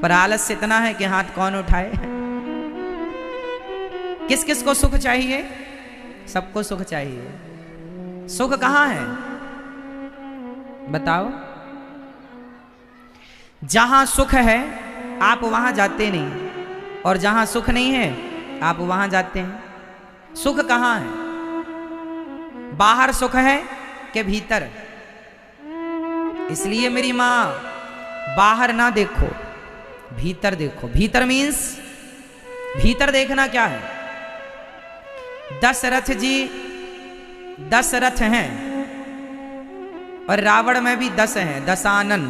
पर आलस इतना है कि हाथ कौन उठाए। किस किस को सुख चाहिए? सबको सुख चाहिए। सुख कहां है बताओ? जहां सुख है आप वहां जाते नहीं, और जहां सुख नहीं है आप वहां जाते हैं। सुख कहां है? बाहर सुख है कि भीतर? इसलिए मेरी मां बाहर ना देखो, भीतर देखो। भीतर मीन्स भीतर देखना क्या है? दशरथ जी 10 रथ हैं और रावण में भी 10 हैं, दशानन।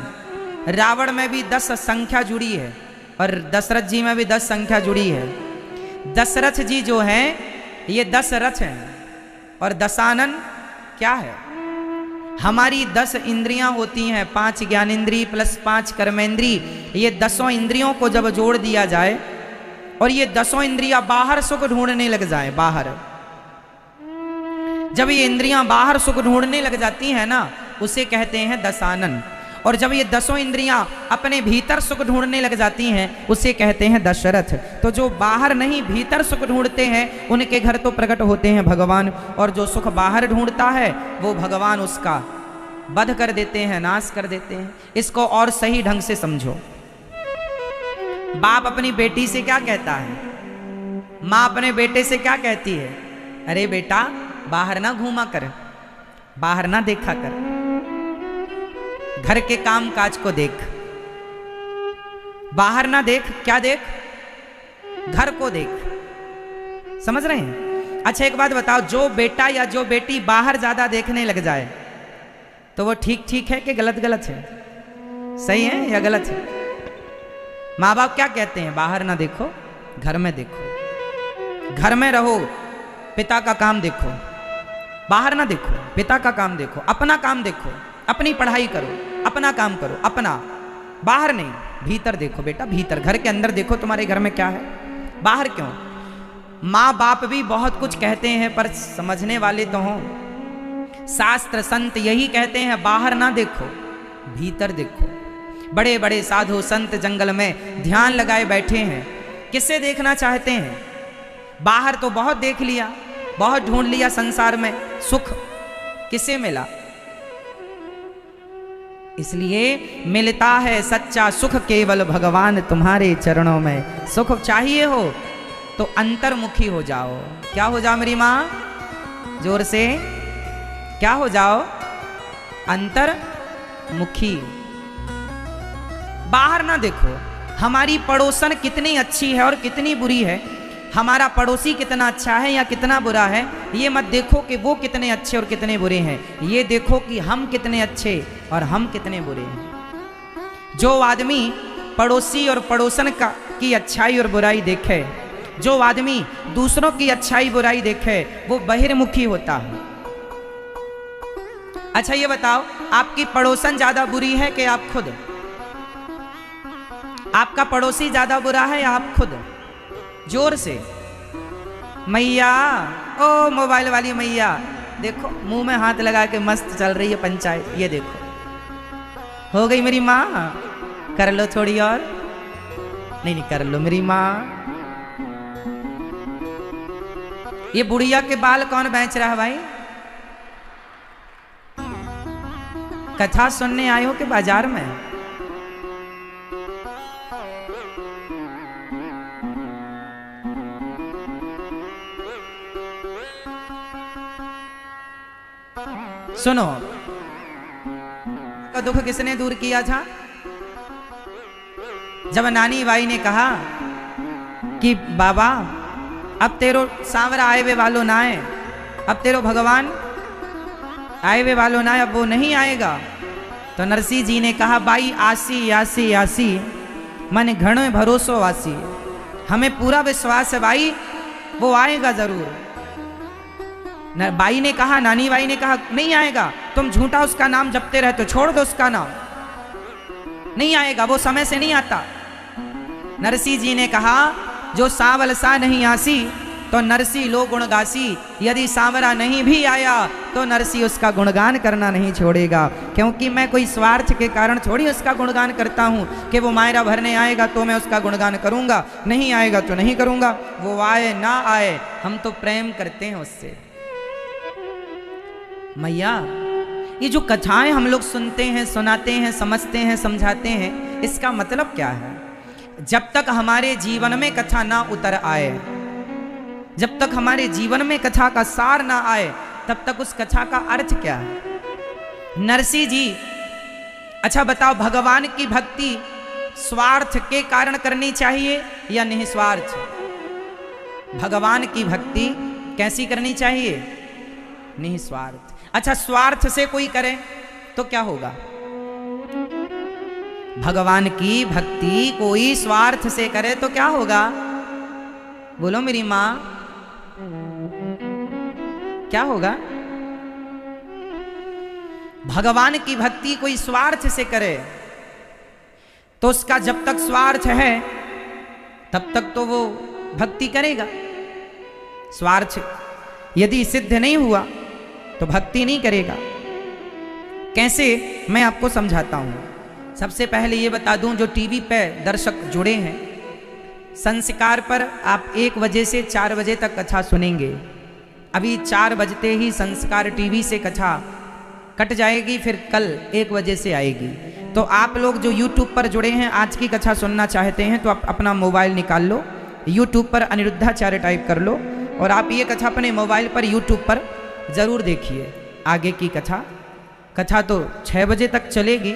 रावण में भी 10 संख्या जुड़ी है और दशरथ जी में भी 10 संख्या जुड़ी है। दशरथ जी जो हैं ये 10 रथ हैं और दशानन क्या है? हमारी 10 इंद्रियां होती हैं, 5 ज्ञानेंद्री प्लस 5 कर्मेंद्री। ये 10 इंद्रियों को जब जोड़ दिया जाए और ये 10 इंद्रियां बाहर सुख ढूंढने लग जाए, बाहर जब ये इंद्रियां बाहर सुख ढूंढने लग जाती हैं ना, उसे कहते हैं दशानन। और जब ये 10 इंद्रियां अपने भीतर सुख ढूंढने लग जाती हैं उसे कहते हैं दशरथ। तो जो बाहर नहीं भीतर सुख ढूंढते हैं उनके घर तो प्रकट होते हैं भगवान, और जो सुख बाहर ढूंढता है वो भगवान उसका वध कर देते हैं, नाश कर देते हैं। इसको और सही ढंग से समझो। बाप अपनी बेटी से क्या कहता है? माँ अपने बेटे से क्या कहती है? अरे बेटा बाहर ना घूमा कर, बाहर ना देखा कर, घर के काम काज को देख। बाहर ना देख, क्या देख? घर को देख। समझ रहे हैं? अच्छा एक बात बताओ, जो बेटा या जो बेटी बाहर ज्यादा देखने लग जाए तो वो ठीक ठीक है कि गलत गलत है? सही है या गलत है? माँ बाप क्या कहते हैं? बाहर ना देखो, घर में देखो, घर में रहो, पिता का काम देखो। बाहर ना देखो, पिता का काम देखो, अपना काम देखो, अपनी पढ़ाई करो, अपना काम करो, अपना। बाहर नहीं, भीतर देखो बेटा, भीतर घर के अंदर देखो तुम्हारे घर में क्या है, बाहर क्यों? माँ बाप भी बहुत कुछ कहते हैं पर समझने वाले तो हों। शास्त्र संत यही कहते हैं बाहर ना देखो, भीतर देखो। बड़े बड़े साधु संत जंगल में ध्यान लगाए बैठे हैं, किससे देखना चाहते हैं? बाहर तो बहुत देख लिया, बहुत ढूंढ लिया संसार में, सुख किसे मिला? इसलिए मिलता है सच्चा सुख केवल भगवान तुम्हारे चरणों में। सुख चाहिए हो तो अंतर्मुखी हो जाओ। क्या हो जाओ मेरी माँ? जोर से क्या हो जाओ? अंतर्मुखी। बाहर ना देखो हमारी पड़ोसन कितनी अच्छी है और कितनी बुरी है, हमारा पड़ोसी कितना अच्छा है या कितना बुरा है। ये मत देखो कि वो कितने अच्छे और कितने बुरे हैं, ये देखो कि हम कितने अच्छे और हम कितने बुरे हैं। जो आदमी पड़ोसी और पड़ोसन की अच्छाई और बुराई देखे, जो आदमी दूसरों की अच्छाई बुराई देखे, वो बहिर्मुखी होता है। अच्छा ये बताओ, आपकी पड़ोसन ज्यादा बुरी है कि आप खुद? आपका पड़ोसी ज्यादा बुरा है या आप खुद? जोर से। मैया, ओ मोबाइल वाली मैया, देखो मुंह में हाथ लगा के मस्त चल रही है पंचायत। ये देखो हो गई मेरी माँ, कर लो थोड़ी और। नहीं नहीं कर लो मेरी माँ। ये बुढ़िया के बाल कौन बेच रहा है भाई? कथा सुनने आए हो कि बाजार में? सुनो, का दुख किसने दूर किया था? जब नानी बाई ने कहा कि बाबा अब तेरो सांवरा आए वे वालों ना आए, अब तेरो भगवान आए वे वालों ना, अब वो नहीं आएगा। तो नरसिंह जी ने कहा बाई आसी आसी आसी मन घणो भरोसो आसी, हमें पूरा विश्वास है बाई वो आएगा जरूर। बाई ने कहा, नानी बाई ने कहा नहीं आएगा, तुम झूठा उसका नाम जपते रहे तो छोड़ दो उसका नाम, नहीं आएगा, वो समय से नहीं आता। नरसिंह जी ने कहा जो सावल सा नहीं आसी तो नरसी लो गुणगासी, यदि सांवरा नहीं भी आया तो नरसी उसका गुणगान करना नहीं छोड़ेगा, क्योंकि मैं कोई स्वार्थ के कारण थोड़ी उसका गुणगान करता हूँ कि वो मायरा भरने आएगा तो मैं उसका गुणगान करूँगा, नहीं आएगा तो नहीं करूँगा। वो आए ना आए, हम तो प्रेम करते हैं उससे। मैया, ये जो कथाएं हम लोग सुनते हैं, सुनाते हैं, समझते हैं, समझाते हैं, इसका मतलब क्या है? जब तक हमारे जीवन में कथा ना उतर आए, जब तक हमारे जीवन में कथा का सार ना आए, तब तक उस कथा का अर्थ क्या है? नरसी जी, अच्छा बताओ, भगवान की भक्ति स्वार्थ के कारण करनी चाहिए या निस्वार्थ? भगवान की भक्ति कैसी करनी चाहिए? निस्वार्थ। अच्छा, स्वार्थ से कोई करे तो क्या होगा? भगवान की भक्ति कोई स्वार्थ से करे तो क्या होगा? बोलो मेरी मां, क्या होगा? भगवान की भक्ति कोई स्वार्थ से करे तो उसका जब तक स्वार्थ है तब तक तो वो भक्ति करेगा। स्वार्थ यदि सिद्ध नहीं हुआ तो भक्ति नहीं करेगा। कैसे, मैं आपको समझाता हूं। सबसे पहले ये बता दूं, जो टीवी पे दर्शक जुड़े हैं, संस्कार पर आप 1 बजे से 4 बजे तक कथा सुनेंगे। अभी 4 बजते ही संस्कार टीवी से कथा कट जाएगी, फिर कल 1 बजे से आएगी। तो आप लोग जो YouTube पर जुड़े हैं, आज की कथा सुनना चाहते हैं तो आप अपना मोबाइल निकाल लो, YouTube पर अनिरुद्धाचार्य टाइप कर लो और आप ये कथा अपने मोबाइल पर YouTube पर ज़रूर देखिए। आगे की कथा तो 6 बजे तक चलेगी।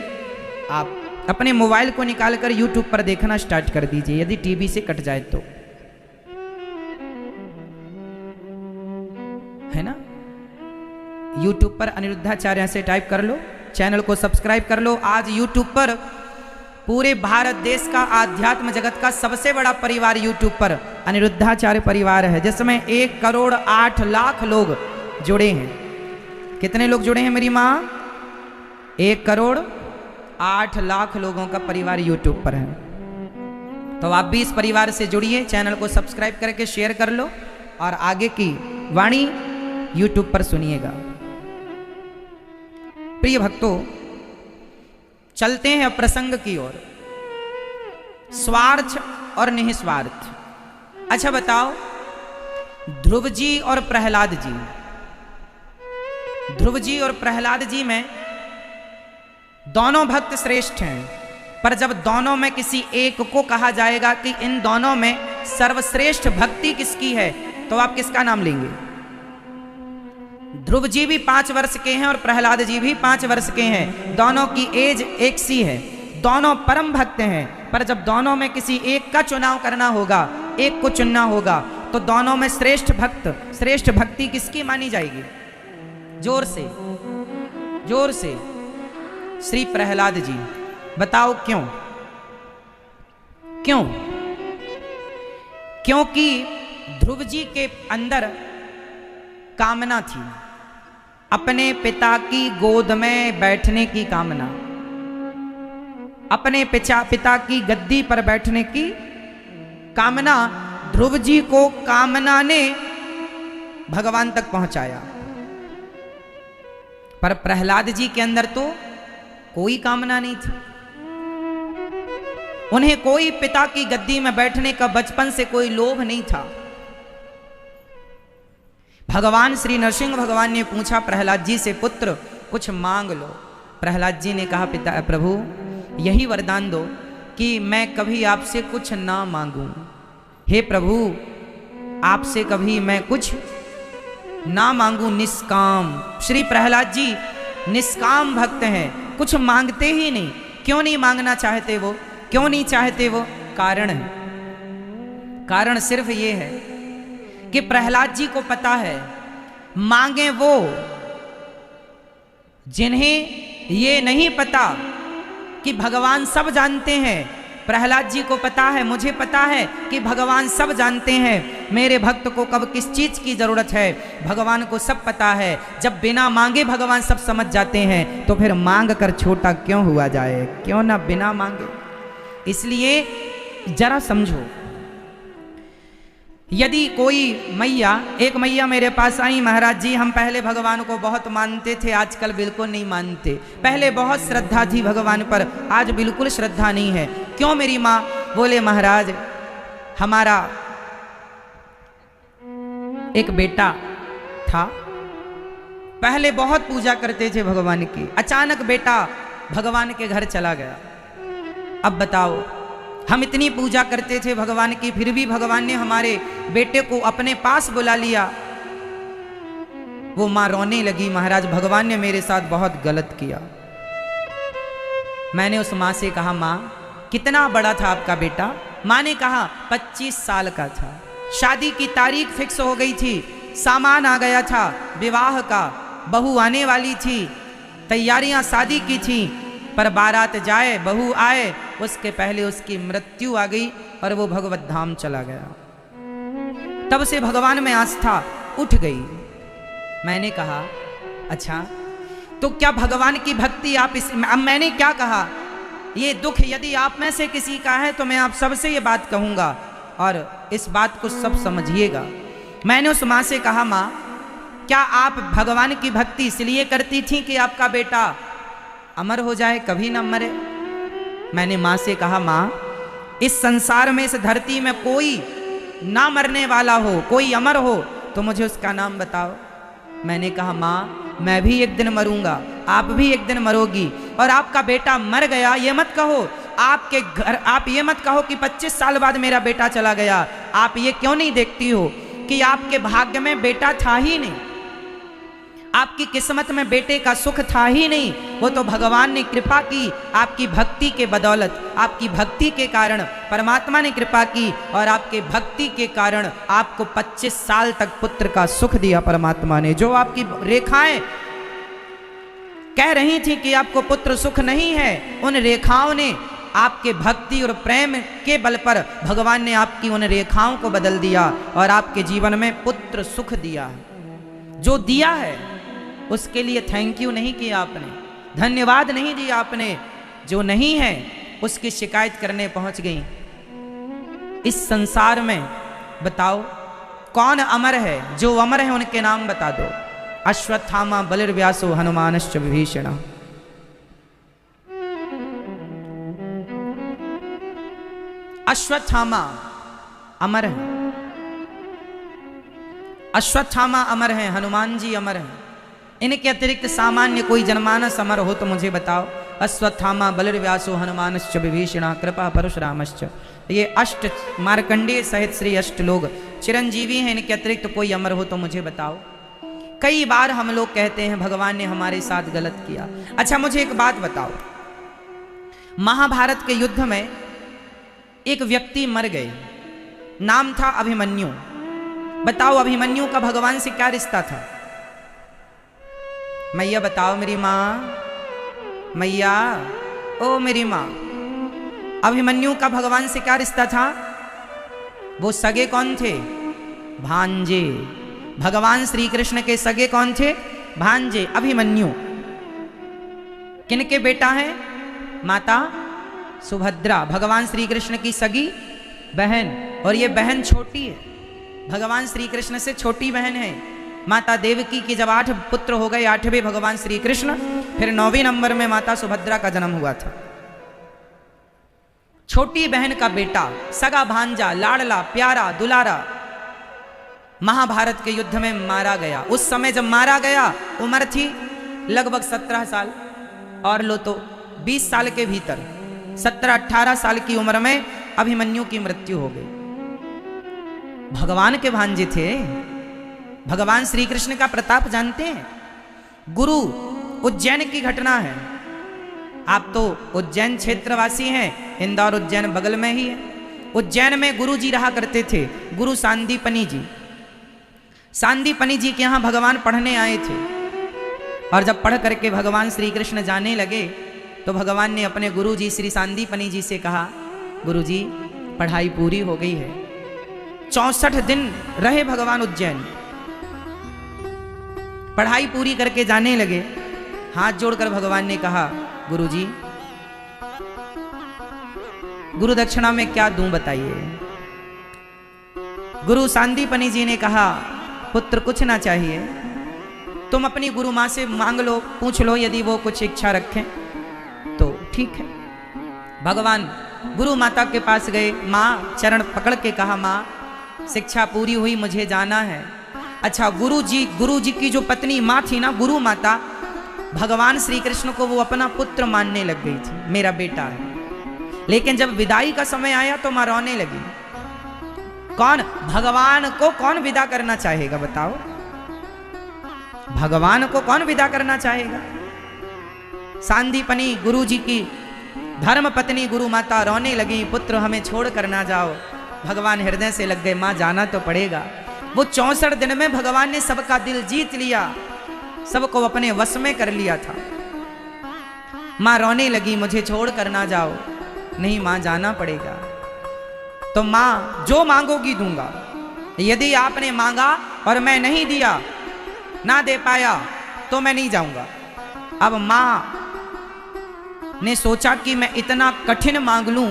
आप अपने मोबाइल को निकालकर YouTube पर देखना स्टार्ट कर दीजिए, यदि टीवी से कट जाए तो, है ना। YouTube पर अनिरुद्धाचार्य से टाइप कर लो, चैनल को सब्सक्राइब कर लो। आज YouTube पर पूरे भारत देश का आध्यात्म जगत का सबसे बड़ा परिवार YouTube पर अनिरुद्धाचार्य परिवार है, जिसमें 1 करोड़ 8 लाख लोग जुड़े हैं। कितने लोग जुड़े हैं मेरी माँ? 1 करोड़ 8 लाख लोगों का परिवार YouTube पर है। तो आप भी इस परिवार से जुड़िए, चैनल को सब्सक्राइब करके शेयर कर लो और आगे की वाणी YouTube पर सुनिएगा। प्रिय भक्तों, चलते हैं प्रसंग की ओर, स्वार्थ और निस्वार्थ। अच्छा बताओ, ध्रुव जी और प्रहलाद जी, ध्रुव जी और प्रहलाद जी में दोनों भक्त श्रेष्ठ हैं, पर जब दोनों में किसी एक को कहा जाएगा कि इन दोनों में सर्वश्रेष्ठ भक्ति किसकी है, तो आप किसका नाम लेंगे? ध्रुव जी भी 5 वर्ष के हैं और प्रहलाद जी भी 5 वर्ष के हैं। दोनों की एज एक सी है, दोनों परम भक्त हैं, पर जब दोनों में किसी एक का चुनाव करना होगा, एक को चुनना होगा, तो दोनों में श्रेष्ठ भक्त, श्रेष्ठ भक्ति किसकी मानी जाएगी? जोर से, जोर से। श्री प्रहलाद जी। बताओ क्यों? क्यों? क्योंकि ध्रुव जी के अंदर कामना थी, अपने पिता की गोद में बैठने की कामना, अपने पिता की गद्दी पर बैठने की कामना। ध्रुव जी को कामना ने भगवान तक पहुंचाया, पर प्रहलाद जी के अंदर तो कोई कामना नहीं थी। उन्हें कोई पिता की गद्दी में बैठने का बचपन से कोई लोभ नहीं था। भगवान श्री नरसिंह भगवान ने पूछा प्रहलाद जी से, पुत्र कुछ मांग लो। प्रहलाद जी ने कहा, पिता प्रभु यही वरदान दो कि मैं कभी आपसे कुछ ना मांगूं। हे प्रभु, आपसे कभी मैं कुछ ना मांगूं, निष्काम। श्री प्रहलाद जी निष्काम भक्त हैं, कुछ मांगते ही नहीं। क्यों नहीं मांगना चाहते वो? क्यों नहीं चाहते वो? कारण है। कारण सिर्फ ये है कि प्रहलाद जी को पता है, मांगे वो जिन्हें ये नहीं पता कि भगवान सब जानते हैं। प्रहलाद जी को पता है, मुझे पता है कि भगवान सब जानते हैं, मेरे भक्त को कब किस चीज की जरूरत है, भगवान को सब पता है। जब बिना मांगे भगवान सब समझ जाते हैं, तो फिर मांग कर छोटा क्यों हुआ जाए? क्यों ना बिना मांगे। इसलिए जरा समझो, यदि कोई मैया, एक मैया मेरे पास आई, महाराज जी हम पहले भगवान को बहुत मानते थे, आजकल बिल्कुल नहीं मानते। पहले बहुत श्रद्धा थी भगवान पर, आज बिल्कुल श्रद्धा नहीं है। क्यों मेरी माँ? बोले महाराज हमारा एक बेटा था, पहले बहुत पूजा करते थे भगवान की, अचानक बेटा भगवान के घर चला गया। अब बताओ, हम इतनी पूजा करते थे भगवान की, फिर भी भगवान ने हमारे बेटे को अपने पास बुला लिया। वो मां रोने लगी, महाराज भगवान ने मेरे साथ बहुत गलत किया। मैंने उस मां से कहा, मां कितना बड़ा था आपका बेटा? मां ने कहा 25 साल का था। शादी की तारीख फिक्स हो गई थी, सामान आ गया था विवाह का, बहू आने वाली थी, तैयारियां शादी की थी, पर बारात जाए बहू आए उसके पहले उसकी मृत्यु आ गई और वो भगवत धाम चला गया। तब से भगवान में आस्था उठ गई। मैंने कहा अच्छा तो क्या भगवान की भक्ति आप इस, अब मैंने क्या कहा, ये दुख यदि आप में से किसी का है तो मैं आप सबसे ये बात कहूंगा और इस बात को सब समझिएगा। मैंने उस माँ से कहा, माँ क्या आप भगवान की भक्ति इसलिए करती थी कि आपका बेटा अमर हो जाए, कभी न मरे? मैंने माँ से कहा, माँ इस संसार में, इस धरती में कोई ना मरने वाला हो, कोई अमर हो तो मुझे उसका नाम बताओ। मैंने कहा, माँ मैं भी एक दिन मरूंगा, आप भी एक दिन मरोगी, और आपका बेटा मर गया ये मत कहो, आपके घर आप ये मत कहो कि 25 साल बाद मेरा बेटा चला गया। आप ये क्यों नहीं देखती हो कि आपके भाग्य में बेटा था ही नहीं, आपकी किस्मत में बेटे का सुख था ही नहीं, वो तो भगवान ने कृपा की, आपकी भक्ति के बदौलत, आपकी भक्ति के कारण परमात्मा ने कृपा की और आपके भक्ति के कारण आपको 25 साल तक पुत्र का सुख दिया परमात्मा ने। जो आपकी रेखाएं कह रही थी कि आपको पुत्र सुख नहीं है, उन रेखाओं ने आपके भक्ति और प्रेम के बल पर भगवान ने आपकी उन रेखाओं को बदल दिया और आपके जीवन में पुत्र सुख दिया है। जो दिया है उसके लिए थैंक यू नहीं किया आपने, धन्यवाद नहीं दिया आपने। जो नहीं है उसकी शिकायत करने पहुंच गई। इस संसार में बताओ कौन अमर है? जो अमर है उनके नाम बता दो। अश्वत्थामा बलिर्व्यासो हनुमानश्च विभीषण। अश्वत्थामा अमर है, अश्वत्थामा अमर है, हनुमान जी अमर हैं। इनके अतिरिक्त सामान्य कोई जनमानस अमर हो तो मुझे बताओ। अश्वत्थामा बलिर्व्यासो हनुमानश्च विभीषण कृपा परशुरामश्च। ये अष्ट मार्कंडेय सहित श्री अष्ट लोग चिरंजीवी हैं, इनके अतिरिक्त कोई अमर हो तो मुझे बताओ। कई बार हम लोग कहते हैं भगवान ने हमारे साथ गलत किया। अच्छा मुझे एक बात बताओ, महाभारत के युद्ध में एक व्यक्ति मर गए, नाम था अभिमन्यु। बताओ अभिमन्यु का भगवान से क्या रिश्ता था? मैया बताओ मेरी माँ, मैया ओ मेरी माँ, अभिमन्यु का भगवान से क्या रिश्ता था? वो सगे कौन थे? भांजे। भगवान श्री कृष्ण के सगे कौन थे? भांजे अभिमन्यु। किनके बेटा है? माता सुभद्रा, भगवान श्री कृष्ण की सगी बहन, और ये बहन छोटी है, भगवान श्री कृष्ण से छोटी बहन है। माता देवकी की जब 8 पुत्र हो गए, 8वें भगवान श्री कृष्ण, फिर 9वें नंबर में माता सुभद्रा का जन्म हुआ था। छोटी बहन का बेटा, सगा भांजा, लाडला प्यारा दुलारा, महाभारत के युद्ध में मारा गया। उस समय जब मारा गया उम्र थी लगभग 17 साल, और लो तो 20 साल के भीतर 17-18 साल की उम्र में अभिमन्यु की मृत्यु हो गई। भगवान के भांजे थे। भगवान श्री कृष्ण का प्रताप जानते हैं। गुरु उज्जैन की घटना है। आप तो उज्जैन क्षेत्रवासी हैं, इंदौर उज्जैन बगल में ही है। उज्जैन में गुरु जी रहा करते थे, गुरु सांदीपनी जी। सांदीपनी जी के यहाँ भगवान पढ़ने आए थे, और जब पढ़ करके भगवान श्री कृष्ण जाने लगे तो भगवान ने अपने गुरु जी श्री सांदीपनी जी से कहा, गुरु जी पढ़ाई पूरी हो गई है। 64 दिन रहे भगवान उज्जैन, पढ़ाई पूरी करके जाने लगे। हाथ जोड़कर भगवान ने कहा, गुरु जी गुरु दक्षिणा में क्या दूं बताइए। गुरु सांदीपनि जी ने कहा, पुत्र कुछ ना चाहिए, तुम अपनी गुरु माँ से मांग लो, पूछ लो, यदि वो कुछ इच्छा रखें तो ठीक है। भगवान गुरु माता के पास गए, माँ चरण पकड़ के कहा, माँ शिक्षा पूरी हुई, मुझे जाना है। अच्छा, गुरु जी की जो पत्नी माँ थी ना, गुरु माता, भगवान श्री कृष्ण को वो अपना पुत्र मानने लग गई थी, मेरा बेटा है। लेकिन जब विदाई का समय आया तो माँ रोने लगी। कौन भगवान को कौन विदा करना चाहेगा, बताओ? भगवान को कौन विदा करना चाहेगा? सांदीपनि गुरु जी की धर्म पत्नी गुरु माता रोने लगी, पुत्र हमें छोड़ कर ना जाओ। भगवान हृदय से लग गए, माँ जाना तो पड़ेगा। वो 64 दिन में भगवान ने सबका दिल जीत लिया, सबको अपने वश में कर लिया था। माँ रोने लगी, मुझे छोड़ कर ना जाओ। नहीं माँ, जाना पड़ेगा। तो माँ जो मांगोगी दूंगा, यदि आपने मांगा और मैं नहीं दिया, ना दे पाया, तो मैं नहीं जाऊंगा। अब माँ ने सोचा कि मैं इतना कठिन मांग लूं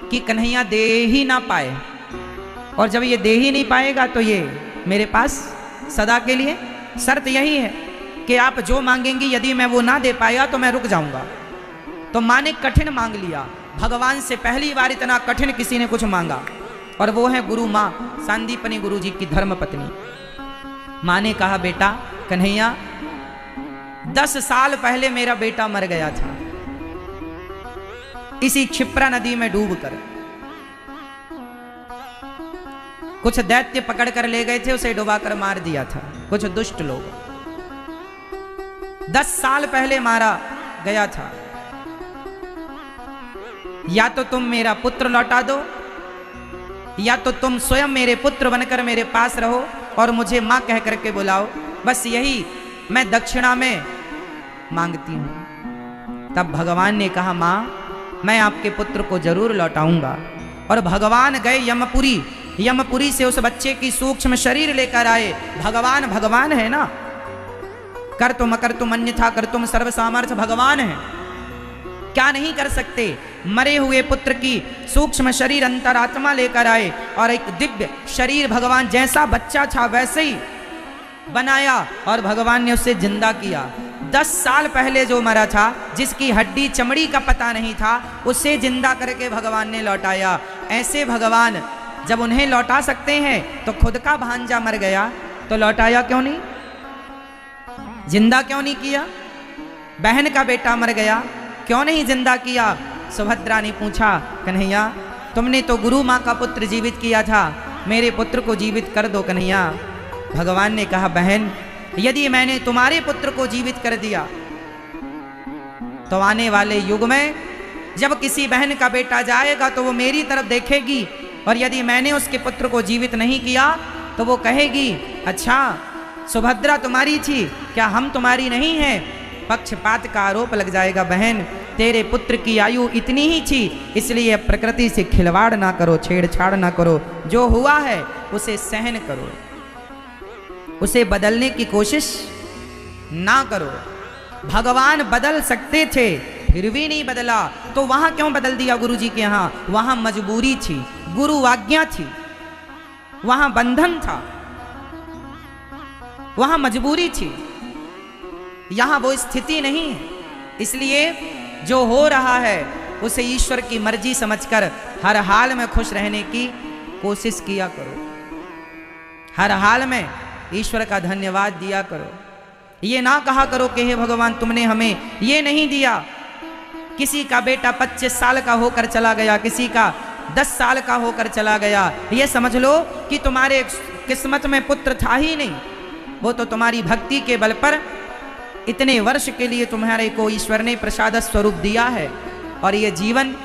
कि कन्हैया दे ही ना पाए, और जब ये दे ही नहीं पाएगा तो ये मेरे पास सदा के लिए शर्त यही है कि आप जो मांगेंगी, यदि मैं वो ना दे पाया तो मैं रुक जाऊंगा। तो माँ ने कठिन मांग लिया, भगवान से पहली बार इतना कठिन किसी ने कुछ मांगा, और वो है गुरु माँ सांदीपनि गुरु जी की धर्म पत्नी। माँ ने कहा, बेटा कन्हैया, 10 साल पहले मेरा बेटा मर गया था, इसी क्षिप्रा नदी में डूबकर। कुछ दैत्य पकड़ कर ले गए थे, उसे डुबाकर मार दिया था कुछ दुष्ट लोग। 10 साल पहले मारा गया था। या तो तुम मेरा पुत्र लौटा दो, या तो तुम स्वयं मेरे पुत्र बनकर मेरे पास रहो और मुझे मां कह करके बुलाओ। बस यही मैं दक्षिणा में मांगती हूं। तब भगवान ने कहा, मां मैं आपके पुत्र को जरूर लौटाऊंगा। और भगवान गए यमपुरी, यमपुरी से उस बच्चे की सूक्ष्म शरीर लेकर आए। भगवान है ना, कर तुम अकर तुम अन्यथा कर तुम सर्व सामर्थ्य भगवान है, क्या नहीं कर सकते। मरे हुए पुत्र की सूक्ष्म शरीर अंतरात्मा लेकर आए और एक दिव्य शरीर भगवान जैसा बच्चा था वैसे ही बनाया और भगवान ने उसे जिंदा किया। 10 साल पहले जो मरा था, जिसकी हड्डी चमड़ी का पता नहीं था, उसे जिंदा करके भगवान ने लौटाया। ऐसे भगवान जब उन्हें लौटा सकते हैं तो खुद का भांजा मर गया तो लौटाया क्यों नहीं, जिंदा क्यों नहीं किया? बहन का बेटा मर गया, क्यों नहीं जिंदा किया? सुभद्रा ने पूछा, कन्हैया तुमने तो गुरु माँ का पुत्र जीवित किया था, मेरे पुत्र को जीवित कर दो कन्हैया। भगवान ने कहा, बहन यदि मैंने तुम्हारे पुत्र को जीवित कर दिया तो आने वाले युग में जब किसी बहन का बेटा जाएगा तो वो मेरी तरफ देखेगी, और यदि मैंने उसके पुत्र को जीवित नहीं किया तो वो कहेगी, अच्छा सुभद्रा तुम्हारी थी, क्या हम तुम्हारी नहीं हैं? पक्षपात का आरोप लग जाएगा। बहन तेरे पुत्र की आयु इतनी ही थी, इसलिए प्रकृति से खिलवाड़ ना करो, छेड़छाड़ ना करो, जो हुआ है उसे सहन करो, उसे बदलने की कोशिश ना करो। भगवान बदल सकते थे फिर भी नहीं बदला, तो वहां क्यों बदल दिया गुरु जी के यहाँ? वहां मजबूरी थी, गुरु आज्ञा थी, वहां बंधन था, वहां मजबूरी थी, यहां वो स्थिति नहीं है। इसलिए जो हो रहा है उसे ईश्वर की मर्जी समझकर हर हाल में खुश रहने की कोशिश किया करो, हर हाल में ईश्वर का धन्यवाद दिया करो। ये ना कहा करो कि हे भगवान तुमने हमें ये नहीं दिया। किसी का बेटा 25 साल का होकर चला गया, किसी का 10 साल का होकर चला गया, ये समझ लो कि तुम्हारे किस्मत में पुत्र था ही नहीं, वो तो तुम्हारी भक्ति के बल पर इतने वर्ष के लिए तुम्हारे को ईश्वर ने प्रसाद स्वरूप दिया है। और ये जीवन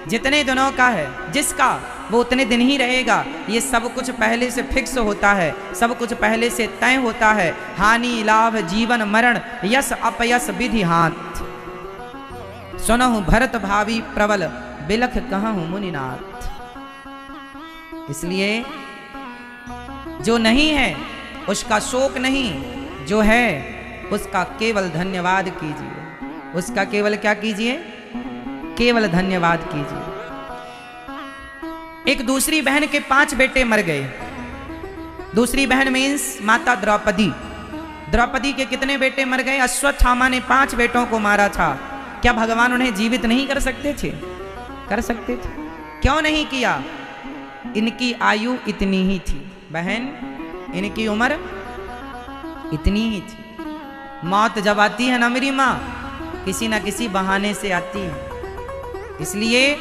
जितने दिनों का है जिसका, वो उतने दिन ही रहेगा। ये सब कुछ पहले से फिक्स होता है, सब कुछ पहले से तय होता है। हानि लाभ जीवन मरण यश अपयश विधि हाथ, सुनहु भरत भावी प्रबल बिलख कहूं मुनिनाथ। इसलिए जो नहीं है उसका शोक नहीं, जो है उसका केवल धन्यवाद कीजिए, उसका केवल क्या कीजिए? केवल धन्यवाद कीजिए। एक दूसरी बहन के 5 बेटे मर गए, दूसरी बहन मीन्स माता द्रौपदी। द्रौपदी के कितने बेटे मर गए? अश्वत्थामा ने 5 बेटों को मारा था। क्या भगवान उन्हें जीवित नहीं कर सकते थे? कर सकते थे। क्यों नहीं किया? इनकी आयु इतनी ही थी बहन, इनकी उम्र इतनी ही थी। मौत जब आती है ना मेरी माँ, किसी ना किसी बहाने से आती है। इसलिए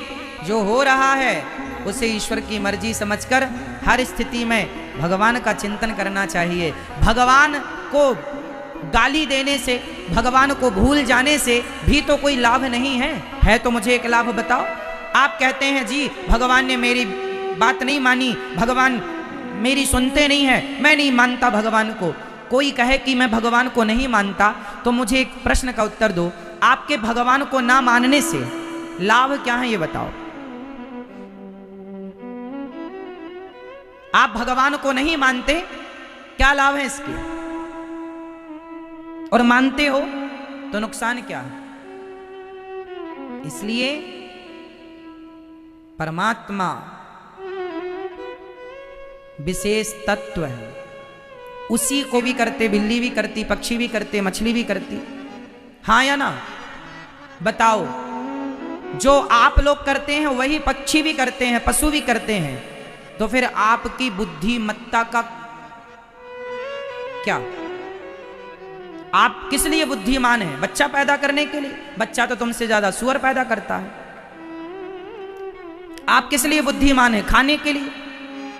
जो हो रहा है उसे ईश्वर की मर्जी समझकर हर स्थिति में भगवान का चिंतन करना चाहिए। भगवान को गाली देने से, भगवान को भूल जाने से भी तो कोई लाभ नहीं है। है तो मुझे एक लाभ बताओ। आप कहते हैं जी भगवान ने मेरी बात नहीं मानी, भगवान मेरी सुनते नहीं है, मैं नहीं मानता भगवान को। कोई कहे कि मैं भगवान को नहीं मानता, तो मुझे एक प्रश्न का उत्तर दो। आपके भगवान को ना मानने से लाभ क्या है ये बताओ। आप भगवान को नहीं मानते, क्या लाभ है इसके? और मानते हो तो नुकसान क्या है? इसलिए परमात्मा विशेष तत्व है, उसी को भी करते, बिल्ली भी करती, पक्षी भी करते, मछली भी करती। हाँ या ना बताओ। जो आप लोग करते हैं वही पक्षी भी करते हैं, पशु भी करते हैं। तो फिर आपकी बुद्धिमत्ता का क्या? आप किस लिए बुद्धिमान हैं? बच्चा पैदा करने के लिए? बच्चा तो तुमसे ज्यादा सुअर पैदा करता है। आप किस लिए बुद्धिमान हैं? खाने के लिए।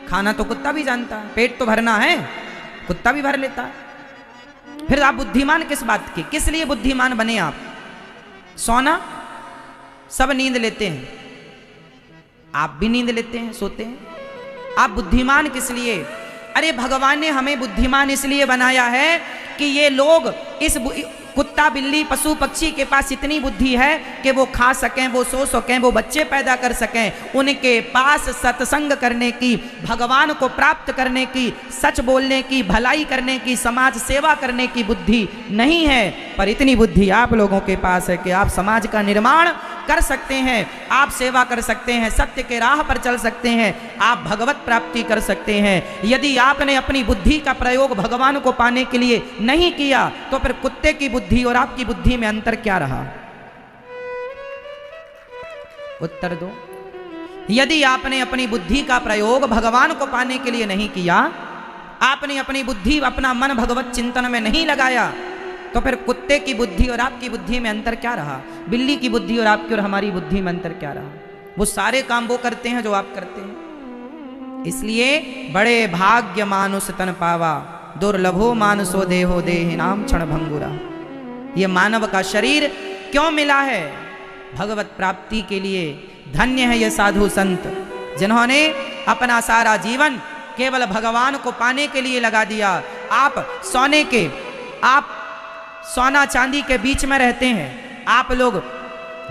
खाना तो कुत्ता भी जानता है, पेट तो भरना है, कुत्ता भी भर लेता है। फिर आप बुद्धिमान किस बात के? किस लिए बुद्धिमान बने आप? सोना, सब नींद लेते हैं, आप भी नींद लेते हैं, सोते हैं। आप बुद्धिमान किस लिए? अरे भगवान ने हमें बुद्धिमान इसलिए बनाया है कि ये लोग इस कुत्ता, बिल्ली, पशु, पक्षी के पास इतनी बुद्धि है कि वो खा सकें, वो सो सकें, वो बच्चे पैदा कर सकें। उनके पास सत्संग करने की, भगवान को प्राप्त करने की, सच बोलने की, भलाई करने की, समाज सेवा करने की बुद्धि नहीं है। पर इतनी बुद्धि आप लोगों के पास है कि आप समाज का निर्माण कर सकते हैं, आप सेवा कर सकते हैं, सत्य के राह पर चल सकते हैं, आप भगवत प्राप्ति कर सकते हैं। यदि आपने अपनी बुद्धि का प्रयोग भगवान को पाने के लिए नहीं किया, तो फिर कुत्ते की बुद्धि और आपकी बुद्धि में अंतर क्या रहा? उत्तर दो। यदि आपने अपनी बुद्धि का प्रयोग भगवान को पाने के लिए नहीं किया, आपने अपनी बुद्धि, अपना मन भगवत चिंतन में नहीं लगाया, तो फिर कुत्ते की बुद्धि और आपकी बुद्धि में अंतर क्या रहा? बिल्ली की बुद्धि और आपकी और हमारी बुद्धि में अंतर क्या रहा? वो सारे काम वो करते हैं जो आप करते हैं। इसलिए बड़े भाग्य मानुष तन पावा, दुर्लभो मानसो देहो देहि नाम क्षण भंगुरा। ये मानव का शरीर क्यों मिला है? भगवत प्राप्ति के लिए। धन्य है ये साधु संत जिन्होंने अपना सारा जीवन केवल भगवान को पाने के लिए लगा दिया। आप सोना चांदी के बीच में रहते हैं, आप लोग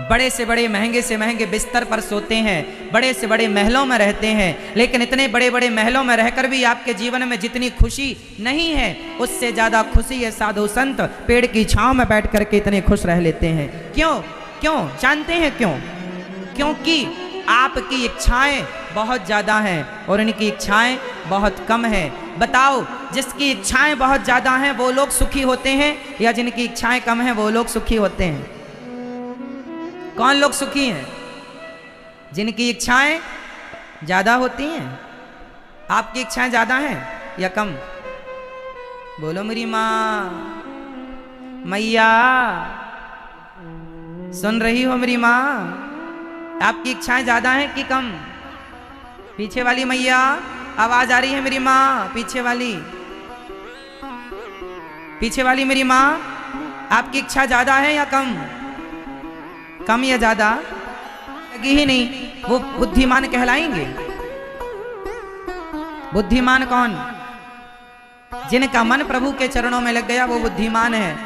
बड़े से महंगे बिस्तर पर सोते हैं, बड़े से बड़े महलों में रहते हैं, लेकिन इतने बड़े बड़े महलों में रहकर भी आपके जीवन में जितनी खुशी नहीं है, उससे ज़्यादा खुशी है साधु संत पेड़ की छांव में बैठ करके इतने खुश रह लेते हैं। क्यों जानते हैं क्यों? क्योंकि आपकी इच्छाएं बहुत ज़्यादा हैं और इनकी इच्छाएं बहुत कम हैं। बताओ, जिसकी इच्छाएं बहुत ज़्यादा हैं वो लोग सुखी होते हैं या जिनकी इच्छाएं कम हैं वो लोग सुखी होते हैं? कौन लोग सुखी हैं? जिनकी इच्छाएं ज़्यादा होती हैं। आपकी इच्छाएं ज़्यादा हैं या कम? बोलो मेरी माँ, मैया, सुन रही हो मेरी माँ? आपकी इच्छाएं ज़्यादा हैं कि कम? पीछे वाली मैया, आवाज आ रही है मेरी माँ? पीछे वाली मेरी माँ, आपकी इच्छा ज़्यादा है या कम? कम या ज़्यादा? लगी ही नहीं, वो बुद्धिमान कहलाएंगे? बुद्धिमान कौन? जिनका मन प्रभु के चरणों में लग गया वो बुद्धिमान है।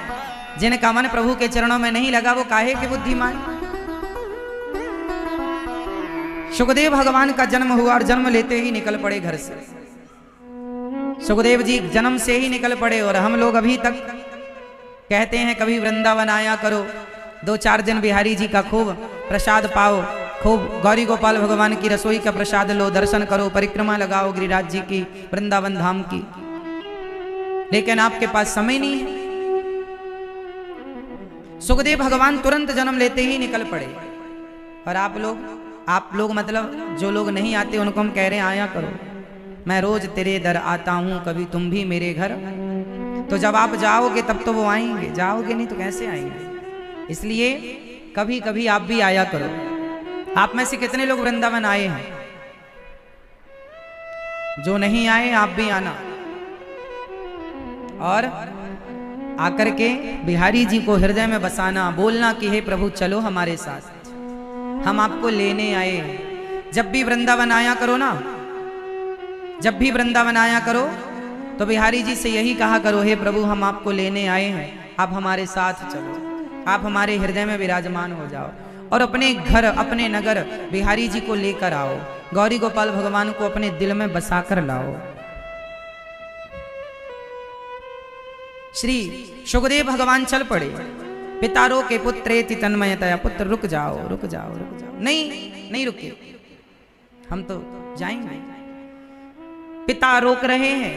जिनका मन प्रभु के चरणों में नहीं लगा वो काहे के बुद्धिमान? सुखदेव भगवान का जन्म हुआ और जन्म लेते ही निकल पड़े घर से। सुखदेव जी जन्म से ही निकल पड़े और हम लोग अभी तक कहते हैं कभी वृंदावन आया करो, 2-4 दिन बिहारी जी का खूब प्रसाद पाओ, खूब गौरी गोपाल भगवान की रसोई का प्रसाद लो, दर्शन करो, परिक्रमा लगाओ गिरिराज जी की, वृंदावन धाम की, लेकिन आपके पास समय नहीं है। सुखदेव भगवान तुरंत जन्म लेते ही निकल पड़े, और आप लोग मतलब जो लोग नहीं आते उनको हम कह रहे हैं आया करो, मैं रोज तेरे दर आता हूं, कभी तुम भी मेरे घर। तो जब आप जाओगे तब तो वो आएंगे, जाओगे नहीं तो कैसे आएंगे। इसलिए कभी कभी आप भी आया करो। आप में से कितने लोग वृंदावन आए हैं? जो नहीं आए आप भी आना, और आकर के बिहारी जी को हृदय में बसाना, बोलना कि हे प्रभु चलो हमारे साथ, हम आपको लेने आए। जब भी वृंदावन आया करो ना, जब भी वृंदावन आया करो तो बिहारी जी से यही कहा करो, हे प्रभु हम आपको लेने आए हैं, आप हमारे साथ चलो, आप हमारे हृदय में विराजमान हो जाओ, और अपने घर अपने नगर बिहारी जी को लेकर आओ, गौरी गोपाल भगवान को अपने दिल में बसा कर लाओ। श्री सुखदेव भगवान चल पड़े। पितारो के पुत्रेति तन्मयतया, पुत्र रुक जाओ रुक जाओ रुक जाओ। नहीं रुके, हम तो जाएंगे। पिता रोक रहे हैं,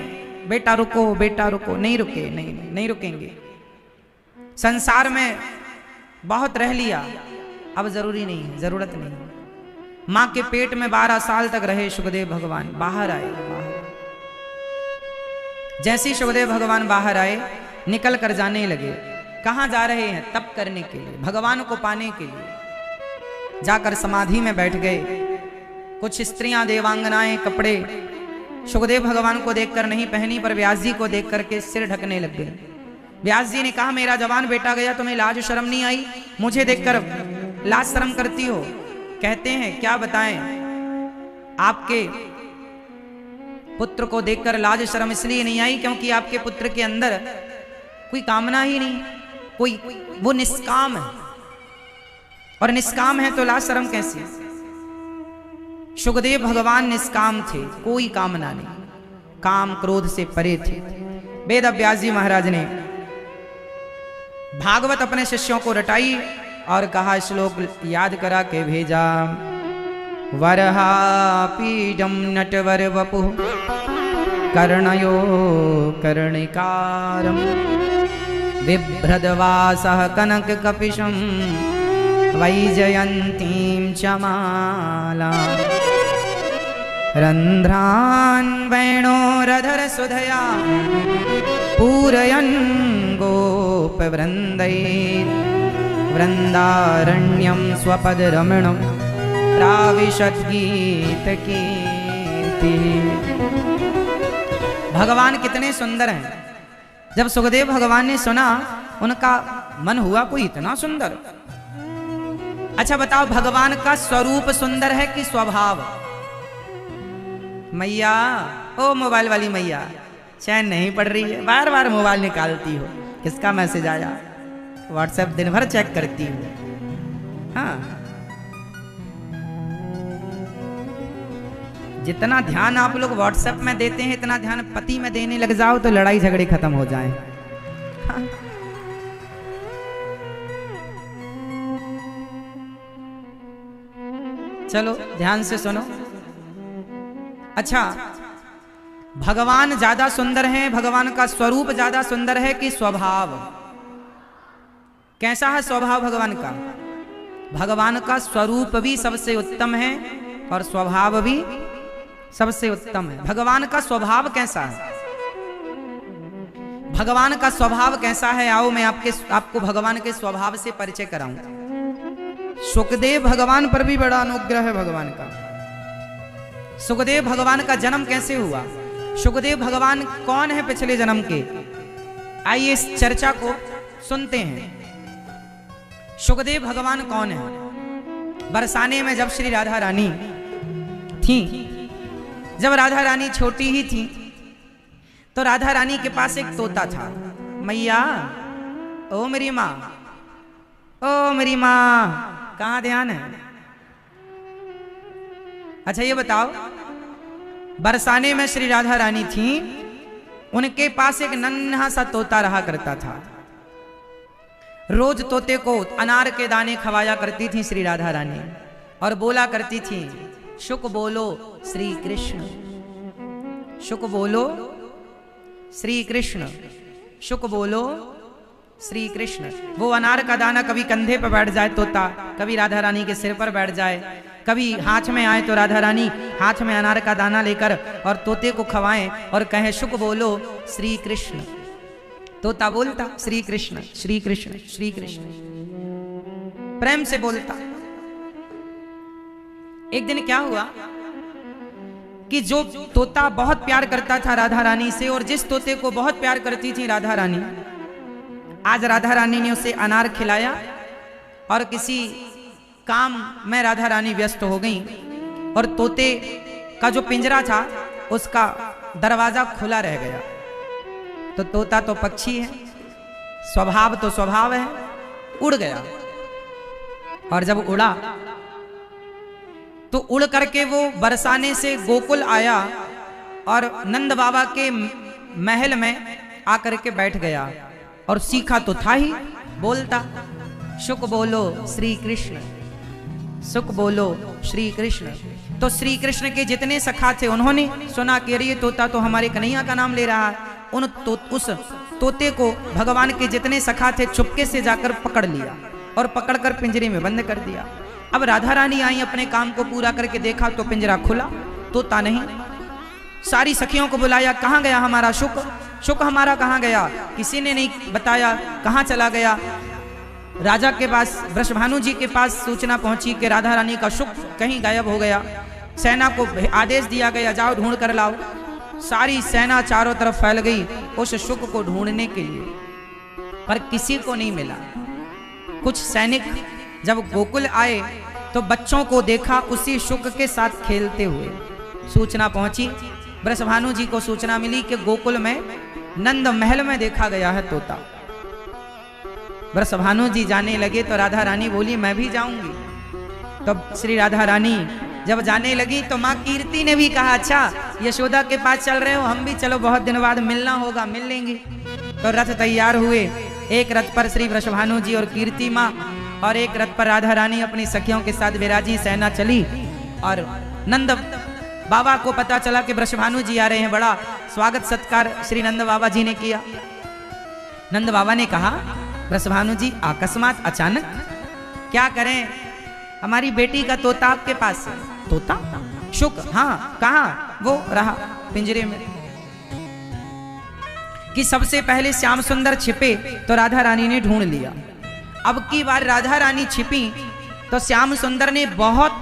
बेटा रुको बेटा रुको, नहीं रुके, नहीं रुकेंगे। संसार में बहुत रह लिया, अब जरूरी नहीं है, जरूरत नहीं है। मां के पेट में 12 साल तक रहे सुखदेव भगवान, बाहर आए। जैसे ही सुखदेव भगवान बाहर आए, निकल कर जाने लगे। कहां जा रहे हैं? तप करने के लिए, भगवान को पाने के लिए। जाकर समाधि में बैठ गए। कुछ स्त्रियां देवांगनाएं कपड़े सुखदेव भगवान को देखकर नहीं पहनी, पर व्यास जी को देख करके सिर ढकने लग गए। व्यास जी ने कहा, मेरा जवान बेटा गया, तुम्हें लाज शर्म नहीं आई? मुझे देखकर लाज शर्म करती हो? कहते हैं क्या बताएं, आपके पुत्र को देखकर लाज शर्म इसलिए नहीं आई क्योंकि आपके पुत्र के अंदर कोई कामना ही नहीं, कोई वो निष्काम है, और निष्काम है तो लाज शर्म कैसी? सुखदेव भगवान निष्काम थे, कोई कामना नहीं, काम क्रोध से परे थे। वेद व्यास जी महाराज ने भागवत अपने शिष्यों को रटाई और कहा, श्लोक याद करा के भेजा। वरहा पीडम नटवर वपु कर्णयो कर्णिकारम बिभ्रदवासः कनक कपिशम वैजयन्तीं चमाला रंध्रान् वेणोरधर सुधया पूरयन् गोपवृन्दैः वृन्दारण्यं स्वपदरमणं प्राविशद्गीतकीर्तिः। भगवान कितने सुंदर हैं। जब सुखदेव भगवान ने सुना, उनका मन हुआ कोई इतना सुंदर। अच्छा बताओ, भगवान का स्वरूप सुंदर है कि स्वभाव? मैया, ओ मोबाइल वाली मैया, चैन नहीं पड़ रही है, बार बार मोबाइल निकालती हो, किसका मैसेज आया? व्हाट्सएप दिन भर चेक करती हो। हाँ, जितना ध्यान आप लोग व्हाट्सएप में देते हैं, इतना ध्यान पति में देने लग जाओ तो लड़ाई झगड़े खत्म हो जाएं। हाँ। चलो ध्यान से सुनो। अच्छा, भगवान ज्यादा सुंदर हैं, भगवान का स्वरूप ज्यादा सुंदर है कि स्वभाव? कैसा है स्वभाव भगवान का? भगवान का स्वरूप भी सबसे उत्तम है और स्वभाव भी सबसे उत्तम है। भगवान का स्वभाव कैसा है? भगवान का स्वभाव कैसा है? आओ मैं आपको भगवान के स्वभाव से परिचय कराऊं। सुखदेव भगवान पर भी बड़ा अनुग्रह है भगवान का। सुखदेव भगवान का जन्म कैसे हुआ? सुखदेव भगवान कौन है पिछले जन्म के? आइए इस चर्चा को सुनते हैं। सुखदेव भगवान कौन है? बरसाने में जब श्री राधा रानी थी, जब राधा रानी छोटी ही थी, तो राधा रानी के पास एक तोता था। मैया, ओ मेरी माँ, ओ मेरी माँ, कहाँ ध्यान है? अच्छा ये बताओ, बरसाने में श्री राधा रानी थी, उनके पास एक नन्हा सा तोता रहा करता था। रोज तोते को अनार के दाने खवाया करती थी श्री राधा रानी। और बोला करती थी, शुक बोलो श्री कृष्ण, शुक बोलो श्री कृष्ण, शुक बोलो श्री कृष्ण। वो अनार का दाना कभी कंधे पर बैठ जाए तोता, कभी राधा रानी के सिर पर बैठ जाए, कभी हाथ में आए तो राधा रानी हाथ में अनार का दाना लेकर और तोते को खवाएं और कहें शुक बोलो श्री कृष्ण। तोता बोलता श्री कृष्ण श्री कृष्ण श्री कृष्ण, प्रेम से बोलता। एक दिन क्या हुआ कि जो तोता बहुत प्यार करता था राधा रानी से और जिस तोते को बहुत प्यार करती थी राधा रानी, आज राधा रानी ने उसे अनार खिलाया और किसी काम में राधा रानी व्यस्त हो गई और तोते का जो पिंजरा था उसका दरवाजा खुला रह गया। तो तोता तो पक्षी है, स्वभाव तो स्वभाव है, उड़ गया। और जब उड़ा तो उड़ करके वो बरसाने से गोकुल आया और नंद बाबा के महल में आकर के बैठ गया और सीखा तो था ही, बोलता शुक बोलो श्री कृष्ण, शुक बोलो श्री कृष्ण। तो श्री कृष्ण के जितने सखा थे उन्होंने सुना कि ये तोता तो हमारे कन्हैया का नाम ले रहा है। उस तोते को भगवान के जितने सखा थे चुपके से जाकर पकड़ लिया और पकड़कर पिंजरे में बंद कर दिया। अब राधा रानी आई, अपने काम को पूरा करके देखा तो पिंजरा खुला, तोता नहीं। सारी सखियों को बुलाया, कहाँ गया हमारा शुक, शुक हमारा कहाँ गया? किसी ने नहीं बताया कहाँ चला गया। राजा के पास, वृषभानु जी के पास सूचना पहुंची कि राधा रानी का शुक कहीं गायब हो गया। सेना को आदेश दिया गया, जाओ ढूंढ कर लाओ। सारी सेना चारों तरफ फैल गई उस शुक को ढूंढने के लिए, पर किसी को नहीं मिला। कुछ सैनिक जब गोकुल आए तो बच्चों को देखा उसी शुक के साथ खेलते हुए। सूचना पहुंची, वृषभानु जी को सूचना मिली कि गोकुल में नंद महल में देखा गया है तोता। वृषभानु जी जाने लगे तो राधा रानी बोली मैं भी जाऊंगी। तब श्री राधा रानी जब जाने लगी तो माँ कीर्ति ने भी कहा, अच्छा यशोदा के पास चल रहे हो, हम भी चलो, बहुत दिन बाद मिलना होगा, मिल लेंगे। तो रथ तैयार हुए, एक रथ पर श्री वृषभानु जी और कीर्ति माँ और एक रथ पर राधा रानी अपनी सखियों के साथ विराजी। सेना चली और नंद बाबा को पता चला कि वृषभानु जी आ रहे हैं। बड़ा स्वागत सत्कार श्री नंद बाबा जी ने किया। नंद बाबा ने कहा, वृषभानु जी अकस्मात अचानक क्या करें, हमारी बेटी का तोता आपके पास है। तोता? शुक? हाँ। कहाँ? वो रहा पिंजरे में। कि सबसे पहले श्याम सुंदर छिपे तो राधा रानी ने ढूंढ लिया। अब की बार राधा रानी छिपी तो श्याम सुंदर ने बहुत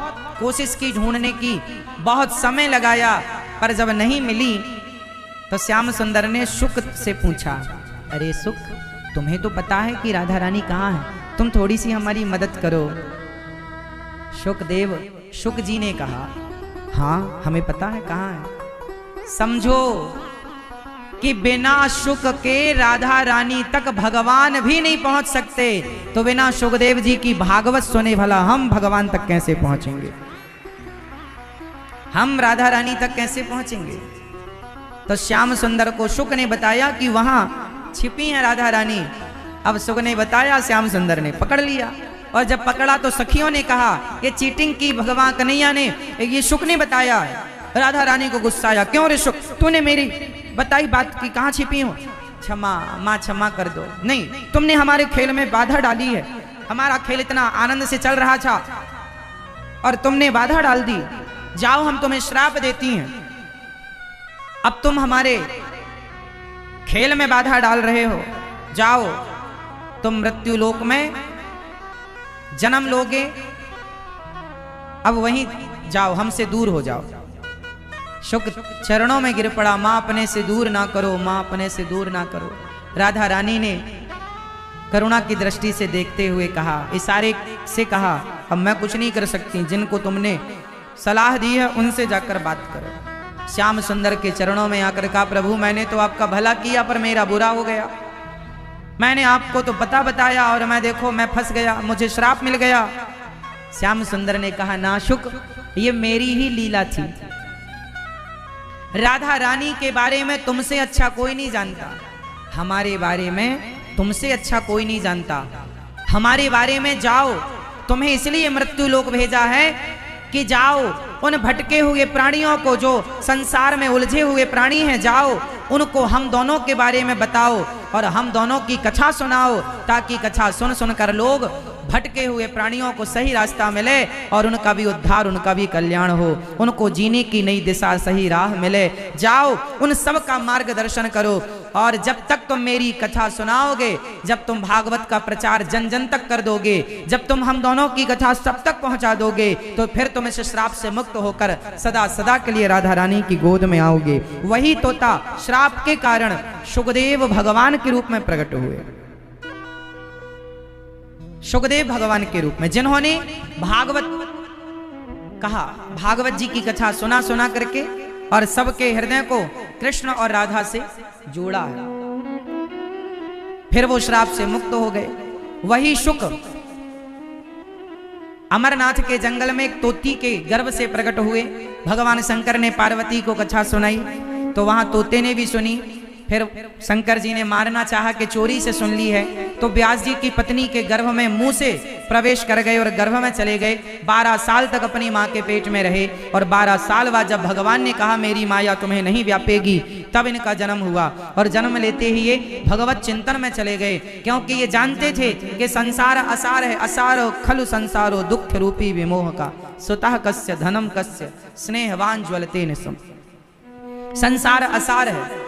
कोशिश की ढूंढने की, बहुत समय लगाया, पर जब नहीं मिली तो श्याम सुंदर ने शुक से पूछा, अरे शुक, तुम्हें तो पता है कि राधा रानी कहाँ है, तुम थोड़ी सी हमारी मदद करो। शुकदेव, शुक जी ने कहा, हाँ हमें पता है कहाँ है। समझो कि बिना शुक के राधा रानी तक भगवान भी नहीं पहुंच सकते, तो बिना शुकदेव जी की भागवत सुने भला हम भगवान तक कैसे पहुंचेंगे, हम राधा रानी तक कैसे पहुंचेंगे। तो श्याम सुंदर को शुक ने बताया कि वहां छिपी है राधा रानी। अब शुक ने बताया, श्याम सुंदर ने पकड़ लिया और जब पकड़ा तो सखियों ने कहा ये चीटिंग की भगवान कन्हैया ने, ये शुक ने बताया। राधा रानी को गुस्सा आया, क्यों रे शुक, तूने मेरी बताई बात की कहाँ छिपी हो? क्षमा माँ, क्षमा कर दो। नहीं, तुमने हमारे खेल में बाधा डाली है, हमारा खेल इतना आनंद से चल रहा था और तुमने बाधा डाल दी। जाओ, हम तुम्हें श्राप देती हैं, अब तुम हमारे खेल में बाधा डाल रहे हो, जाओ तुम मृत्यु लोक में जन्म लोगे, अब वहीं जाओ, हमसे दूर हो जाओ। शुक चरणों में गिर पड़ा, मां अपने से दूर ना करो, मां अपने से दूर ना करो। राधा रानी ने करुणा की दृष्टि से देखते हुए कहा, इशारे से कहा, अब मैं कुछ नहीं कर सकती, जिनको तुमने सलाह दी है उनसे जाकर बात करो। श्याम सुंदर के चरणों में आकर कहा, प्रभु मैंने तो आपका भला किया पर मेरा बुरा हो गया, मैंने आपको तो बताया और मैं देखो मैं फंस गया, मुझे श्राप मिल गया। श्याम सुंदर ने कहा, ना शुक, ये मेरी ही लीला थी, राधा रानी के बारे में तुमसे अच्छा कोई नहीं जानता, हमारे बारे में तुमसे अच्छा कोई नहीं जानता, हमारे बारे में जाओ तुम्हें इसलिए मृत्यु लोक भेजा है कि जाओ उन भटके हुए प्राणियों को, जो संसार में उलझे हुए प्राणी हैं, जाओ उनको हम दोनों के बारे में बताओ और हम दोनों की कथा सुनाओ, ताकि कथा सुन सुनकर लोग भटके हुए प्राणियों को सही रास्ता मिले और उनका भी उद्धार, उनका भी कल्याण हो, उनको जीने की नई दिशा, सही राह मिले। जाओ उन सब का मार्गदर्शन करो। और जब तक तुम मेरी कथा सुनाओगे, जब तुम भागवत का प्रचार जन जन तक कर दोगे, जब तुम हम दोनों की कथा सब तक पहुंचा दोगे, तो फिर तुम इस श्राप से मुक्त होकर सदा सदा के लिए राधा रानी की गोद में आओगे। वही तोता श्राप के कारण सुखदेव भगवान के रूप में प्रकट हुए। सुखदेव भगवान के रूप में, जिन्होंने भागवत कहा, भागवत जी की कथा सुना सुना करके और सबके हृदय को कृष्ण और राधा से जोड़ा है, फिर वो श्राप से मुक्त हो गए। वही शुक अमरनाथ के जंगल में एक तोती के गर्भ से प्रकट हुए। भगवान शंकर ने पार्वती को कथा सुनाई तो वहां तोते ने भी सुनी। फिर शंकर जी ने मारना चाहा कि चोरी से सुन ली है, तो व्यास जी की पत्नी के गर्भ में मुंह से प्रवेश कर गए और गर्भ में चले गए। 12 साल तक अपनी माँ के पेट में रहे और 12 साल बाद जब भगवान ने कहा मेरी माया तुम्हें नहीं व्यापेगी, तब इनका जन्म हुआ। और जन्म लेते ही ये भगवत चिंतन में चले गए, क्योंकि ये जानते थे कि संसार असार है, असारो खलु संसारो दुख रूपी विमोह का, सुतः कस्य धनम कस्य स्नेहवान ज्वलते निसम। संसार असार है,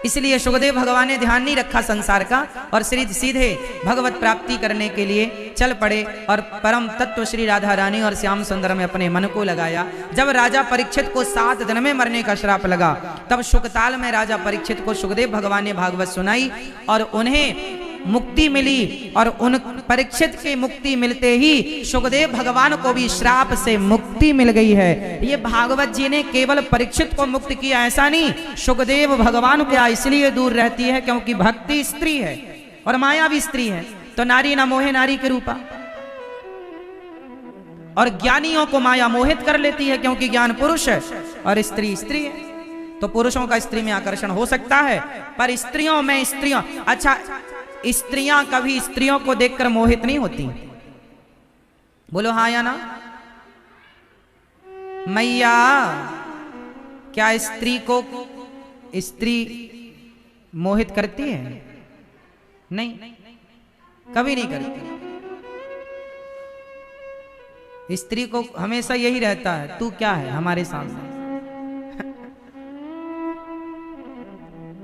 इसलिए सुखदेव भगवान ने ध्यान नहीं रखा संसार का और सीधे भगवत प्राप्ति करने के लिए चल पड़े और परम तत्व श्री राधा रानी और श्याम सुंदर में अपने मन को लगाया। जब राजा परीक्षित को 7 दिन में मरने का श्राप लगा, तब शुकताल में राजा परीक्षित को सुखदेव भगवान ने भागवत सुनाई और उन्हें मुक्ति मिली। और उन परीक्षित की मुक्ति मिलते ही सुखदेव भगवान को भी श्राप से मुक्ति मिल गई है। ये भागवत जी ने केवल परीक्षित को मुक्त किया ऐसा नहीं, सुखदेव भगवान को इसलिए दूर रहती है क्योंकि भक्ति स्त्री है और माया भी स्त्री है। तो नारी न मोहे नारी के रूपा, और ज्ञानियों को माया मोहित कर लेती है क्योंकि ज्ञान पुरुष है और स्त्री स्त्री है। तो पुरुषों का स्त्री में आकर्षण हो सकता है, पर स्त्रियों में स्त्रियों, अच्छा स्त्रियां कभी स्त्रियों को देखकर मोहित नहीं होती? बोलो हाँ या ना? मैया, क्या स्त्री को स्त्री मोहित करती है? नहीं, कभी नहीं करती। स्त्री को हमेशा यही रहता है, तू क्या है हमारे सामने?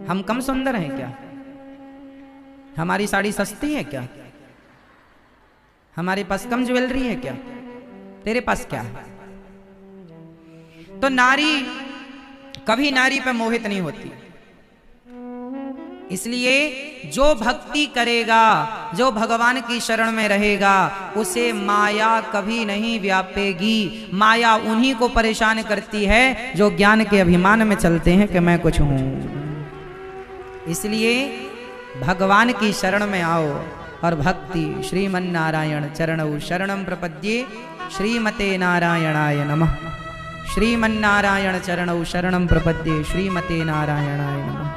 हम कम सुंदर हैं क्या? हमारी साड़ी सस्ती है क्या? हमारे पास कम ज्वेलरी है क्या? तेरे पास क्या है? तो नारी कभी नारी पे मोहित नहीं होती। इसलिए जो भक्ति करेगा, जो भगवान की शरण में रहेगा, उसे माया कभी नहीं व्यापेगी। माया उन्हीं को परेशान करती है जो ज्ञान के अभिमान में चलते हैं कि मैं कुछ हूं। इसलिए भगवान की शरण में आओ और भक्ति श्रीमन नारायण चरणौ शरणम प्रपद्ये श्रीमते नारायणाय नमः। श्रीमन नारायण चरणौ शरणम प्रपद्ये श्रीमते नारायणाय नमः।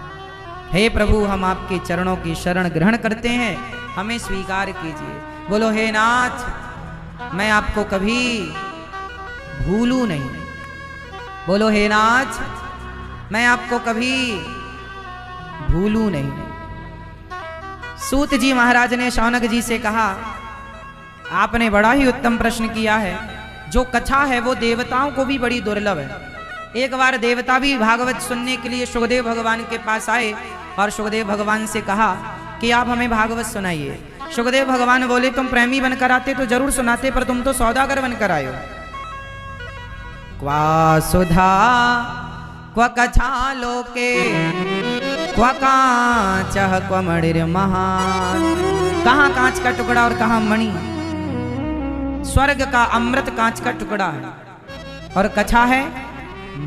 हे प्रभु, हम आपके चरणों की शरण ग्रहण करते हैं, हमें स्वीकार कीजिए। बोलो हे नाथ, मैं आपको कभी भूलूं नहीं। बोलो हे नाथ, मैं आपको कभी भूलूं नहीं। सूत जी महाराज ने शौनक जी से कहा, आपने बड़ा ही उत्तम प्रश्न किया है। जो कथा है वो देवताओं को भी बड़ी दुर्लभ है। एक बार देवता भी भागवत सुनने के लिए सुखदेव भगवान के पास आए और सुखदेव भगवान से कहा कि आप हमें भागवत सुनाइए। सुखदेव भगवान बोले, तुम प्रेमी बनकर आते तो जरूर सुनाते, पर तुम तो सौदागर बनकर आए हो। क्वा सुधा क्व कथा लोके क्वा कांचः क्व मणिर्महान्। कहाँ कांच का टुकड़ा और कहाँ मणि? स्वर्ग का अमृत कांच का टुकड़ा है और कथा है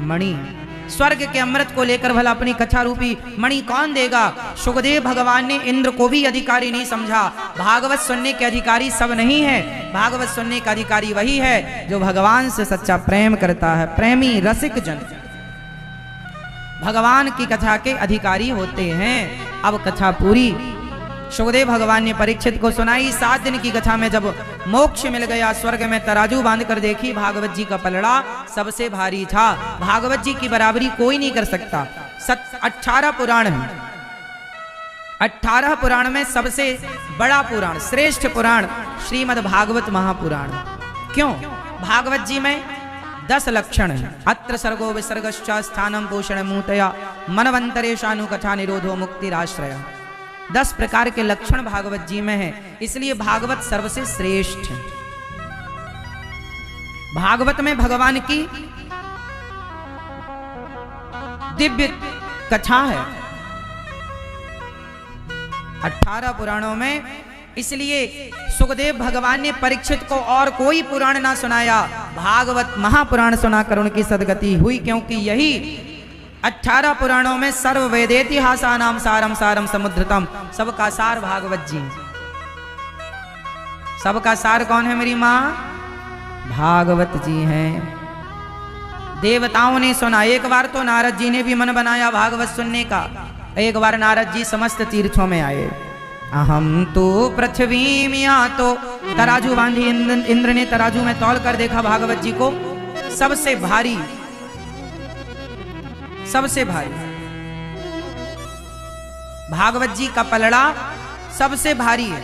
मणि। स्वर्ग के अमृत को लेकर भला अपनी कथा रूपी मणि कौन देगा? सुखदेव भगवान ने इंद्र को भी अधिकारी नहीं समझा। भागवत सुनने के अधिकारी सब नहीं है, भागवत सुनने का अधिकारी वही है जो भगवान से सच्चा प्रेम करता है। प्रेमी रसिक जन भगवान की कथा के अधिकारी होते हैं। अब कथा पूरी सुखदेव भगवान ने परीक्षित को सुनाई। 7 दिन की कथा में जब मोक्ष मिल गया, स्वर्ग में तराजू बांध कर देखी, भागवत जी का पलड़ा सबसे भारी था। भागवत जी की बराबरी कोई नहीं कर सकता। 18 पुराण हैं, 18 पुराण में सबसे बड़ा पुराण, श्रेष्ठ पुराण श्रीमद् भागवत महापुराण। क्यों? भागवत जी में 10 लक्षण है। अत्र सर्गो विसर्गश्च स्थानम पोषण मूतया मनवंतरेशानु कथा निरोधो मुक्तिराश्रय। 10 प्रकार के लक्षण भागवत जी में है, इसलिए भागवत सर्वसे श्रेष्ठ है। भागवत में भगवान की दिव्य कथा है 18 पुराणों में। इसलिए सुखदेव भगवान ने परीक्षित को और कोई पुराण ना सुनाया, भागवत महापुराण सुनाकर उनकी सदगति हुई, क्योंकि यही 18 पुराणों में सर्व वेदेतिहासानाम सारम सारम समुद्रतम, सबका सार भागवत जी। सबका सार कौन है मेरी माँ? भागवत जी हैं। देवताओं ने सुना, एक बार तो नारद जी ने भी मन बनाया भागवत सुनने का। एक बार नारद जी समस्त तीर्थों में आए। अहम तो पृथ्वी में, तो तराजू बांधी, इंद्र ने तराजू में तौल कर देखा भागवत जी को, सबसे भारी, सबसे भारी भागवत जी का पलड़ा सबसे भारी है।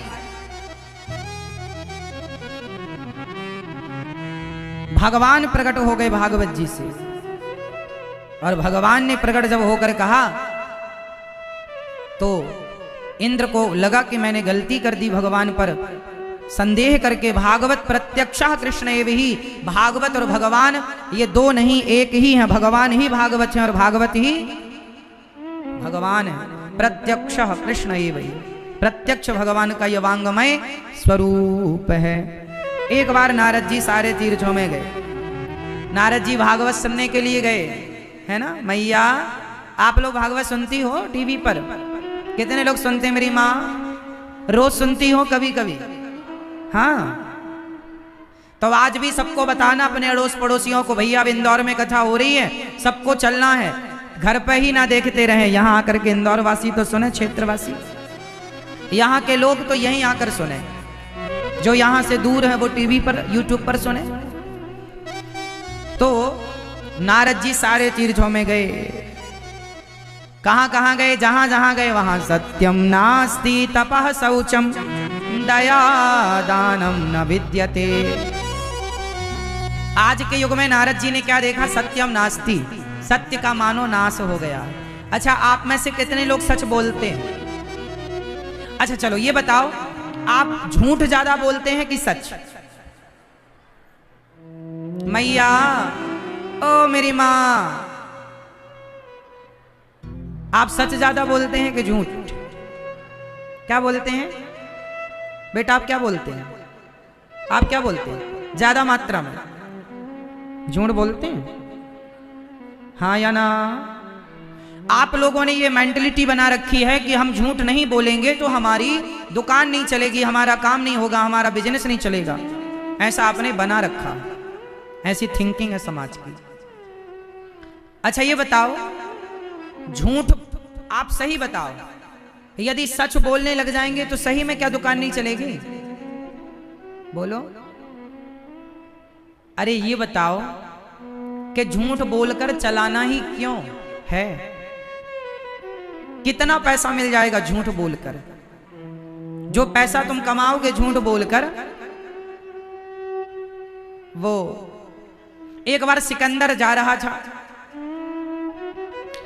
भगवान प्रकट हो गए भागवत जी से, और भगवान ने प्रकट जब होकर कहा तो इंद्र को लगा कि मैंने गलती कर दी भगवान पर, संदेह करके भागवत प्रत्यक्षः कृष्ण एव ही, भागवत और भगवान ये दो नहीं एक ही हैं। भगवान ही भागवत है और भागवत ही भगवान है। प्रत्यक्षः कृष्ण एव ही, प्रत्यक्ष भगवान का ये वांगमय स्वरूप है। एक बार नारद जी सारे तीर्थों में गए, नारद जी भागवत सुनने के लिए गए, है ना मैया? आप लोग भागवत सुनती हो टीवी पर? कितने लोग सुनते हैं मेरी माँ? रोज सुनती हो? कभी कभी? हाँ, तो आज भी सबको बताना अपने अड़ोस पड़ोसियों को, भैया अब इंदौर में कथा हो रही है, सबको चलना है। घर पे ही ना देखते रहे, यहाँ आकर के इंदौर वासी तो सुने, क्षेत्रवासी, यहाँ के लोग तो यहीं आकर सुने, जो यहाँ से दूर है वो टीवी पर यूट्यूब पर सुने। तो नारद जी सारे तीर्थों में गए। कहां कहां गए? जहां जहां गए वहां सत्यम नास्ति तपः शौचम दया दानम न विद्यते। आज के युग में नारद जी ने क्या देखा? सत्यम नास्ति, सत्य का मानो नाश हो गया। अच्छा, आप में से कितने लोग सच बोलते हैं? अच्छा चलो ये बताओ, आप झूठ ज्यादा बोलते हैं कि सच? मैया, ओ मेरी माँ, आप सच ज्यादा बोलते हैं कि झूठ? क्या बोलते हैं बेटा? आप क्या बोलते हैं? आप क्या बोलते हैं? ज्यादा मात्रा में झूठ बोलते हैं, हाँ या ना? आप लोगों ने ये मेंटलिटी बना रखी है कि हम झूठ नहीं बोलेंगे तो हमारी दुकान नहीं चलेगी, हमारा काम नहीं होगा, हमारा बिजनेस नहीं चलेगा। ऐसा आपने बना रखा, ऐसी थिंकिंग है समाज की। अच्छा ये बताओ, झूठ आप सही बताओ, यदि सच बोलने लग जाएंगे तो सही में क्या दुकान नहीं चलेगी? बोलो। अरे ये बताओ कि झूठ बोलकर चलाना ही क्यों है? कितना पैसा मिल जाएगा झूठ बोलकर? जो पैसा तुम कमाओगे झूठ बोलकर, वो एक बार सिकंदर जा रहा था।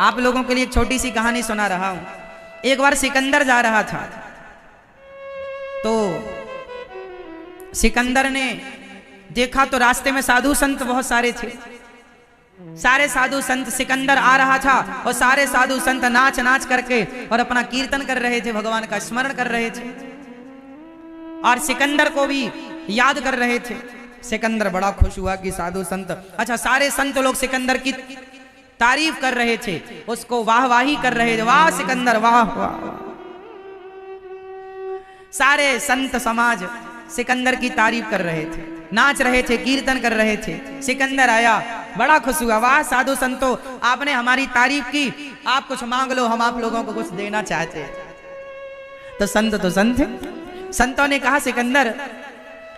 आप लोगों के लिए एक छोटी सी कहानी सुना रहा हूं। एक बार सिकंदर जा रहा था, तो सिकंदर ने देखा तो रास्ते में साधु संत बहुत सारे थे। सारे साधु संत, सिकंदर आ रहा था और सारे साधु संत नाच नाच करके और अपना कीर्तन कर रहे थे, भगवान का स्मरण कर रहे थे और सिकंदर को भी याद कर रहे थे। सिकंदर बड़ा खुश हुआ कि साधु संत, अच्छा सारे संत लोग सिकंदर की तारीफ कर रहे थे, उसको वाहवाही कर रहे थे, वाह सिकंदर वाह वाह। सारे संत समाज सिकंदर की तारीफ कर रहे थे, नाच रहे थे, कीर्तन कर रहे थे। सिकंदर आया, बड़ा खुश हुआ, वाह साधु संतो आपने हमारी तारीफ की, आप कुछ मांग लो, हम आप लोगों को कुछ देना चाहते हैं। तो संत है। संतों ने कहा सिकंदर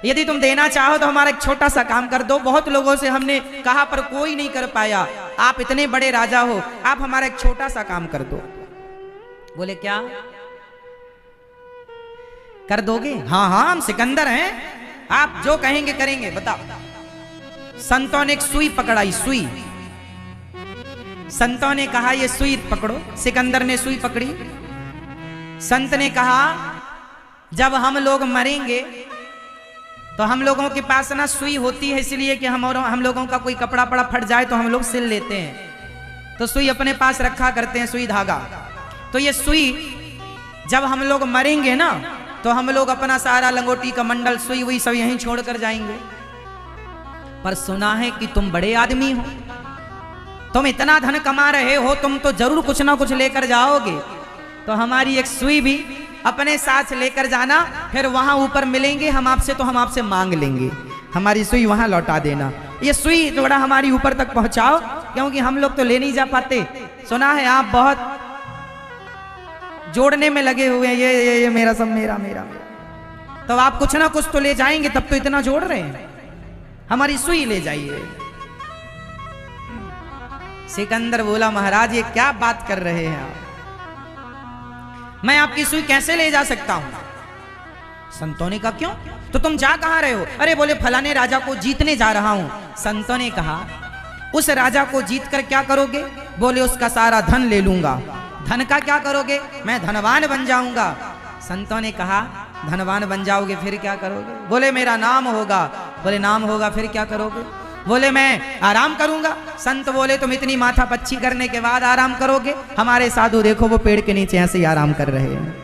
यदि तुम देना चाहो तो हमारा एक छोटा सा काम कर दो, बहुत लोगों से हमने कहा पर कोई नहीं कर पाया, आप इतने बड़े राजा हो, आप हमारा एक छोटा सा काम कर दो। बोले क्या कर दोगे? हाँ हाँ हम सिकंदर हैं, आप जो कहेंगे करेंगे, बताओ। संतों ने एक सुई पकड़ाई, सुई। संतों ने कहा ये सुई पकड़ो। सिकंदर ने सुई पकड़ी। संत ने कहा जब हम लोग मरेंगे तो हम लोगों के पास ना सुई होती है, इसलिए कि हम लोगों का कोई कपड़ा पड़ा फट जाए तो हम लोग सिल लेते हैं, तो सुई अपने पास रखा करते हैं, सुई धागा। तो ये सुई जब हम लोग मरेंगे ना तो हम लोग अपना सारा लंगोटी का मंडल सुई वही सब यहीं छोड़ कर जाएंगे। पर सुना है कि तुम बड़े आदमी हो, तुम इतना धन कमा रहे हो, तुम तो जरूर कुछ ना कुछ लेकर जाओगे, तो हमारी एक सुई भी अपने साथ लेकर जाना, फिर वहां ऊपर मिलेंगे हम आपसे तो हम आपसे मांग लेंगे, हमारी सुई वहां लौटा देना। ये सुई थोड़ा हमारी ऊपर तक पहुंचाओ, क्योंकि हम लोग तो ले नहीं जा पाते। सुना है आप बहुत जोड़ने में लगे हुए हैं, ये मेरा सब मेरा मेरा मेरा, तो आप कुछ ना कुछ तो ले जाएंगे, तब तो इतना जोड़ रहे हैं, हमारी सुई ले जाइए। सिकंदर बोला महाराज ये क्या बात कर रहे हैं आप, मैं आपकी सुई कैसे ले जा सकता हूं? संतों ने कहा क्यों? तो तुम जा कहां रहे हो? अरे बोले फलाने राजा को जीतने जा रहा हूं। संतों ने कहा उस राजा को जीत कर क्या करोगे? बोले उसका सारा धन ले लूंगा। धन का क्या करोगे? मैं धनवान बन जाऊंगा। संतों ने कहा धनवान बन जाओगे फिर क्या करोगे? बोले मेरा नाम होगा। बोले नाम होगा फिर क्या करोगे? बोले मैं आराम करूंगा। संत बोले तुम इतनी माथा पच्ची करने के बाद आराम करोगे? हमारे साधु देखो वो पेड़ के नीचे ऐसे ही आराम कर रहे हैं।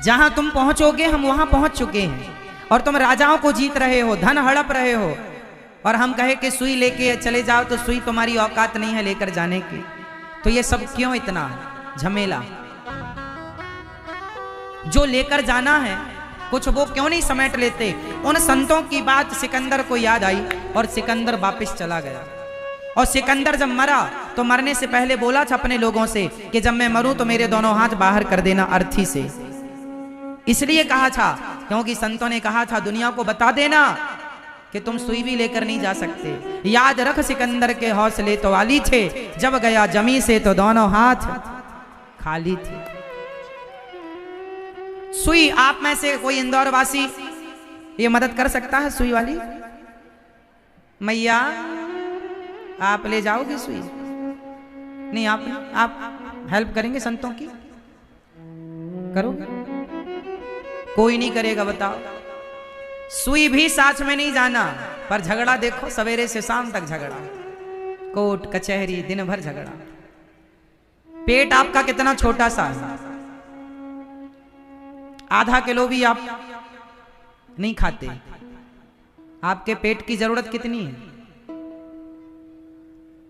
जहां तुम पहुंचोगे हम वहां पहुंच चुके हैं, और तुम राजाओं को जीत रहे हो, धन हड़प रहे हो, और हम कहे कि सुई लेके चले जाओ तो सुई तुम्हारी औकात नहीं है लेकर जाने की। तो ये सब क्यों इतना झमेला? जो लेकर जाना है कुछ वो क्यों नहीं समेट लेते? उन संतों की बात सिकंदर को याद आई और सिकंदर वापस चला गया। और सिकंदर जब मरा तो मरने से पहले बोला था अपने लोगों से कि जब मैं मरूं तो मेरे दोनों हाथ बाहर कर देना अर्थी से। इसलिए कहा था क्योंकि संतों ने कहा था दुनिया को बता देना कि तुम सुई भी लेकर नहीं जा सकते। याद रख सिकंदर के हौसले तो वाली थे, जब गया जमी से तो दोनों हाथ खाली थे। सुई आप में से कोई इंदौर वासी ये मदद कर सकता है? सुई वाली मैया आप ले जाओगे सुई? नहीं, आप हेल्प करेंगे संतों की? करो, कोई नहीं करेगा बताओ। सुई भी साथ में नहीं जाना, पर झगड़ा देखो सवेरे से शाम तक झगड़ा, कोर्ट कचहरी दिन भर झगड़ा। पेट आपका कितना छोटा सा है, आधा किलो भी आप नहीं खाते, आपके पेट की जरूरत कितनी है?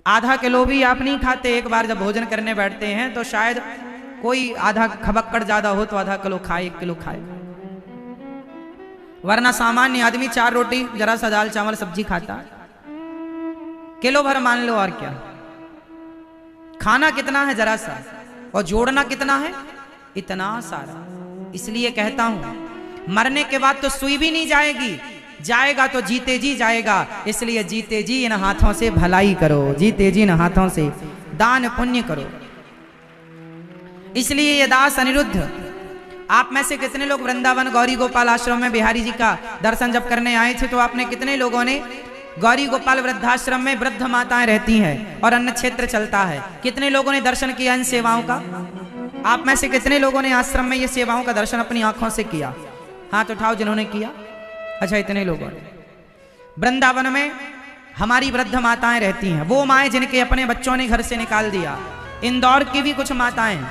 आधा किलो भी आप नहीं खाते। एक बार जब भोजन करने बैठते हैं तो शायद कोई आधा खबक्कड़ ज्यादा हो तो आधा किलो खाए, 1 किलो खाए, वरना सामान्य आदमी 4 रोटी जरा सा दाल चावल सब्जी खाता, किलो भर मान लो। और क्या खाना कितना है जरा सा, और जोड़ना कितना है? इतना सारा। इसलिए कहता हूं मरने के बाद तो सुई भी नहीं जाएगी, जाएगा तो जीते जी जाएगा। इसलिए जीते जी इन हाथों से भलाई करो, जीते जी इन हाथों से दान पुण्य करो। इसलिए ये दास अनिरुद्ध, आप में से कितने लोग वृंदावन गौरी गोपाल आश्रम में बिहारी जी का दर्शन जब करने आए थे? तो आपने कितने लोगों ने गौरी गोपाल वृद्धाश्रम में वृद्ध माताएं रहती हैं और अन्न क्षेत्र चलता है, कितने लोगों ने दर्शन किया इन सेवाओं का? आप में से कितने लोगों ने आश्रम में ये सेवाओं का दर्शन अपनी आंखों से किया? हाथ उठाओ जिन्होंने किया। अच्छा, इतने लोगों ने। वृंदावन में हमारी वृद्ध माताएं रहती हैं, वो माएं जिनके अपने बच्चों ने घर से निकाल दिया। इंदौर की भी कुछ माताएं,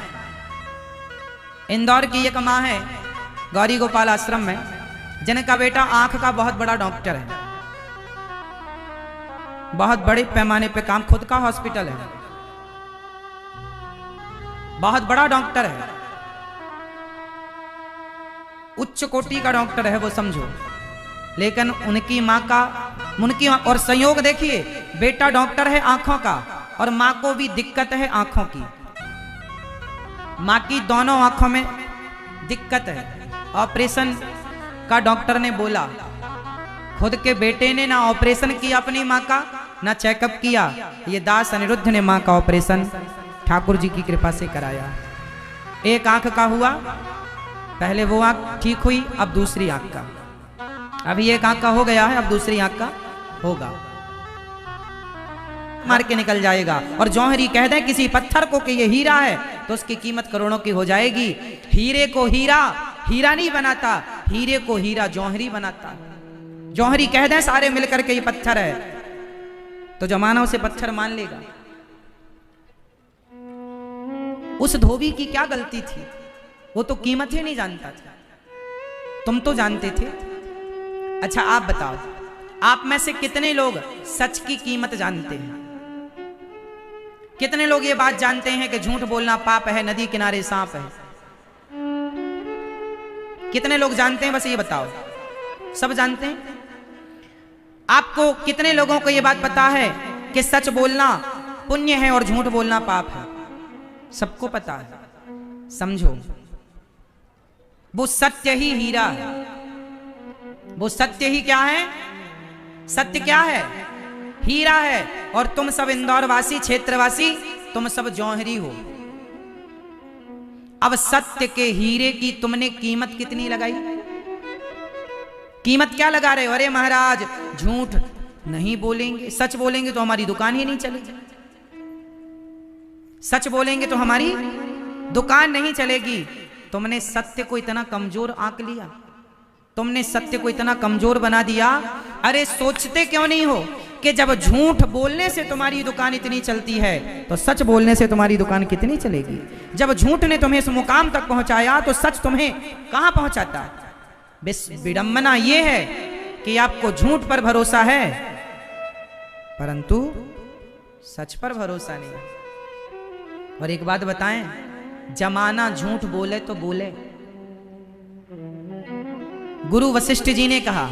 इंदौर की एक माँ है गौरी गोपाल आश्रम में, जिनका बेटा आंख का बहुत बड़ा डॉक्टर है, बहुत बड़े पैमाने पे काम, खुद का हॉस्पिटल है, बहुत बड़ा डॉक्टर है, उच्च कोटि का डॉक्टर है वो, समझो। लेकिन उनकी माँ और संयोग देखिए, बेटा डॉक्टर है आंखों का और माँ को भी दिक्कत है आंखों की। माँ की दोनों आंखों में दिक्कत है। ऑपरेशन का डॉक्टर ने बोला, खुद के बेटे ने ना ऑपरेशन किया अपनी माँ का, ना चेकअप किया। ये दास अनिरुद्ध ने माँ का ऑपरेशन ठाकुर जी की कृपा से कराया। एक आंख का हुआ, पहले वो आंख ठीक हुई, अब दूसरी आंख का। अभी एक आंख का हो गया है, अब दूसरी आंख का होगा। मार के निकल जाएगा। और जौहरी कह दे किसी पत्थर को कि ये हीरा है तो उसकी कीमत करोड़ों की हो जाएगी। हीरे को हीरा हीरा नहीं बनाता, हीरे को हीरा जौहरी बनाता। जौहरी कह दे सारे मिलकर के ये पत्थर है तो जमाना उसे पत्थर मान लेगा। उस धोबी की क्या गलती थी? वो तो कीमत ही नहीं जानता था, तुम तो जानते थे। अच्छा आप बताओ, आप में से कितने लोग सच की कीमत जानते हैं? कितने लोग ये बात जानते हैं कि झूठ बोलना पाप है, नदी किनारे सांप है? कितने लोग जानते हैं? बस ये बताओ। सब जानते हैं? आपको कितने लोगों को ये बात पता है कि सच बोलना पुण्य है और झूठ बोलना पाप है? सबको पता है। समझो, वो सत्य ही हीरा है। वो सत्य ही क्या है? सत्य क्या है? हीरा है। और तुम सब इंदौर वासी, क्षेत्रवासी, तुम सब जौहरी हो। अब सत्य के हीरे की तुमने कीमत कितनी लगाई? कीमत क्या लगा रहे हो? अरे महाराज झूठ नहीं बोलेंगे, सच बोलेंगे तो हमारी दुकान ही नहीं चलेगी। सच बोलेंगे तो हमारी दुकान नहीं चलेगी। तुमने सत्य को इतना कमजोर आंक लिया, तुमने सत्य को इतना कमजोर बना दिया। अरे सोचते क्यों नहीं हो कि जब झूठ बोलने से तुम्हारी दुकान इतनी चलती है तो सच बोलने से तुम्हारी दुकान कितनी चलेगी? जब झूठ ने तुम्हें इस मुकाम तक पहुंचाया तो सच तुम्हें कहां पहुंचाता है? विडंबना यह है कि आपको झूठ पर भरोसा है परंतु सच पर भरोसा नहीं। और एक बात बताएं, जमाना झूठ बोले तो बोले। गुरु वशिष्ठ जी ने कहा,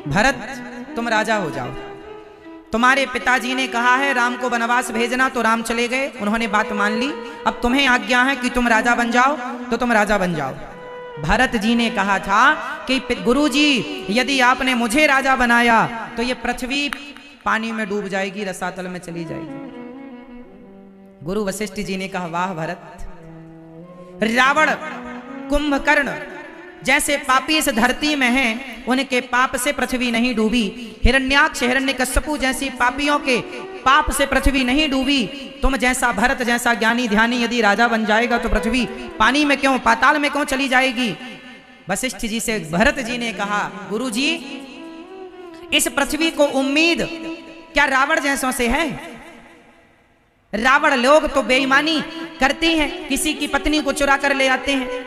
भरत तुम राजा हो जाओ। तुम्हारे पिताजी ने कहा है राम को वनवास भेजना, तो राम चले गए, उन्होंने बात मान ली। अब तुम्हें आज्ञा है कि तुम राजा बन जाओ, तो तुम राजा बन जाओ। भरत जी ने कहा था कि गुरु जी यदि आपने मुझे राजा बनाया तो ये पृथ्वी पानी में डूब जाएगी, रसातल में चली जाएगी। गुरु वशिष्ठ जी ने कहा, वाह भरत, रावण कुंभकर्ण जैसे पापी इस धरती में हैं, उनके पाप से पृथ्वी नहीं डूबी। हिरण्याक्ष हिरण्यकश्यपु जैसी पापियों के पाप से पृथ्वी नहीं डूबी। तुम जैसा भरत जैसा ज्ञानी ध्यानी यदि राजा बन जाएगा तो पृथ्वी पानी में क्यों, पाताल में क्यों चली जाएगी? वशिष्ठ जी से भरत जी ने कहा, गुरु जी इस पृथ्वी को उम्मीद क्या रावण जैसों से है? रावण लोग तो बेईमानी करते हैं, किसी की पत्नी को चुरा कर ले आते हैं,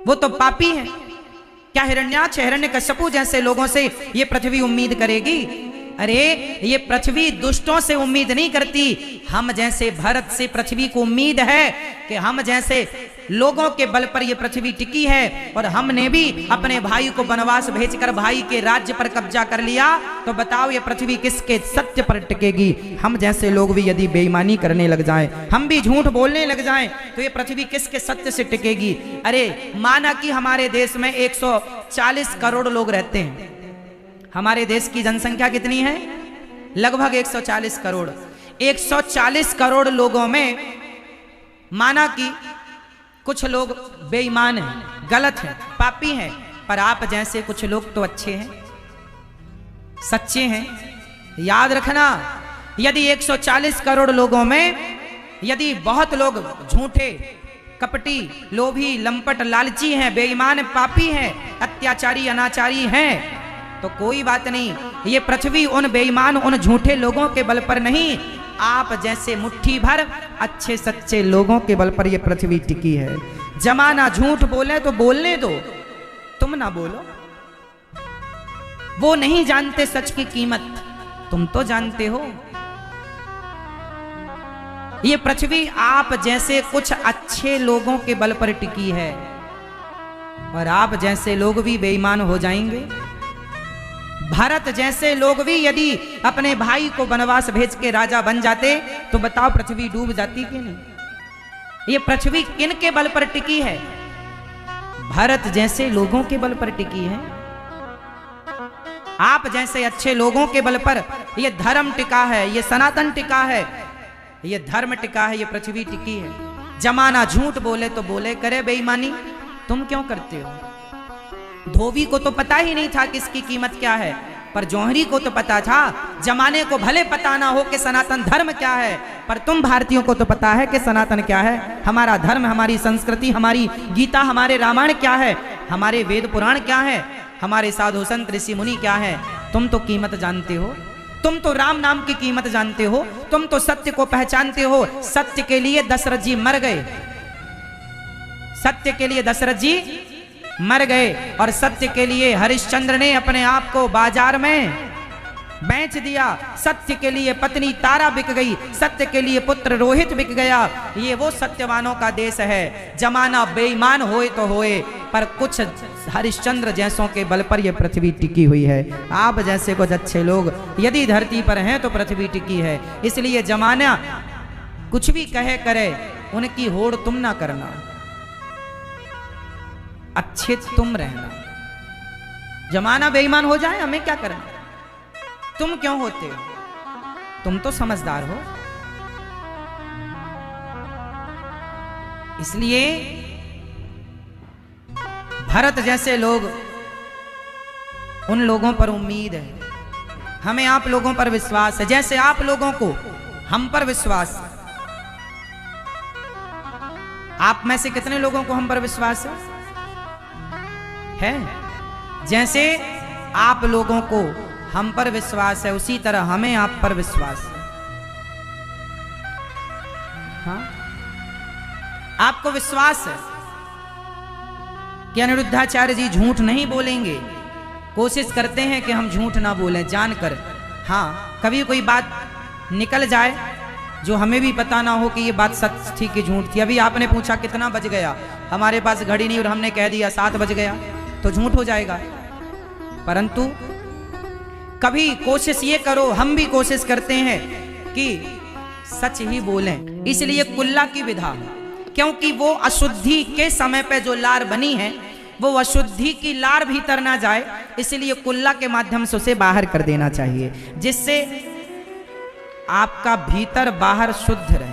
वो तो पापी हैं। क्या हिरण्याक्ष हिरण्यकश्यपु जैसे लोगों से ये पृथ्वी उम्मीद करेगी? अरे ये पृथ्वी दुष्टों से उम्मीद नहीं करती, हम जैसे भरत से पृथ्वी को उम्मीद है कि हम जैसे लोगों के बल पर ये पृथ्वी टिकी है। और हमने भी अपने भाई को वनवास भेजकर भाई के राज्य पर कब्जा कर लिया, तो बताओ ये पृथ्वी किसके सत्य पर टिकेगी? हम जैसे लोग भी यदि बेईमानी करने लग जाएं, हम भी झूठ बोलने लग जाएं, तो ये पृथ्वी किसके सत्य से टिकेगी? अरे माना कि हमारे देश में 140 करोड़ लोग रहते हैं। हमारे देश की जनसंख्या कितनी है? लगभग 140 करोड़। 140 करोड़ लोगों में माना कि कुछ लोग बेईमान हैं, गलत हैं, पापी हैं, पर आप जैसे कुछ लोग तो अच्छे हैं, सच्चे हैं। याद रखना, यदि 140 करोड़ लोगों में यदि बहुत लोग झूठे, कपटी, लोभी, लंपट, लालची हैं, बेईमान, पापी हैं, अत्याचारी, अनाचारी हैं, तो कोई बात नहीं। ये पृथ्वी उन बेईमान, उन झूठे लोगों के बल पर नहीं, आप जैसे मुट्ठी भर अच्छे सच्चे लोगों के बल पर ये पृथ्वी टिकी है। जमाना झूठ बोले तो बोलने दो, तुम ना बोलो। वो नहीं जानते सच की कीमत, तुम तो जानते हो। ये पृथ्वी आप जैसे कुछ अच्छे लोगों के बल पर टिकी है, और आप जैसे लोग भी बेईमान हो जाएंगे। भरत जैसे लोग भी यदि अपने भाई को वनवास भेज के राजा बन जाते, तो बताओ पृथ्वी डूब जाती कि नहीं? ये पृथ्वी किन के बल पर टिकी है? भरत जैसे लोगों के बल पर टिकी है। आप जैसे अच्छे लोगों के बल पर ये धर्म टिका है, ये सनातन टिका है, ये धर्म टिका है, ये पृथ्वी टिकी है। जमाना झूठ बोले तो बोले, करे बेईमानी, तुम क्यों करते हो? धोबी को तो पता ही नहीं था किसकी कीमत क्या है, पर जौहरी को तो पता था। जमाने को भले पता ना हो कि सनातन धर्म क्या है, पर तुम भारतीयों को तो पता है कि सनातन क्या है, हमारा धर्म, हमारी संस्कृति, हमारी गीता, हमारे रामायण क्या है, हमारे वेद पुराण क्या है, हमारे साधु संत ऋषि मुनि क्या है। तुम तो कीमत जानते हो, तुम तो राम नाम की कीमत जानते हो, तुम तो सत्य को पहचानते हो। सत्य के लिए दशरथ जी मर गए, सत्य के लिए दशरथ जी मर गए, और सत्य के लिए हरिश्चंद्र ने अपने आप को बाजार में बेच दिया। सत्य के लिए पत्नी तारा बिक गई, सत्य के लिए पुत्र रोहित बिक गया। ये वो सत्यवानों का देश है। जमाना बेईमान होए तो होए, पर कुछ हरिश्चंद्र जैसों के बल पर यह पृथ्वी टिकी हुई है। आप जैसे कुछ अच्छे लोग यदि धरती पर हैं तो पृथ्वी टिकी है। इसलिए जमाना कुछ भी कहे करे, उनकी होड़ तुम ना करना, अच्छे तुम रहना। जमाना बेईमान हो जाए, हमें क्या करना? तुम क्यों होते हो? तुम तो समझदार हो। इसलिए भरत जैसे लोग, उन लोगों पर उम्मीद है, हमें आप लोगों पर विश्वास है, जैसे आप लोगों को हम पर विश्वास है। आप में से कितने लोगों को हम पर विश्वास है? जैसे आप लोगों को हम पर विश्वास है, उसी तरह हमें आप पर विश्वास है। हाँ, आपको विश्वास है कि अनिरुद्धाचार्य जी झूठ नहीं बोलेंगे। कोशिश करते हैं कि हम झूठ ना बोलें जानकर। हाँ, कभी कोई बात निकल जाए जो हमें भी पता ना हो कि ये बात सच थी कि झूठ थी। अभी आपने पूछा कितना बज गया, हमारे पास घड़ी नहीं और हमने कह दिया 7 बज गया, तो झूठ हो जाएगा। परंतु कभी कोशिश ये करो, हम भी कोशिश करते हैं कि सच ही बोलें। इसलिए कुल्ला की विधा, क्योंकि वो अशुद्धि के समय पे जो लार बनी है, वो अशुद्धि की लार भीतर ना जाए, इसलिए कुल्ला के माध्यम से उसे बाहर कर देना चाहिए, जिससे आपका भीतर बाहर शुद्ध रहे।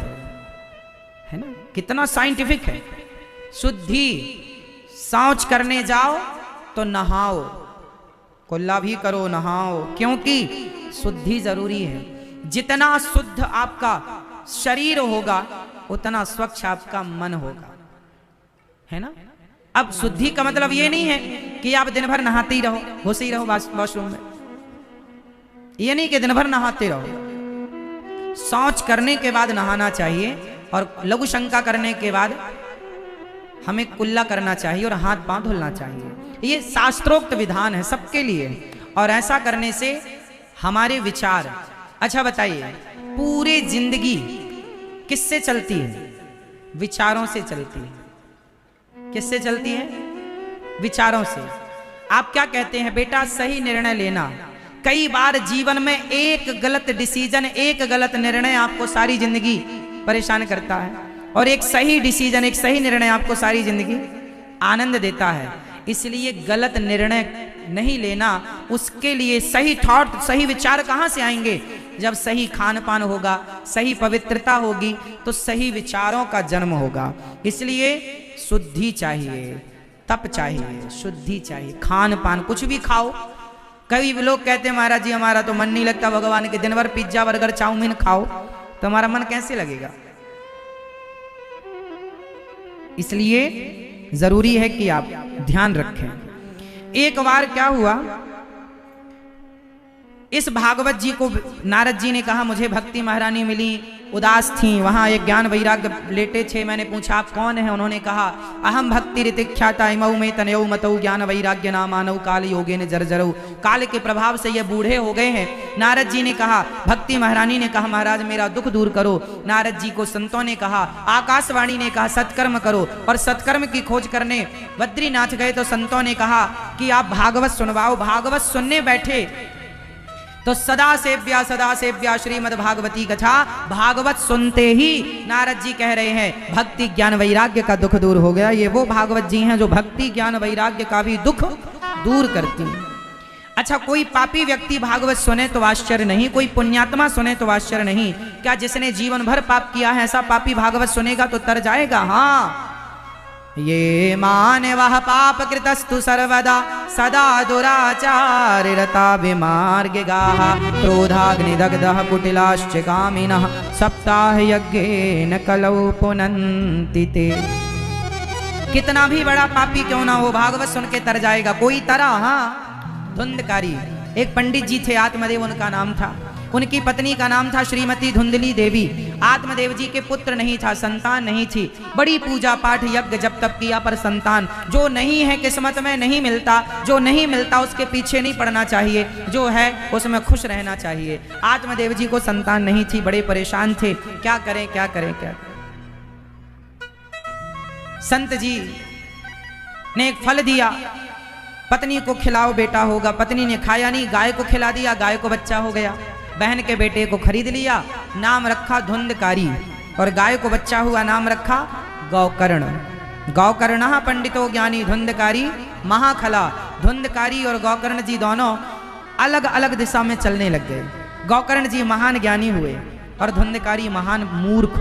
है ना? कितना साइंटिफिक है। शुद्धि, शौच करने जाओ तो नहाओ, कुल्ला भी करो, नहाओ, क्योंकि शुद्धि जरूरी है। जितना शुद्ध आपका शरीर होगा उतना स्वच्छ आपका मन होगा। है ना? अब शुद्धि का मतलब ये नहीं है कि आप दिन भर नहाते ही रहो, घुसे ही रहो वॉशरूम में। ये नहीं कि दिन भर नहाते रहो। शौच करने के बाद नहाना चाहिए, और लघु शंका करने के बाद हमें कुल्ला करना चाहिए और हाथ पांव धुलना चाहिए। ये शास्त्रोक्त विधान है सबके लिए, और ऐसा करने से हमारे विचार। अच्छा बताइए, पूरी जिंदगी किससे चलती है? विचारों से चलती है। किससे चलती है? विचारों से। आप क्या कहते हैं बेटा? सही निर्णय लेना। कई बार जीवन में एक गलत डिसीजन, एक गलत निर्णय आपको सारी जिंदगी परेशान करता है, और एक सही डिसीजन, एक सही निर्णय आपको सारी जिंदगी आनंद देता है। इसलिए गलत निर्णय नहीं लेना। उसके लिए सही थॉट, सही विचार कहाँ से आएंगे? जब सही खान पान होगा, सही पवित्रता होगी, तो सही विचारों का जन्म होगा। इसलिए शुद्धि चाहिए, तप चाहिए, शुद्धि चाहिए। खान पान कुछ भी खाओ। कई लोग कहते हैं महाराज जी हमारा तो मन नहीं लगता भगवान के, दिन भर पिज्जा बर्गर चाउमीन खाओ तो हमारा मन कैसे लगेगा? इसलिए जरूरी है कि आप ध्यान रखें। एक बार क्या हुआ, इस भागवत जी को नारद जी ने कहा मुझे भक्ति महारानी मिली, उदास थी, वहां एक ज्ञान वैराग्य लेटे थे। मैंने पूछा आप कौन है? उन्होंने कहा अहम भक्ति ऋतिख्याता इमऊ में तनयऊ मतऊ ज्ञान वैराग्य नामानऊ काल योगे ने जर्जरऊ। काल के प्रभाव से ये बूढ़े हो गए हैं। नारद जी ने कहा, भक्ति महारानी ने कहा महाराज मेरा दुख दूर करो। नारद जी को संतों ने कहा, आकाशवाणी ने कहा सत्कर्म करो, और सत्कर्म की खोज करने बद्रीनाथ गए तो संतों ने कहा कि आप भागवत सुनवाओ। भागवत सुनने बैठे तो सदा सेव्या श्रीमद् भागवती कथा, भागवत सुनते ही नारद जी कह रहे हैं भक्ति ज्ञान वैराग्य का दुख दूर हो गया। ये वो भागवत जी हैं जो भक्ति ज्ञान वैराग्य का भी दुख दूर करती हैं। अच्छा, कोई पापी व्यक्ति भागवत सुने तो आश्चर्य नहीं, कोई पुण्यात्मा सुने तो आश्चर्य नहीं। क्या जिसने जीवन भर पाप किया है ऐसा पापी भागवत सुनेगा तो तर जाएगा? हाँ, ये मानवः पाप कृतस्तु सर्वदा सदा दुराचार रता विमार्गिगाः क्रोधाग्निदग्धः कुटिलाश्च कामिनः सप्ताह यज्ञेन कलौ पुनन्ति ते। कितना भी बड़ा पापी क्यों ना हो, भागवत सुन के तर जाएगा। कोई तरा, हाँ, धुंधकारी। एक पंडित जी थे, आत्मदेव उनका नाम था। उनकी पत्नी का नाम था श्रीमती धुंधली देवी। आत्मदेव जी के पुत्र नहीं था, संतान नहीं थी। बड़ी पूजा पाठ यज्ञ जब तक किया पर संतान। जो नहीं है किस्मत में नहीं मिलता, जो नहीं मिलता उसके पीछे नहीं पड़ना चाहिए, जो है उसमें खुश रहना चाहिए। आत्मदेव जी को संतान नहीं थी, बड़े परेशान थे, क्या करें क्या करें क्या करें। संत जी ने एक फल दिया, पत्नी को खिलाओ बेटा होगा। पत्नी ने खाया नहीं, गाय को खिला दिया, गाय को बच्चा हो गया। बहन के बेटे को खरीद लिया, नाम रखा धुंधकारी, और गाय को बच्चा हुआ, नाम रखा गौकर्ण। गौकर्ण पंडितो ज्ञानी धुंधकारी महाखला। धुंधकारी और गौकर्ण जी दोनों अलग अलग दिशा में चलने लग गए। गौकर्ण जी महान ज्ञानी हुए और धुंधकारी महान मूर्ख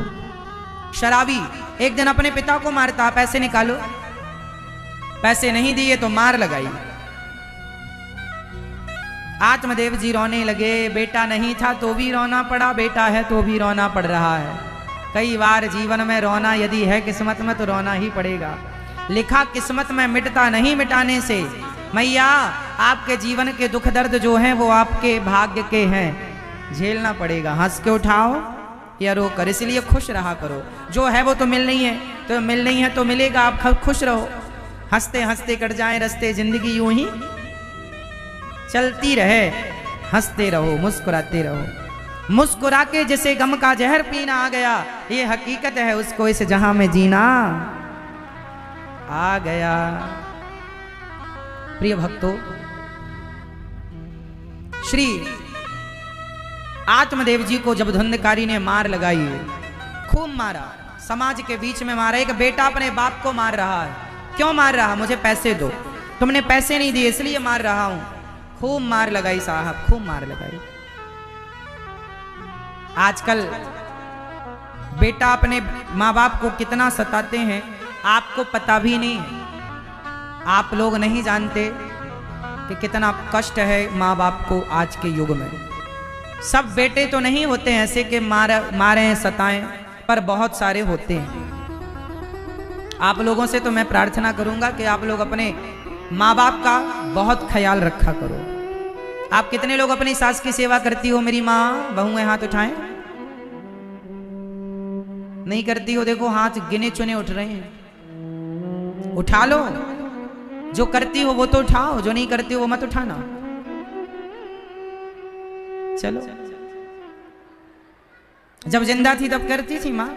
शराबी। एक दिन अपने पिता को मारता, पैसे निकालो। पैसे नहीं दिए तो मार लगाई। आत्मदेव जी रोने लगे। बेटा नहीं था तो भी रोना पड़ा, बेटा है तो भी रोना पड़ रहा है। कई बार जीवन में रोना यदि है किस्मत में तो रोना ही पड़ेगा। लिखा किस्मत में मिटता नहीं मिटाने से। मैया, आपके जीवन के दुख दर्द जो हैं वो आपके भाग्य के हैं, झेलना पड़ेगा। हंस के उठाओ या रो कर, इसलिए खुश रहा करो। जो है वो तो मिल नहीं है, तो मिल नहीं है तो मिलेगा, आप खुश रहो। हंसते हंसते कट जाए रस्ते, जिंदगी यूं ही चलती रहे। हंसते रहो, मुस्कुराते रहो। मुस्कुरा के जिसे गम का जहर पीना आ गया, ये हकीकत है, उसको इस जहां में जीना आ गया। प्रिय भक्तों, श्री आत्मदेव जी को जब धुंधकारी ने मार लगाई, खूब मारा, समाज के बीच में मारा। एक बेटा अपने बाप को मार रहा है। क्यों मार रहा? मुझे पैसे दो। तुमने पैसे नहीं दिए इसलिए मार रहा हूं। खूब मार लगाई साहब, खूब मार लगाई। आजकल बेटा अपने माँ बाप को कितना सताते हैं आपको पता भी नहीं है। आप लोग नहीं जानते कि कितना कष्ट है माँ बाप को आज के युग में। सब बेटे तो नहीं होते हैं ऐसे कि मारें सताएं, पर बहुत सारे होते हैं। आप लोगों से तो मैं प्रार्थना करूंगा कि आप लोग अपने माँ बाप का बहुत ख्याल रखा करो। आप कितने लोग अपनी सास की सेवा करती हो? मेरी माँ बहुएं हाथ उठाएं। नहीं करती हो? देखो हाथ गिने चुने उठ रहे हैं। उठा लो। जो करती हो वो तो उठाओ, जो नहीं करती हो वो मत उठाना। चलो, जब जिंदा थी तब करती थी माँ?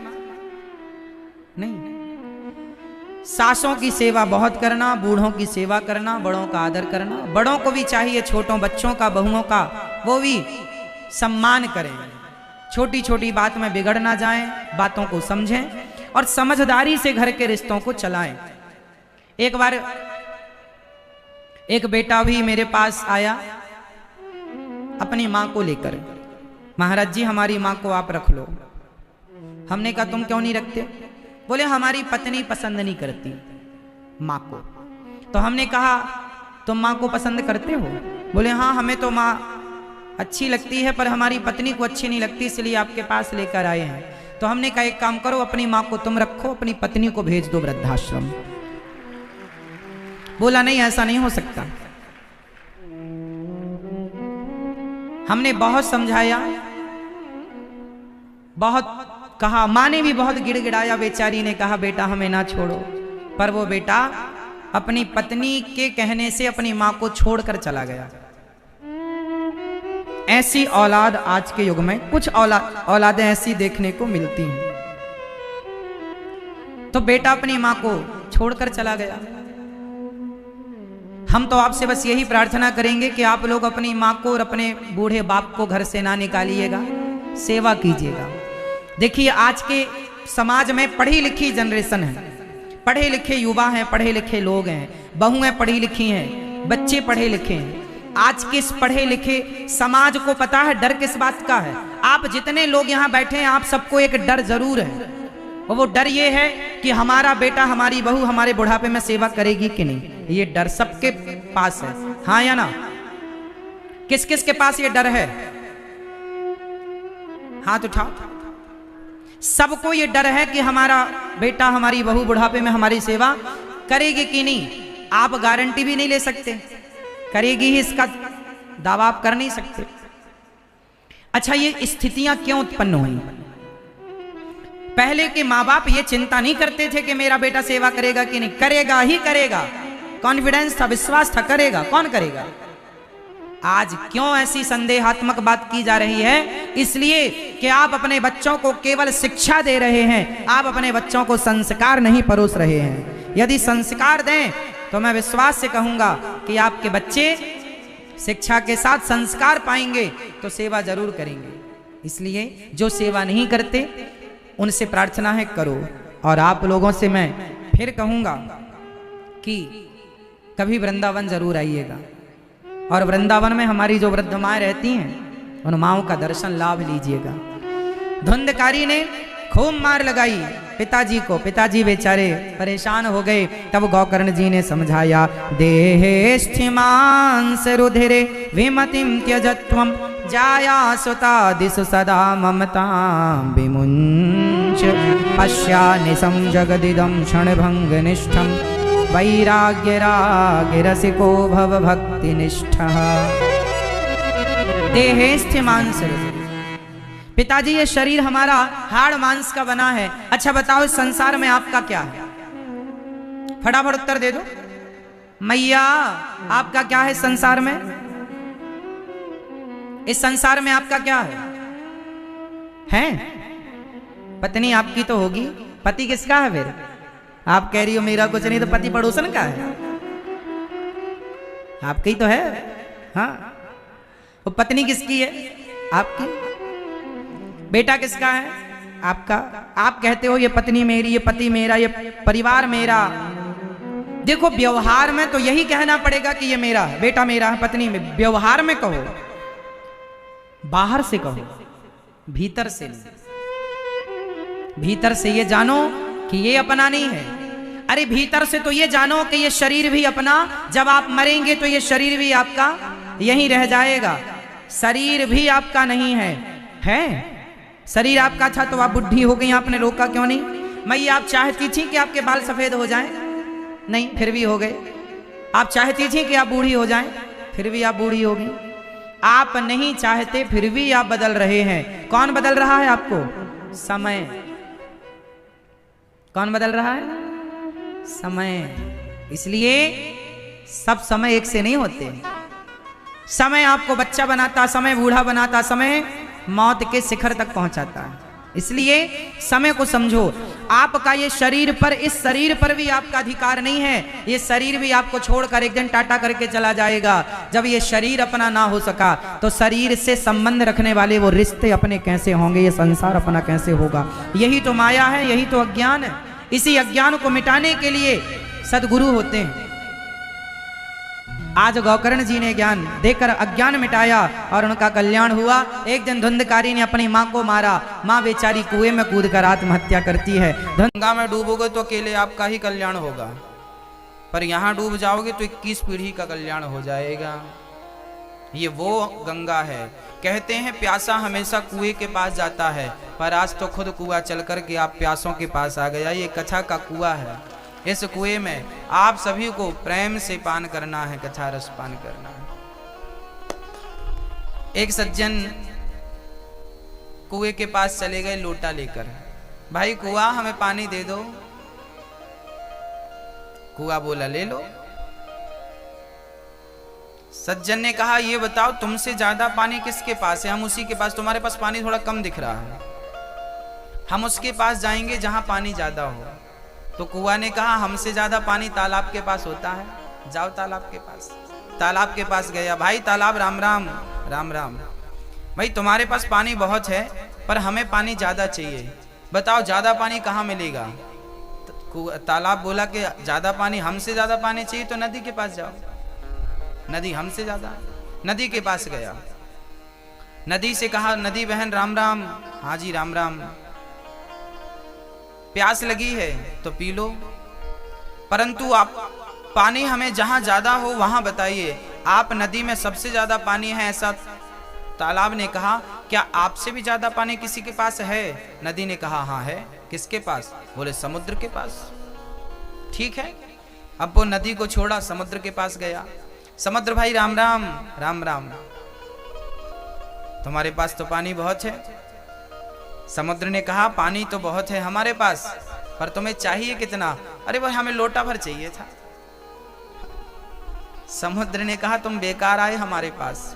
नहीं। सासों की सेवा बहुत करना, बूढ़ों की सेवा करना, बड़ों का आदर करना। बड़ों को भी चाहिए छोटों बच्चों का, बहुओं का, वो भी सम्मान करें। छोटी छोटी बात में बिगड़ ना जाएं, बातों को समझें और समझदारी से घर के रिश्तों को चलाएं। एक बार एक बेटा भी मेरे पास आया अपनी माँ को लेकर। महाराज जी, हमारी माँ को आप रख लो। हमने कहा तुम क्यों नहीं रखते? बोले हमारी पत्नी पसंद नहीं करती माँ को। तो हमने कहा तुम माँ को पसंद करते हो? बोले हाँ, हमें तो माँ अच्छी लगती है पर हमारी पत्नी को अच्छी नहीं लगती, इसलिए आपके पास लेकर आए हैं। तो हमने कहा एक काम करो, अपनी माँ को तुम रखो, अपनी पत्नी को भेज दो वृद्धाश्रम। बोला नहीं, ऐसा नहीं हो सकता। हमने बहुत समझाया, बहुत कहा, माँ ने भी बहुत गिड़गिड़ाया। बेचारी ने कहा बेटा हमें ना छोड़ो। पर वो बेटा अपनी पत्नी के कहने से अपनी माँ को छोड़कर चला गया। ऐसी औलाद आज के युग में कुछ औलादें ऐसी देखने को मिलती हैं। तो बेटा अपनी माँ को छोड़कर चला गया। हम तो आपसे बस यही प्रार्थना करेंगे कि आप लोग अपनी माँ को और अपने बूढ़े बाप को घर से ना निकालिएगा, सेवा कीजिएगा। देखिए आज के समाज में पढ़ी लिखी जनरेशन है, पढ़े लिखे युवा हैं, पढ़े लिखे लोग हैं, बहुएं पढ़ी लिखी हैं, बच्चे पढ़े लिखे हैं। आज के इस पढ़े लिखे समाज को पता है डर किस बात का है। आप जितने लोग यहाँ बैठे हैं आप सबको एक डर जरूर है, और वो डर ये है कि हमारा बेटा हमारी बहू हमारे बुढ़ापे में सेवा करेगी कि नहीं। ये डर सबके पास है, हाँ या ना? किस किस के पास ये डर है? हाथ उठाओ। सबको ये डर है कि हमारा बेटा हमारी बहू बुढ़ापे में हमारी सेवा करेगी कि नहीं। आप गारंटी भी नहीं ले सकते, करेगी ही इसका दावा आप कर नहीं सकते। अच्छा, ये स्थितियां क्यों उत्पन्न हुई? पहले के माँ बाप ये चिंता नहीं करते थे कि मेरा बेटा सेवा करेगा कि नहीं, करेगा ही करेगा, कॉन्फिडेंस था, विश्वास था, करेगा। कौन करेगा? आज क्यों ऐसी संदेहात्मक बात की जा रही है? इसलिए कि आप अपने बच्चों को केवल शिक्षा दे रहे हैं, आप अपने बच्चों को संस्कार नहीं परोस रहे हैं। यदि संस्कार दें तो मैं विश्वास से कहूंगा कि आपके बच्चे शिक्षा के साथ संस्कार पाएंगे तो सेवा जरूर करेंगे। इसलिए जो सेवा नहीं करते उनसे प्रार्थना है करो। और आप लोगों से मैं फिर कहूंगा कि कभी वृंदावन जरूर आइएगा, और वृंदावन में हमारी जो वृद्ध माएँ रहती हैं उन माँओं का दर्शन लाभ लीजिएगा। धुंधकारी ने खूब मार लगाई पिताजी को, पिताजी बेचारे परेशान हो गए। तब गोकर्ण जी ने समझाया, देहे स्थिमांस रुधिरे विमतिम त्यजत्वम जाया सुता दिशु सदा ममता विमुंच पश्यानिसं जगदिदं क्षणभंग निष्ठम वैराग्य राग रसिको भव भक्ति निष्ठः। देहे स्थिमांस रुधिरे, पिताजी ये शरीर हमारा हाड़ मांस का बना है। अच्छा बताओ इस संसार में आपका क्या है? फटाफट उत्तर दे दो मैया, आपका क्या है संसार में? इस संसार में आपका क्या है? पत्नी आपकी तो होगी, पति किसका है फिर? आप कह रही हो मेरा कुछ नहीं, तो पति पड़ोसन का है, आपकी तो है। हाँ, वो पत्नी किसकी है? आपकी। बेटा किसका है? आपका। आप कहते हो ये पत्नी मेरी, ये पति मेरा, ये परिवार मेरा। देखो व्यवहार में तो यही कहना पड़ेगा कि ये मेरा है, बेटा मेरा है, पत्नी में। व्यवहार में कहो, बाहर से कहो, भीतर से नहीं। भीतर से ये जानो कि ये अपना नहीं है। अरे भीतर से तो ये जानो कि ये शरीर भी अपना, जब आप मरेंगे तो ये शरीर भी आपका यहीं रह जाएगा। शरीर भी आपका नहीं है, है? शरीर आपका था तो आप बुढ़ी हो गई, आपने रोका क्यों नहीं? मैया आप चाहती थी कि आपके बाल सफेद हो जाएं? नहीं, फिर भी हो गए। आप चाहती थी कि आप बूढ़ी हो जाएं? फिर भी आप बूढ़ी हो गई। आप नहीं चाहते फिर भी आप बदल रहे हैं। कौन बदल रहा है आपको? समय। कौन बदल रहा है? समय। इसलिए सब समय एक से नहीं होते। समय आपको बच्चा बनाता, समय बूढ़ा बनाता, समय मौत के शिखर तक पहुंचाता है। इसलिए समय को समझो। आपका ये शरीर पर, इस शरीर पर भी आपका अधिकार नहीं है। ये शरीर भी आपको छोड़कर एक दिन टाटा करके चला जाएगा। जब ये शरीर अपना ना हो सका तो शरीर से संबंध रखने वाले वो रिश्ते अपने कैसे होंगे, ये संसार अपना कैसे होगा? यही तो माया है, यही तो अज्ञान है। इसी अज्ञान को मिटाने के लिए सदगुरु होते हैं। आज गोकर्ण जी ने ज्ञान देकर अज्ञान मिटाया और उनका कल्याण हुआ। एक दिन धुंधकारी ने अपनी माँ को मारा। माँ बेचारी कुएं में कूदकर आत्महत्या करती है। गंगा में डूबोगे तो अकेले आपका ही कल्याण होगा, पर यहाँ डूब जाओगे तो 21 पीढ़ी का कल्याण हो जाएगा। ये वो गंगा है। कहते हैं प्यासा हमेशा कुएं के पास जाता है, पर आज तो खुद कुआं चल कर के आप प्यासों के पास आ गया। ये कथा का कुआं है। इस कुएं में आप सभी को प्रेम से पान करना है, कथा रस पान करना है। एक सज्जन कुएं के पास चले गए लोटा लेकर। भाई कुआं हमें पानी दे दो। कुआं बोला ले लो। सज्जन ने कहा ये बताओ तुमसे ज्यादा पानी किसके पास है? हम उसी के पास। तुम्हारे पास पानी थोड़ा कम दिख रहा है, हम उसके पास जाएंगे जहां पानी ज्यादा हो। तो कुआं ने कहा हमसे ज्यादा पानी तालाब के पास होता है। जाओ तालाब के पास। तालाब के पास गया, भाई तालाब राम राम। राम राम। भाई तुम्हारे पास पानी बहुत है पर हमें पानी ज्यादा चाहिए, बताओ ज्यादा पानी कहाँ मिलेगा? तालाब बोला कि ज्यादा पानी, हमसे ज्यादा पानी चाहिए तो नदी के पास जाओ। नदी हमसे ज्यादा, नदी के पास गया, नदी से कहा, नदी बहन राम राम। हाँ जी राम राम। प्यास लगी है तो पी लो, परंतु आप पानी हमें जहां ज्यादा हो वहां बताइए। आप नदी में सबसे ज्यादा पानी है ऐसा? तालाब ने कहा, क्या आपसे भी ज्यादा पानी किसी के पास है? नदी ने कहा, हाँ है। किसके पास? बोले समुद्र के पास। ठीक है, अब वो नदी को छोड़ा, समुद्र के पास गया। समुद्र भाई राम राम। राम राम। तुम्हारे पास तो पानी बहुत है। समुद्र ने कहा, पानी तो बहुत है हमारे पास, पर तुम्हें चाहिए कितना? अरे भाई हमें लोटा भर चाहिए था। समुद्र ने कहा, तुम बेकार आए हमारे पास,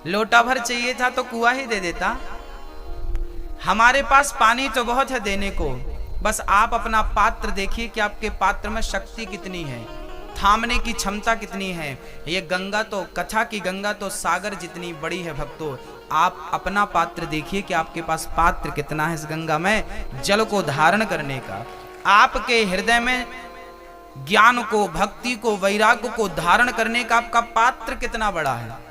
लोटा भर चाहिए था तो कुआं ही दे देता। हमारे पास पानी तो बहुत है देने को, बस आप अपना पात्र देखिए कि आपके पात्र में शक्ति कितनी है, थामने की क्षमता कितनी है। ये गंगा तो, कथा की गंगा तो सागर जितनी बड़ी है भक्तों। आप अपना पात्र देखिए कि आपके पास पात्र कितना है इस गंगा में जल को धारण करने का। आपके हृदय में ज्ञान को, भक्ति को, वैराग्य को धारण करने का आपका पात्र कितना बड़ा है।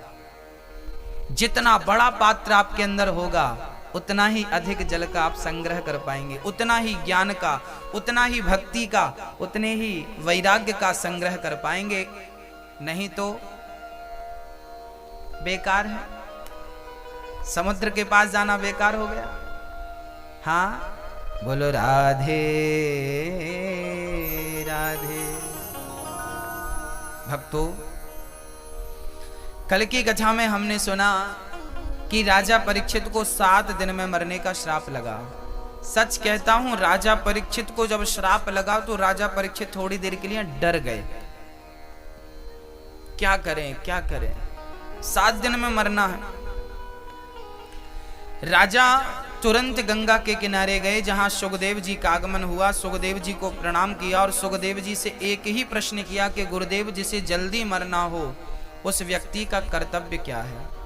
जितना बड़ा पात्र आपके अंदर होगा उतना ही अधिक जल का आप संग्रह कर पाएंगे, उतना ही ज्ञान का, उतना ही भक्ति का, उतने ही वैराग्य का संग्रह कर पाएंगे। नहीं तो बेकार है, समुद्र के पास जाना बेकार हो गया। हाँ बोलो राधे राधे। भक्तों, कल की कथा में हमने सुना कि राजा परीक्षित को 7 दिन में मरने का श्राप लगा। सच कहता हूं, राजा परीक्षित को जब श्राप लगा तो राजा परीक्षित थोड़ी देर के लिए डर गए। क्या करें क्या करें, 7 दिन में मरना है। राजा तुरंत गंगा के किनारे गए जहां सुखदेव जी का आगमन हुआ। सुखदेव जी को प्रणाम किया और सुखदेव जी से एक ही प्रश्न किया कि गुरुदेव, जिसे जल्दी मरना हो उस व्यक्ति का कर्तव्य क्या है?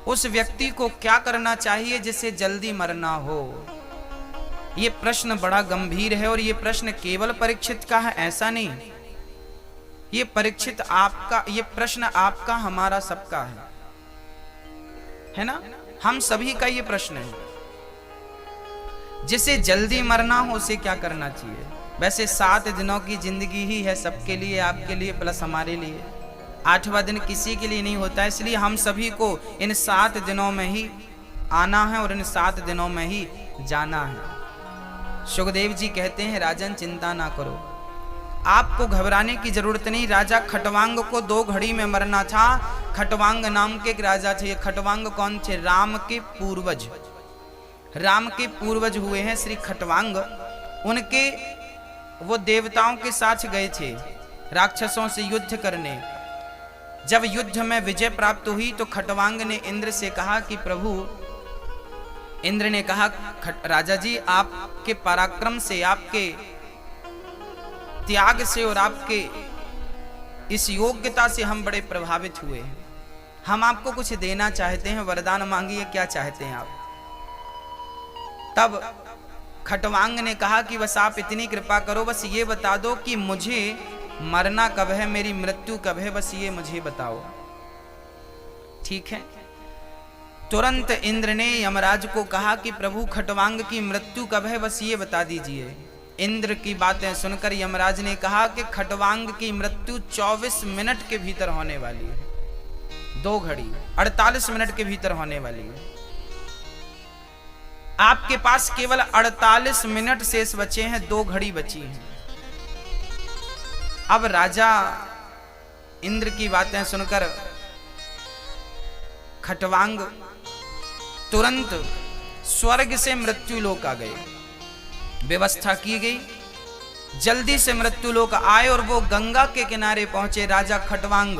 उस व्यक्ति को क्या करना चाहिए जिसे जल्दी मरना हो? ये प्रश्न बड़ा गंभीर है और ये प्रश्न केवल परीक्षित का है ऐसा नहीं। ये परीक्षित आपका, ये प्रश्न आपका, हमारा, सबका है ना? हम सभी का ये प्रश्न है। जिसे जल्दी मरना हो उसे क्या करना चाहिए? वैसे 7 दिनों की जिंदगी ही है सबके लिए, आपके लिए प्लस हमारे लिए। 8वां दिन किसी के लिए नहीं होता, इसलिए हम सभी को इन 7 दिनों में ही आना है और इन 7 दिनों में ही जाना है। सुखदेव जी कहते हैं, राजन चिंता ना करो, आपको घबराने की जरूरत नहीं। राजा खटवांग को 2 घड़ी में मरना था। खटवांग नाम के एक राजा थे। खटवांग कौन थे? राम के पूर्वज, राम के पूर्वज हुए हैं श्री खटवांग। उनके, वो देवताओं के साथ गए थे राक्षसों से युद्ध करने। जब युद्ध में विजय प्राप्त हुई तो खटवांग ने इंद्र से कहा कि प्रभु, इंद्र ने कहा, राजा जी आपके पराक्रम से, आपके त्याग से और आपके इस योग्यता से हम बड़े प्रभावित हुए हैं। हम आपको कुछ देना चाहते हैं, वरदान मांगिए, क्या चाहते हैं आप? तब खटवांग ने कहा कि बस आप इतनी कृपा करो, बस ये बता दो कि मुझे मरना कब है, मेरी मृत्यु कब है, बस ये मुझे बताओ। ठीक है। तुरंत इंद्र ने यमराज को कहा कि प्रभु खटवांग की मृत्यु कब है, बस ये बता दीजिए। इंद्र की बातें सुनकर यमराज ने कहा कि खटवांग की मृत्यु 24 मिनट के भीतर होने वाली है। 2 घड़ी 48 मिनट के भीतर होने वाली है। आपके पास केवल 48 मिनट शेष बचे हैं, 2 घड़ी बची हैं। अब राजा इंद्र की बातें सुनकर खटवांग तुरंत स्वर्ग से मृत्यु लोक आ गए। व्यवस्था की गई, जल्दी से मृत्यु लोक आए और वो गंगा के किनारे पहुंचे राजा खटवांग।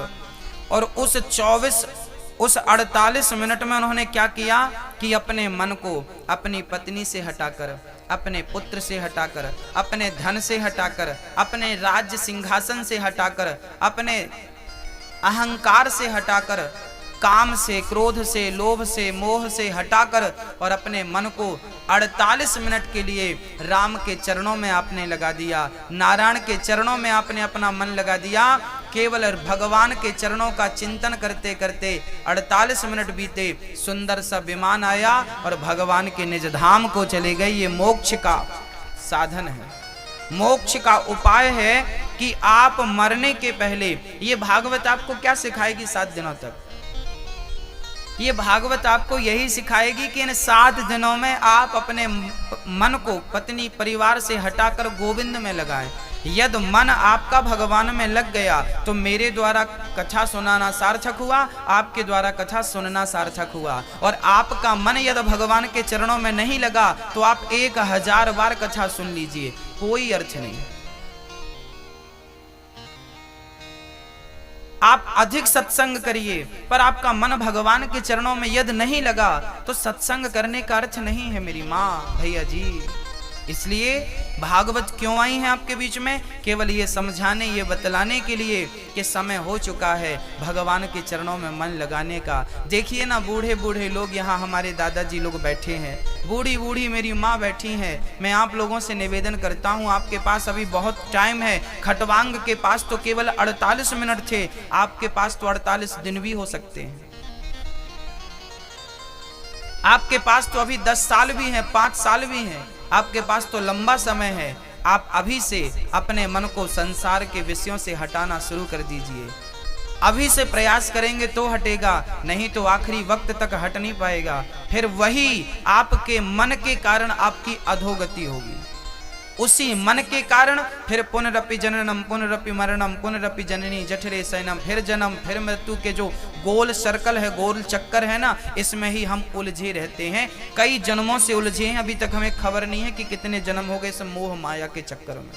और उस 48 मिनट में उन्होंने क्या किया कि अपने मन को अपनी पत्नी से हटाकर अपने पुत्र से हटाकर, अपने धन से हटाकर, अपने राज्य सिंहासन से हटाकर, अपने अहंकार से हटाकर, काम से, क्रोध से, लोभ से, मोह से हटाकर और अपने मन को 48 मिनट के लिए राम के चरणों में आपने लगा दिया, नारायण के चरणों में आपने अपना मन लगा दिया। केवल भगवान के चरणों का चिंतन करते करते 48 मिनट बीते, सुंदर सा विमान आया और भगवान के निज धाम को चले गए। ये मोक्ष का साधन है, मोक्ष का उपाय है कि आप मरने के पहले, ये भागवत आपको क्या सिखाएगी 7 दिनों तक? ये भागवत आपको यही सिखाएगी कि इन 7 दिनों में आप अपने मन को पत्नी परिवार से हटाकर गोविंद में लगाएं। यदि मन आपका भगवान में लग गया तो मेरे द्वारा कथा सुनाना सार्थक हुआ, आपके द्वारा कथा सुनना सार्थक हुआ। और आपका मन यदि भगवान के चरणों में नहीं लगा तो आप 1000 बार कथा सुन लीजिए, कोई अर्थ नहीं। आप अधिक सत्संग करिए, पर आपका मन भगवान के चरणों में यदि नहीं लगा तो सत्संग करने का अर्थ नहीं है मेरी माँ, भैया जी। इसलिए भागवत क्यों आई है आपके बीच में? केवल ये समझाने, ये बतलाने के लिए कि समय हो चुका है भगवान के चरणों में मन लगाने का। देखिए ना, बूढ़े बूढ़े लोग यहाँ हमारे दादाजी लोग बैठे हैं, बूढ़ी बूढ़ी मेरी माँ बैठी हैं। मैं आप लोगों से निवेदन करता हूँ, आपके पास अभी बहुत टाइम है। खटवांग के पास तो केवल 48 मिनट थे, आपके पास तो 48 दिन भी हो सकते हैं। आपके पास तो अभी 10 साल भी हैं, 5 साल भी हैं, आपके पास तो लंबा समय है। आप अभी से अपने मन को संसार के विषयों से हटाना शुरू कर दीजिए। अभी से प्रयास करेंगे तो हटेगा, नहीं तो आखिरी वक्त तक हट नहीं पाएगा। फिर वही आपके मन के कारण आपकी अधोगति होगी। उसी मन के कारण फिर पुनरपि जननम, पुनरपि मरणम, पुनरपि जननी जठरे शयनम, फिर जन्म, फिर मृत्यु के जो गोल सर्कल है, गोल चक्कर है ना, इसमें ही हम उलझे रहते हैं। कई जन्मों से उलझे हैं, अभी तक हमें खबर नहीं है कि कितने जन्म हो गए इस मोह माया के चक्कर में।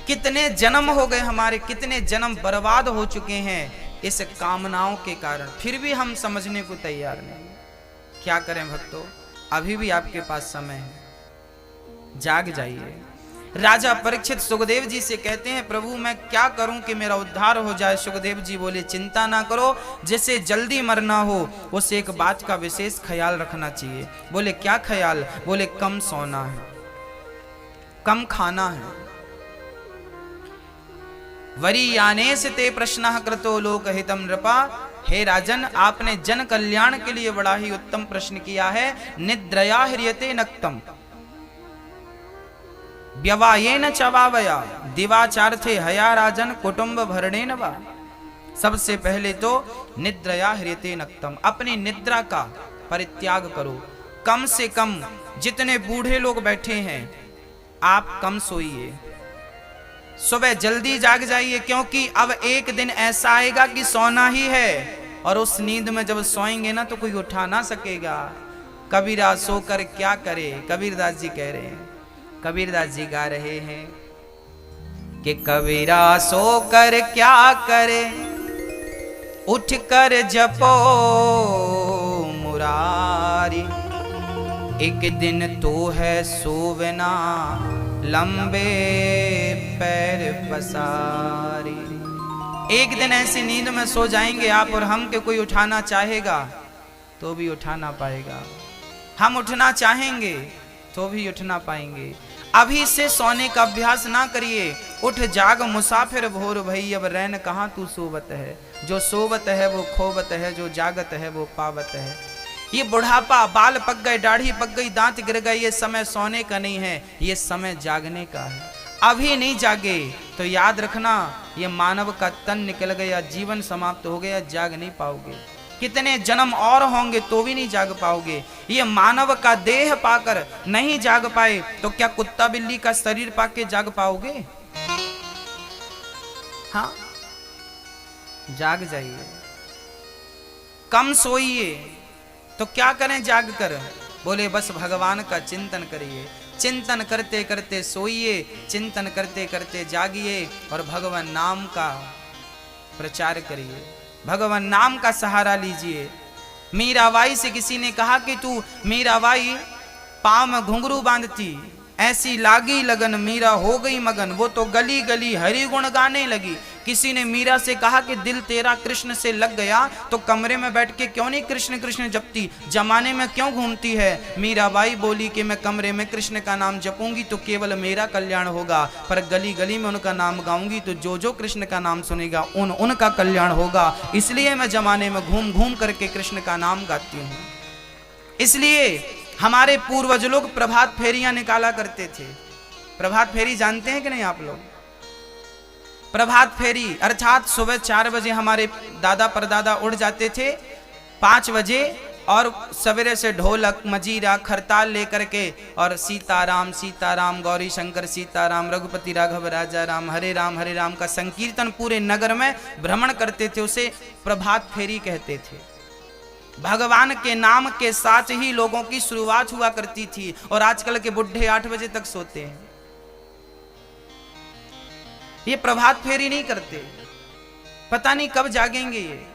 कितने जन्म हो गए हमारे, कितने जन्म बर्बाद हो चुके हैं इस कामनाओं के कारण, फिर भी हम समझने को तैयार नहीं। क्या करें भक्तों, अभी भी आपके पास समय है, जाग जाइए। राजा परीक्षित सुखदेव जी से कहते हैं, प्रभु मैं क्या करूं कि मेरा उद्धार हो जाए? सुखदेव जी बोले, चिंता ना करो, जिसे जल्दी मरना हो उसे एक बात का विशेष ख्याल रखना चाहिए। बोले क्या ख्याल? बोले कम सोना है, कम खाना है। वरीयाने से ते प्रश्न कृतो लोक हितम नृपा। हे राजन, आपने जन कल्याण के लिए बड़ा ही उत्तम प्रश्न किया है। निद्रया ह्रियते नक्तम व्यवायेन चवावया दिवाचार्थे हया राजन कुटुंब भरणेन वा। सबसे पहले तो निद्रया ह्रियते नक्तम, अपनी निद्रा का परित्याग करो। कम से कम, जितने बूढ़े लोग बैठे हैं आप कम सोइए, सुबह जल्दी जाग जाइए, क्योंकि अब एक दिन ऐसा आएगा कि सोना ही है। और उस नींद में जब सोएंगे ना तो कोई उठा ना सकेगा। कबीरा सोकर क्या करे, कबीरदास जी कह रहे हैं, कबीरदास जी गा रहे हैं कि कबीरा सोकर क्या करे, उठकर जपो मुरारी। एक दिन तो है सोवना लंबे पैर पसारी। एक दिन ऐसी नींद में सो जाएंगे आप और हम के कोई उठाना चाहेगा तो भी उठा ना पाएगा, हम उठना चाहेंगे तो भी उठ ना पाएंगे। अभी से सोने का अभ्यास ना करिए। उठ जाग मुसाफिर भोर भई, अब रैन कहाँ तू सोवत है। जो सोवत है वो खोवत है, जो जागत है वो पावत है। ये बुढ़ापा, बाल पक गए, दाढ़ी पक गई, दांत गिर गए, ये समय सोने का नहीं है, ये समय जागने का है। अभी नहीं जागे तो याद रखना ये मानव का तन निकल गया, जीवन समाप्त हो गया, जाग नहीं पाओगे। कितने जन्म और होंगे तो भी नहीं जाग पाओगे। ये मानव का देह पाकर नहीं जाग पाए तो क्या कुत्ता बिल्ली का शरीर पाके जाग पाओगे? हाँ, जाग जाइए, कम सोइए। तो क्या करें जाग कर? बोले बस भगवान का चिंतन करिए, चिंतन करते करते सोइए, चिंतन करते करते जागिए और भगवान नाम का प्रचार करिए, भगवान नाम का सहारा लीजिए। मीराबाई से किसी ने कहा कि तू मीराबाई पाँव में घुंघरू बांधती, ऐसी लागी लगन मीरा हो गई मगन, वो तो गली गली हरि गुण गाने लगी। किसी ने मीरा से कहा कि दिल तेरा कृष्ण से लग गया तो कमरे में बैठ के क्यों नहीं कृष्ण कृष्ण जपती, जमाने में क्यों घूमती है। मीराबाई बोली कि मैं कमरे में कृष्ण का नाम जपूंगी तो केवल मेरा कल्याण होगा, पर गली गली में उनका नाम गाऊंगी तो जो जो कृष्ण का नाम सुनेगा उनका कल्याण होगा। इसलिए मैं जमाने में घूम घूम करके कृष्ण का नाम गाती हूँ। इसलिए हमारे पूर्वज लोग प्रभात फेरियां निकाला करते थे। प्रभात फेरी जानते हैं कि नहीं आप लोग? प्रभात फेरी अर्थात सुबह 4 बजे हमारे दादा परदादा उठ जाते थे, 5 बजे, और सवेरे से ढोलक मजीरा खरताल लेकर के और सीताराम सीताराम गौरी शंकर सीताराम रघुपति राघव राजा राम हरे राम का संकीर्तन पूरे नगर में भ्रमण करते थे। उसे प्रभात फेरी कहते थे। भगवान के नाम के साथ ही लोगों की शुरुआत हुआ करती थी। और आजकल के बुढ़े 8 बजे तक सोते हैं, ये प्रभात फेरी नहीं करते। पता नहीं कब जागेंगे, ये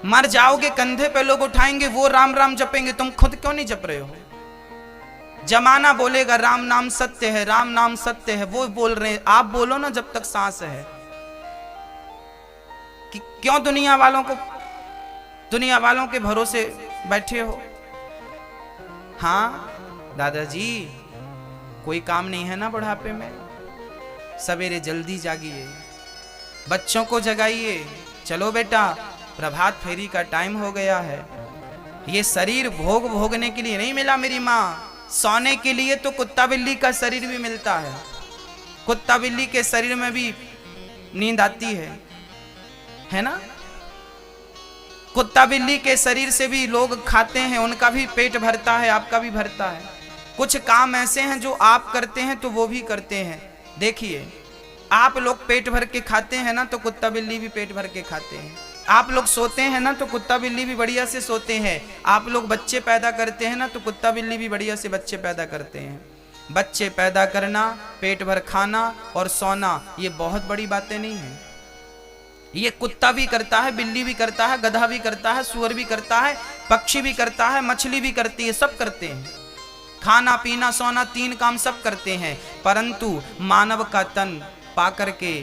मर जाओगे कंधे पे लोग उठाएंगे, वो राम राम जपेंगे, तुम खुद क्यों नहीं जप रहे हो? जमाना बोलेगा राम नाम सत्य है, राम नाम सत्य है, वो बोल रहे हैं, आप बोलो ना जब तक सांस है। कि क्यों दुनिया वालों के भरोसे बैठे हो? हाँ दादाजी, कोई काम नहीं है ना बुढ़ापे में? सवेरे जल्दी जागिए, बच्चों को जगाइए, चलो बेटा प्रभात फेरी का टाइम हो गया है। ये शरीर भोगने के लिए नहीं मिला मेरी माँ, सोने के लिए तो कुत्ता बिल्ली का शरीर भी मिलता है। कुत्ता बिल्ली के शरीर में भी नींद आती है ना? कुत्ता बिल्ली के शरीर से भी लोग खाते हैं, उनका भी पेट भरता है, आपका भी भरता है। कुछ काम ऐसे हैं जो आप करते हैं तो वो भी करते हैं। देखिए, आप लोग पेट भर के खाते हैं ना तो कुत्ता बिल्ली भी पेट भर के खाते हैं। आप लोग सोते हैं ना तो कुत्ता बिल्ली भी बढ़िया से सोते हैं। आप लोग बच्चे पैदा करते हैं ना तो कुत्ता बिल्ली भी बढ़िया से बच्चे पैदा करते हैं। बच्चे पैदा करना, पेट भर खाना और सोना, ये बहुत बड़ी बातें नहीं है। ये कुत्ता भी करता है, बिल्ली भी करता है, गधा भी करता है, सुअर भी करता है, पक्षी भी करता है, मछली भी करती है, सब करते हैं। खाना पीना सोना 3 काम सब करते हैं। परंतु मानव का तन पाकर के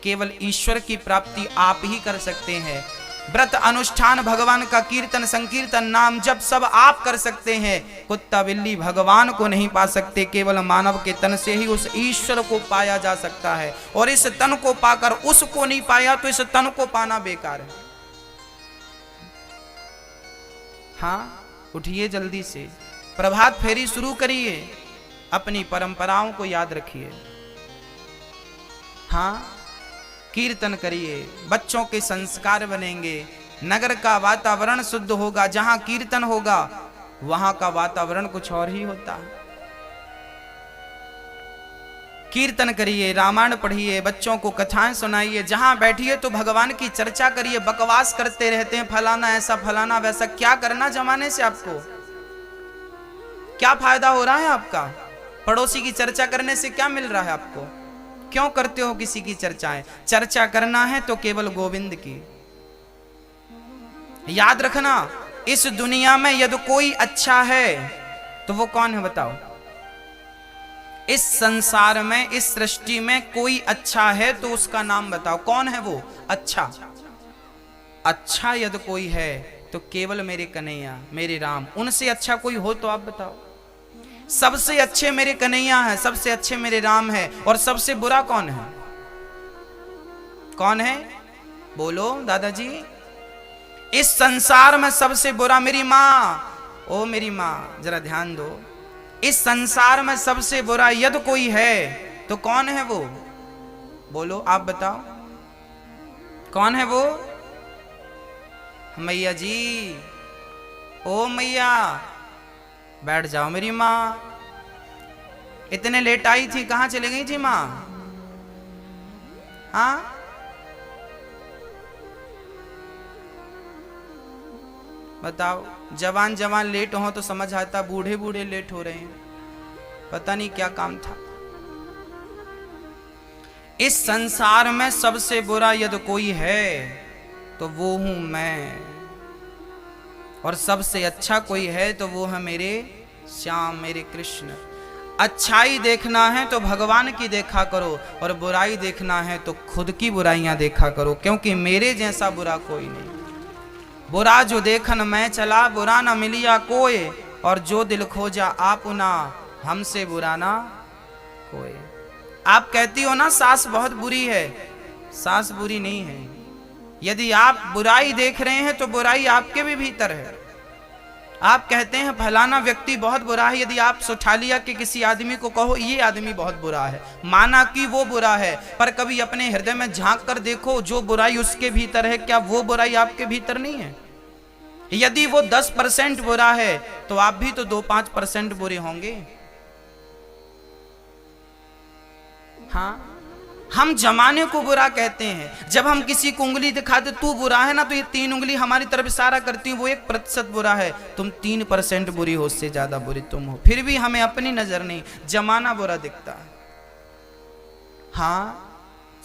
केवल ईश्वर की प्राप्ति आप ही कर सकते हैं। व्रत अनुष्ठान, भगवान का कीर्तन संकीर्तन नाम जब सब आप कर सकते हैं। कुत्ता बिल्ली भगवान को नहीं पा सकते, केवल मानव के तन से ही उस ईश्वर को पाया जा सकता है। और इस तन को पाकर उसको नहीं पाया तो इस तन को पाना बेकार है। हाँ, उठिए जल्दी से, प्रभात फेरी शुरू करिए, अपनी परंपराओं को याद रखिए। हाँ, कीर्तन करिए, बच्चों के संस्कार बनेंगे, नगर का वातावरण शुद्ध होगा। जहां कीर्तन होगा वहां का वातावरण कुछ और ही होता है। कीर्तन करिए, रामायण पढ़िए, बच्चों को कथाएं सुनाइए, जहां बैठिए तो भगवान की चर्चा करिए। बकवास करते रहते हैं, फलाना ऐसा फलाना वैसा, क्या करना जमाने से? आपको क्या फायदा हो रहा है आपका? पड़ोसी की चर्चा करने से क्या मिल रहा है आपको? क्यों करते हो किसी की चर्चाएं? चर्चा करना है तो केवल गोविंद की। याद रखना, इस दुनिया में यदि कोई अच्छा है तो वो कौन है बताओ? इस संसार में, इस सृष्टि में कोई अच्छा है तो उसका नाम बताओ, कौन है वो अच्छा? अच्छा यदि कोई है तो केवल मेरे कन्हैया, मेरे राम। उनसे अच्छा कोई हो तो आप बताओ। सबसे अच्छे मेरे कन्हैया हैं, सबसे अच्छे मेरे राम हैं। और सबसे बुरा कौन है? कौन है बोलो दादाजी? इस संसार में सबसे बुरा मेरी माँ। ओ मेरी माँ, जरा ध्यान दो। इस संसार में सबसे बुरा यदि कोई है तो कौन है वो? बोलो, आप बताओ, कौन है वो? मैया जी, ओ मैया, बैठ जाओ मेरी माँ। इतने लेट आई थी, कहाँ चले गई थी माँ? हाँ, बताओ। जवान जवान लेट हो तो समझ आता, बूढ़े बूढ़े लेट हो रहे हैं, पता नहीं क्या काम था। इस संसार में सबसे बुरा यदि कोई है तो वो हूं मैं। और सबसे अच्छा कोई है तो वो है मेरे श्याम, मेरे कृष्ण। अच्छाई देखना है तो भगवान की देखा करो, और बुराई देखना है तो खुद की बुराइयां देखा करो, क्योंकि मेरे जैसा बुरा कोई नहीं। बुरा जो देखन मैं चला, बुरा ना मिलिया कोई, और जो दिल खोजा आप ना, हमसे बुरा ना कोई। आप कहती हो ना सास बहुत बुरी है, सास बुरी नहीं है। यदि आप बुराई देख रहे हैं तो बुराई आपके भी भीतर है। आप कहते हैं फलाना व्यक्ति बहुत बुरा है, यदि आप सुठा लिया कि किसी आदमी को कहो ये आदमी बहुत बुरा है, माना कि वो बुरा है, पर कभी अपने हृदय में झांक कर देखो जो बुराई उसके भीतर है, क्या वो बुराई आपके भीतर नहीं है? यदि वो 10% बुरा है तो आप भी तो 2-5% बुरे होंगे। हाँ, हम जमाने को बुरा कहते हैं। जब हम किसी को उंगली दिखाते तू बुरा है ना, तो ये 3 उंगली हमारी तरफ इशारा करती है, वो 1% बुरा है, तुम 3% बुरी हो, उससे ज्यादा बुरी तुम हो। फिर भी हमें अपनी नजर नहीं, जमाना बुरा दिखता है। हाँ,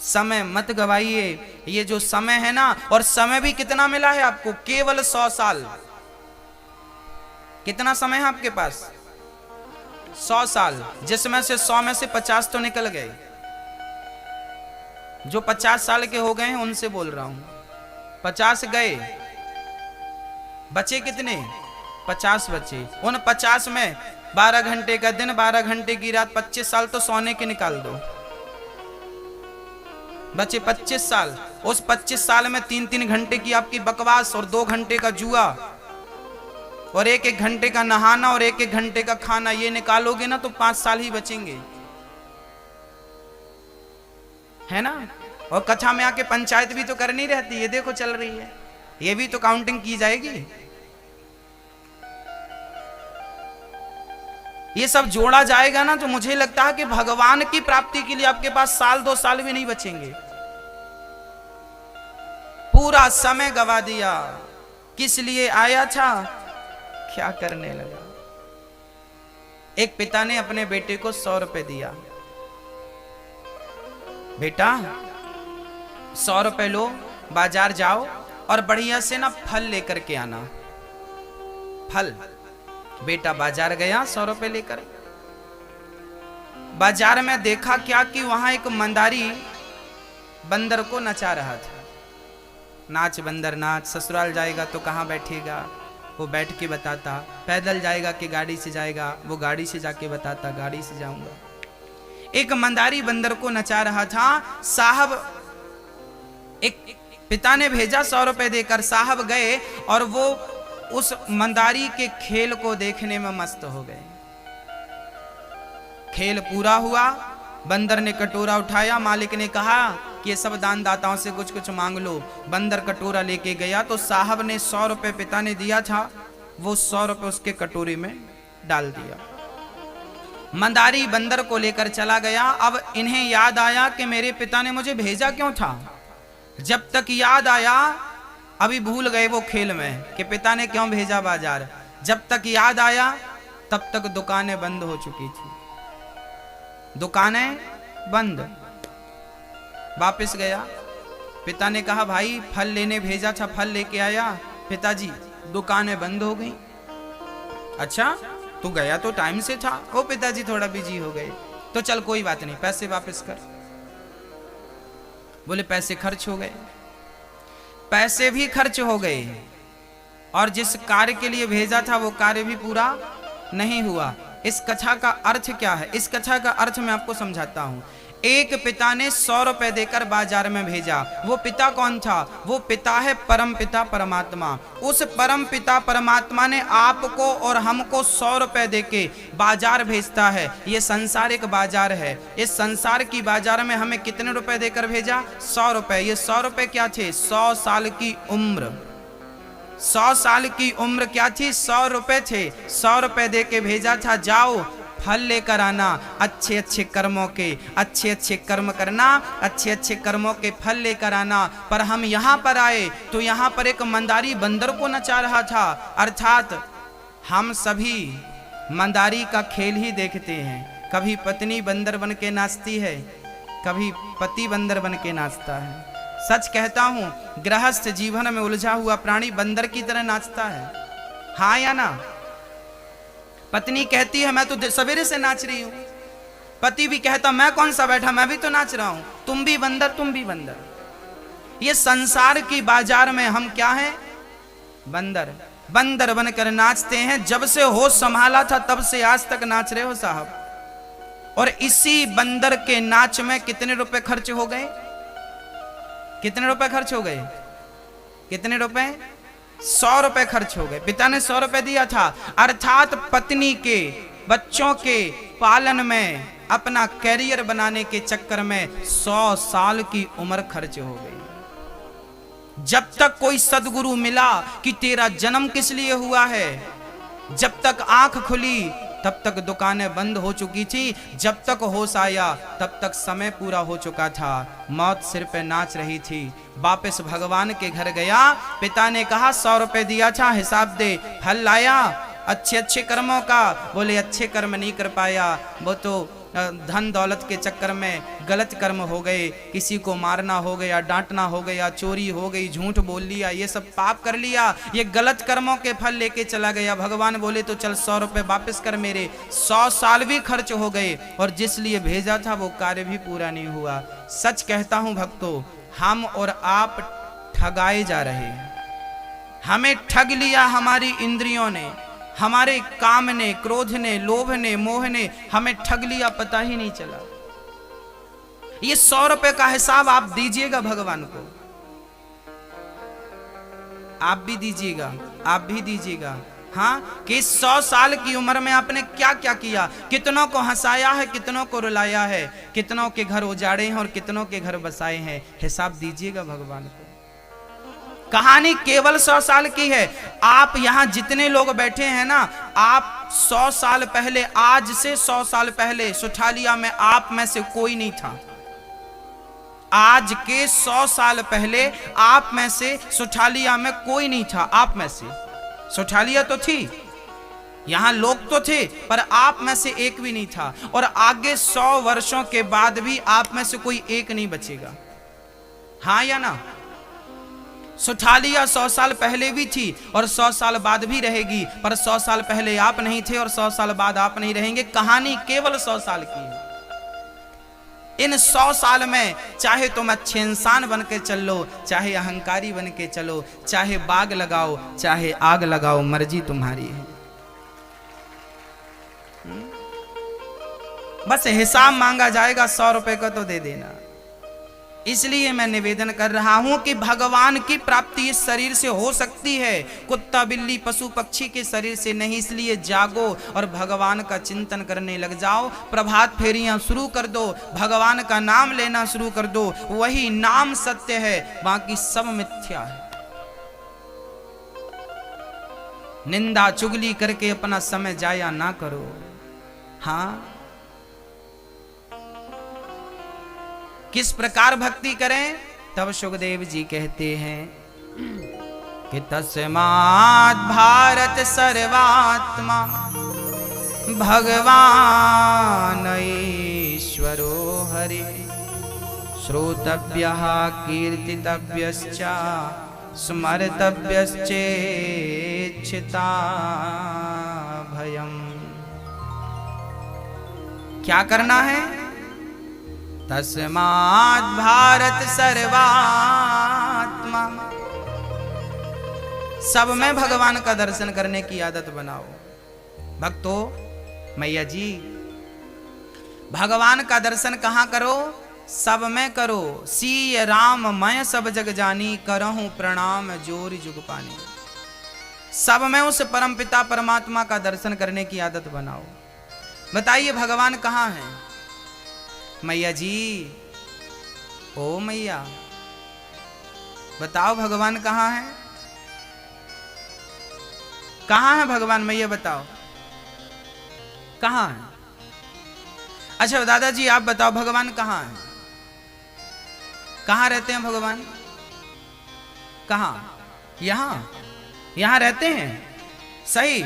समय मत गवाइए। ये जो समय है ना, और समय भी कितना मिला है आपको, केवल 100 साल। कितना समय है आपके पास? 100 साल, जिसमें से 100 में से 50 तो निकल गए। जो 50 साल के हो गए हैं उनसे बोल रहा हूं, 50 गए, बचे कितने? 50 बचे। उन 50 में 12 घंटे का दिन, 12 घंटे की रात, 25 साल तो सोने के निकाल दो, बचे 25 साल। उस 25 साल में 3-3 घंटे की आपकी बकवास, और 2 घंटे का जुआ, और 1-1 घंटे का नहाना, और 1-1 घंटे का खाना, ये निकालोगे ना तो 5 साल ही बचेंगे, है ना? और कथा में आके पंचायत भी तो करनी रहती है, देखो चल रही है, ये भी तो काउंटिंग की जाएगी। ये सब जोड़ा जाएगा ना तो मुझे लगता है कि भगवान की प्राप्ति के लिए आपके पास 1-2 साल भी नहीं बचेंगे। पूरा समय गवा दिया, किस लिए आया था, क्या करने लगा। एक पिता ने अपने बेटे को 100 रुपए दिया, बेटा 100 रुपए लो, बाजार जाओ और बढ़िया से ना फल लेकर के आना। फल। बेटा बाजार गया 100 रुपए लेकर। बाजार में देखा क्या कि वहां एक मंदारी बंदर को नचा रहा था। नाच बंदर नाच, ससुराल जाएगा तो कहाँ बैठेगा, वो बैठ के बताता। पैदल जाएगा कि गाड़ी से जाएगा, वो गाड़ी से जाके बताता, गाड़ी से जाऊंगा। एक मंदारी बंदर को नचा रहा था। साहब, एक पिता ने भेजा 100 रुपए देकर, साहब गए और वो उस मंदारी के खेल को देखने में मस्त हो गए। खेल पूरा हुआ, बंदर ने कटोरा उठाया, मालिक ने कहा कि ये सब दान दाताओं से कुछ कुछ मांग लो। बंदर कटोरा लेके गया तो साहब ने 100 रुपए पिता ने दिया था, वो 100 रुपए उसके कटोरे में डाल दिया। मंदारी बंदर को लेकर चला गया। अब इन्हें याद आया कि मेरे पिता ने मुझे भेजा क्यों था। जब तक याद आया, अभी भूल गए वो खेल में कि पिता ने क्यों भेजा बाजार। जब तक याद आया तब तक दुकानें बंद हो चुकी थी। दुकानें बंद। वापस गया, पिता ने कहा भाई फल लेने भेजा था, फल लेके आया। पिताजी दुकानें बंद हो गई। अच्छा, तू गया तो टाइम से था। ओ पिताजी थोड़ा बिजी हो गए। तो चल कोई बात नहीं, पैसे वापस कर। बोले पैसे खर्च हो गए। पैसे भी खर्च हो गए और जिस कार्य के लिए भेजा था वो कार्य भी पूरा नहीं हुआ। इस कथा का अर्थ क्या है? इस कथा का अर्थ मैं आपको समझाता हूं। एक पिता ने 100 रुपए देकर बाजार में भेजा। वो पिता कौन था? वो पिता है परम पिता परमात्मा। उस परम पिता परमात्मा ने आपको और हमको 100 रुपए देके बाजार भेजता है। ये संसार एक बाजार है। इस संसार की बाजार में हमें कितने रुपए देकर भेजा? 100 रुपए। ये 100 रुपए क्या थे? 100 साल की उम्र। 100 साल की उम्र क्या थी? 100 रुपए थे। 100 रुपए देके भेजा था, जाओ फल लेकर आना, अच्छे अच्छे कर्मों के, अच्छे अच्छे कर्म करना, अच्छे अच्छे कर्मों के फल लेकर आना। पर हम यहाँ पर आए तो यहाँ पर एक मंदारी बंदर को नचा रहा था। अर्थात हम सभी मंदारी का खेल ही देखते हैं। कभी पत्नी बंदर बन के नाचती है, कभी पति बंदर बन के नाचता है। सच कहता हूँ, गृहस्थ जीवन में उलझा हुआ प्राणी बंदर की तरह नाचता है। हाँ या ना? पत्नी कहती है मैं तो सवेरे से नाच रही हूं, पति भी कहता मैं कौन सा बैठा, मैं भी तो नाच रहा हूं, तुम भी बंदर तुम भी बंदर। ये संसार की बाजार में हम क्या हैं? बंदर। बंदर बनकर नाचते हैं। जब से होश संभाला था तब से आज तक नाच रहे हो साहब। और इसी बंदर के नाच में कितने रुपए खर्च हो गए? कितने रुपए खर्च हो गए? कितने रुपए? 100 रुपए खर्च हो गए। पिता ने 100 रुपए दिया था, अर्थात पत्नी के बच्चों के पालन में, अपना कैरियर बनाने के चक्कर में 100 साल की उम्र खर्च हो गई। जब तक कोई सदगुरु मिला कि तेरा जन्म किस लिए हुआ है, जब तक आंख खुली तब तक दुकानें बंद हो चुकी थी, जब तक होश आया तब तक समय पूरा हो चुका था, मौत सिर पे नाच रही थी। वापस भगवान के घर गया, पिता ने कहा 100 रुपए दिया था, हिसाब दे। फल लाया अच्छे अच्छे कर्मों का, बोले अच्छे कर्म नहीं कर पाया, वो तो धन दौलत के चक्कर में गलत कर्म हो गए, किसी को मारना हो गया, डांटना हो गया, चोरी हो गई, झूठ बोल लिया, ये सब पाप कर लिया, ये गलत कर्मों के फल लेके चला गया। भगवान बोले तो चल 100 रुपए वापस कर मेरे। 100 साल भी खर्च हो गए और जिस लिए भेजा था वो कार्य भी पूरा नहीं हुआ। सच कहता हूं भक्तों, हम और आप ठगाए जा रहे हैं। हमें ठग लिया हमारी इंद्रियों ने, हमारे काम ने, क्रोध ने, लोभ ने, मोह ने हमें ठग लिया, पता ही नहीं चला। ये 100 रुपए का हिसाब आप दीजिएगा भगवान को, आप भी दीजिएगा, आप भी दीजिएगा। हाँ, कि 100 साल की उम्र में आपने क्या क्या किया, कितनों को हंसाया है, कितनों को रुलाया है, कितनों के घर उजाड़े हैं और कितनों के घर बसाए हैं, हिसाब दीजिएगा भगवान को। कहानी केवल 100 साल की है। आप यहां जितने लोग बैठे हैं ना, आप 100 साल पहले, आज से 100 साल पहले सुठालिया में आप में से कोई नहीं था। आज के 100 साल पहले आप में से सुठालिया में कोई नहीं था। आप में से सुठालिया तो थी, यहां लोग तो थे, पर आप में से एक भी नहीं था। और आगे 100 वर्षों के बाद भी आप में से कोई एक नहीं बचेगा। हाँ या ना? सुठालिया 100 साल पहले भी थी और 100 साल बाद भी रहेगी, पर 100 साल पहले आप नहीं थे और 100 साल बाद आप नहीं रहेंगे। कहानी केवल 100 साल की है। इन 100 साल में चाहे तुम अच्छे इंसान बन के चल लो, चाहे अहंकारी बन के चलो, चाहे बाग लगाओ, चाहे आग लगाओ, मर्जी तुम्हारी है। बस हिसाब मांगा जाएगा, 100 रुपए का तो दे देना। इसलिए मैं निवेदन कर रहा हूं कि भगवान की प्राप्ति इस शरीर से हो सकती है, कुत्ता बिल्ली पशु पक्षी के शरीर से नहीं। इसलिए जागो और भगवान का चिंतन करने लग जाओ। प्रभात फेरियां शुरू कर दो, भगवान का नाम लेना शुरू कर दो। वही नाम सत्य है, बाकी सब मिथ्या है। निंदा चुगली करके अपना समय जाया ना करो। हाँ, किस प्रकार भक्ति करें? तब सुखदेव जी कहते हैं कि तस्मात् भारत सर्वात्मा भगवान ईश्वरो हरि श्रोतव्यः कीर्तितव्यश्च स्मर्तव्यश्चेच्छिता भयम्। क्या करना है? तस्मात् भारत सर्वात्मा, सब में भगवान का दर्शन करने की आदत बनाओ। भक्तों, मैया जी, भगवान का दर्शन कहाँ करो? सब में करो। सीय राम मैं सब जग जानी, करहूं प्रणाम जोर जुग पानी। सब में उस परमपिता परमात्मा का दर्शन करने की आदत बनाओ। बताइए भगवान कहाँ है? मैया जी, ओ मैया, बताओ भगवान कहाँ है? कहाँ है भगवान? मैया बताओ कहाँ है? अच्छा दादाजी आप बताओ भगवान कहाँ है? कहाँ रहते हैं भगवान? कहाँ? यहाँ? यहाँ रहते हैं? सही,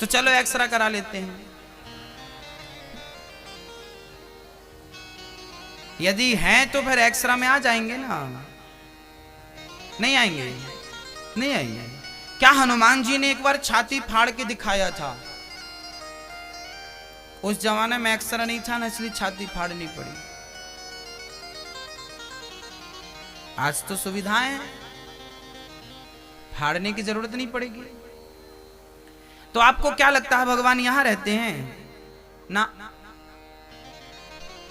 तो चलो एक्सरा करा लेते हैं। यदि हैं तो फिर एक्सरा में आ जाएंगे ना? नहीं आएंगे? नहीं आएंगे। क्या हनुमान जी ने एक बार छाती फाड़ के दिखाया था? उस जमाने में एक्सरा नहीं था ना, इसलिए छाती फाड़नी पड़ी। आज तो सुविधाएं हैं, फाड़ने की जरूरत नहीं पड़ेगी। तो आपको क्या लगता है भगवान यहां रहते हैं? ना,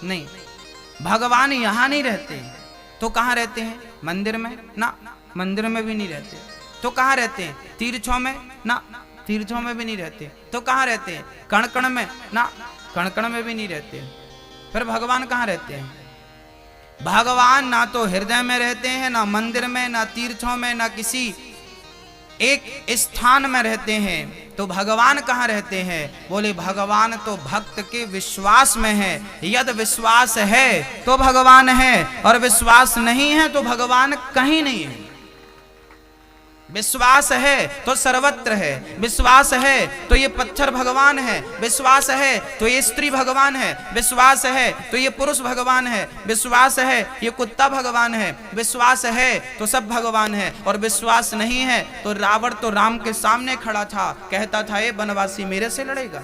नहीं, भगवान यहां नहीं रहते। तो कहां रहते हैं? मंदिर में? ना, मंदिर में भी नहीं रहते। तो कहां रहते हैं? तीर्थों में? ना, तीर्थों में भी नहीं रहते। तो कहां रहते हैं? कण कण में? ना, कण कण में भी नहीं रहते। फिर भगवान कहां रहते हैं? भगवान ना तो हृदय में रहते हैं, ना मंदिर में, ना तीर्थों में, ना किसी एक स्थान में रहते हैं। तो भगवान कहां रहते हैं? बोले भगवान तो भक्त के विश्वास में है। यदि विश्वास है तो भगवान है, और विश्वास नहीं है तो भगवान कहीं नहीं है। विश्वास है तो सर्वत्र है, विश्वास है तो ये पत्थर भगवान है, विश्वास है तो ये स्त्री भगवान है, विश्वास है तो ये पुरुष भगवान है, विश्वास है ये कुत्ता भगवान है, विश्वास है तो सब भगवान है। और विश्वास नहीं है तो रावण तो राम के सामने खड़ा था, कहता था ये वनवासी मेरे से लड़ेगा।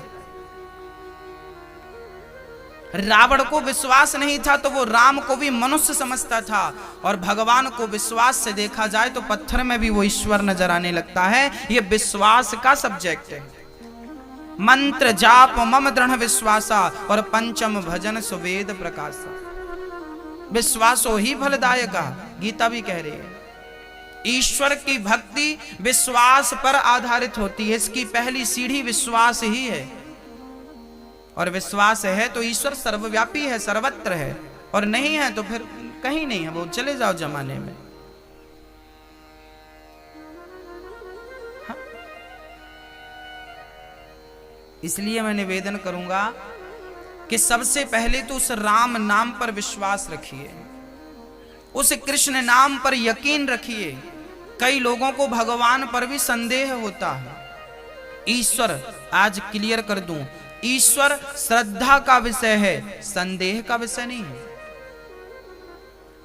रावण को विश्वास नहीं था तो वो राम को भी मनुष्य समझता था। और भगवान को विश्वास से देखा जाए तो पत्थर में भी वो ईश्वर नजर आने लगता है। ये विश्वास का सब्जेक्ट है। मंत्र जाप मम दृढ़ विश्वासा, और पंचम भजन सुवेद प्रकाशा। विश्वासो ही फलदायक, गीता भी कह रही है। ईश्वर की भक्ति विश्वास पर आधारित होती है। इसकी पहली सीढ़ी विश्वास ही है। और विश्वास है तो ईश्वर सर्वव्यापी है, सर्वत्र है। और नहीं है तो फिर कहीं नहीं है, वो चले जाओ जमाने में। हाँ? इसलिए मैं निवेदन करूंगा कि सबसे पहले तो उस राम नाम पर विश्वास रखिए, उस कृष्ण नाम पर यकीन रखिए। कई लोगों को भगवान पर भी संदेह होता है। ईश्वर, आज क्लियर कर दूं, ईश्वर श्रद्धा का विषय है, संदेह का विषय नहीं है।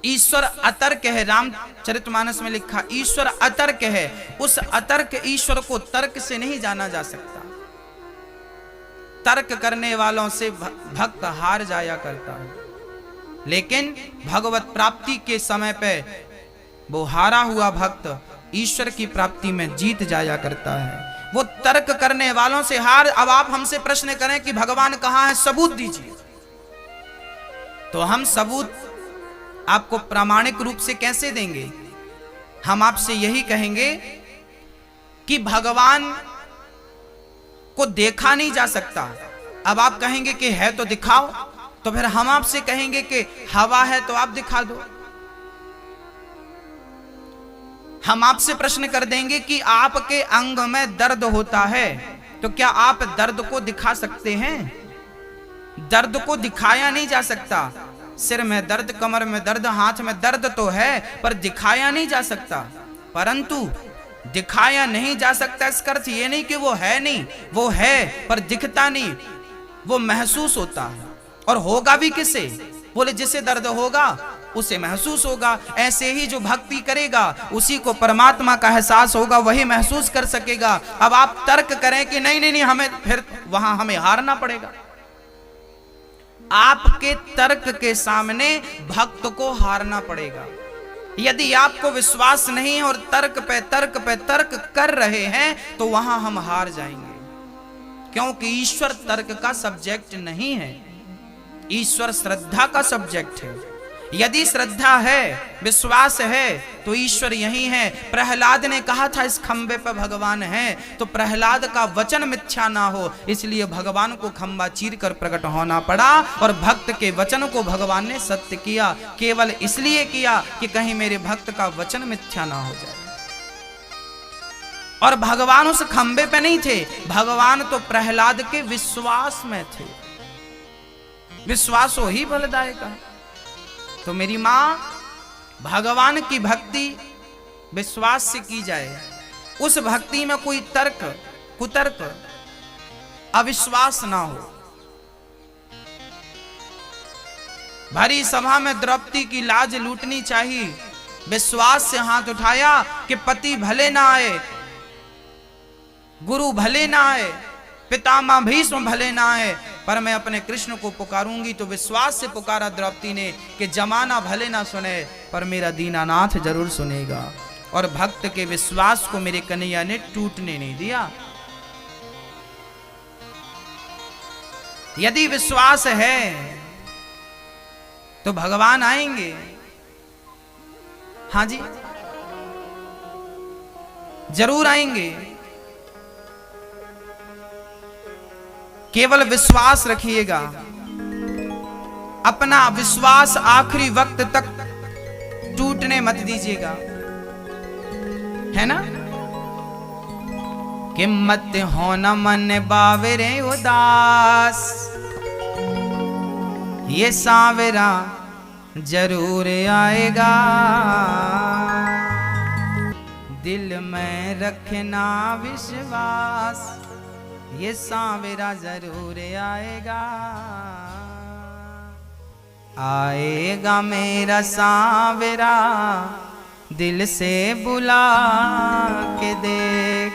ईश्वर अतर्क है, रामचरितमानस में लिखा ईश्वर अतर्क है। उस अतर्क ईश्वर को तर्क से नहीं जाना जा सकता। तर्क करने वालों से भक्त हार जाया करता है, लेकिन भगवत प्राप्ति के समय पे वो हारा हुआ भक्त ईश्वर की प्राप्ति में जीत जाया करता है। वो तर्क करने वालों से हार। अब आप हमसे प्रश्न करें कि भगवान कहां है, सबूत दीजिए, तो हम सबूत आपको प्रामाणिक रूप से कैसे देंगे? हम आपसे यही कहेंगे कि भगवान को देखा नहीं जा सकता। अब आप कहेंगे कि है तो दिखाओ, तो फिर हम आपसे कहेंगे कि हवा है तो आप दिखा दो। हम आपसे प्रश्न कर देंगे कि आपके अंग में दर्द होता है, तो क्या आप दर्द को दिखा सकते हैं? दर्द को दिखाया नहीं जा सकता। सिर में दर्द, कमर में दर्द, हाथ में दर्द तो है, पर दिखाया नहीं जा सकता। परंतु दिखाया नहीं जा सकता इसका अर्थ ये नहीं कि वो है नहीं, वो है पर दिखता नहीं, वो महसूस होता है। और होगा भी किसे? बोले जिसे दर्द होगा उसे महसूस होगा। ऐसे ही जो भक्ति करेगा उसी को परमात्मा का एहसास होगा, वही महसूस कर सकेगा। अब आप तर्क करें कि नहीं नहीं नहीं, हमें फिर वहां हमें हारना पड़ेगा। आपके तर्क के सामने भक्त को हारना पड़ेगा। यदि आपको विश्वास नहीं है और तर्क पे तर्क पे तर्क कर रहे हैं तो वहां हम हार जाएंगे, क्योंकि ईश्वर तर्क का सब्जेक्ट नहीं है, ईश्वर श्रद्धा का सब्जेक्ट है। यदि श्रद्धा है, विश्वास है, तो ईश्वर यही है। प्रहलाद ने कहा था इस खंबे पर भगवान है, तो प्रहलाद का वचन मिथ्या ना हो, इसलिए भगवान को खंबा चीर कर प्रकट होना पड़ा। और भक्त के वचन को भगवान ने सत्य किया, केवल इसलिए किया कि कहीं मेरे भक्त का वचन मिथ्या ना हो जाए। और भगवान उस खंबे पे नहीं थे, भगवान तो प्रहलाद के विश्वास में थे। विश्वास ही फलदायक है। तो मेरी मां, भगवान की भक्ति विश्वास से की जाए। उस भक्ति में कोई तर्क, कुतर्क, अविश्वास ना हो। भरी सभा में द्रौपदी की लाज लूटनी चाहिए। विश्वास से हाथ उठाया कि पति भले ना आए, गुरु भले ना आए, पितामह भीष्म भले ना आए, पर मैं अपने कृष्ण को पुकारूंगी तो विश्वास से पुकारा द्रौपदी ने कि जमाना भले ना सुने पर मेरा दीनानाथ जरूर सुनेगा। और भक्त के विश्वास को मेरे कन्हैया ने टूटने नहीं दिया। यदि विश्वास है तो भगवान आएंगे। हाँ जी, जरूर आएंगे। केवल विश्वास रखिएगा, अपना विश्वास आखिरी वक्त तक टूटने मत दीजिएगा, है ना। कि मत हो न मन बावरे उदास, ये सांवरा जरूर आएगा। दिल में रखना विश्वास, ये सांवरा जरूर आएगा। आएगा मेरा सांवरा, दिल से बुला के देख।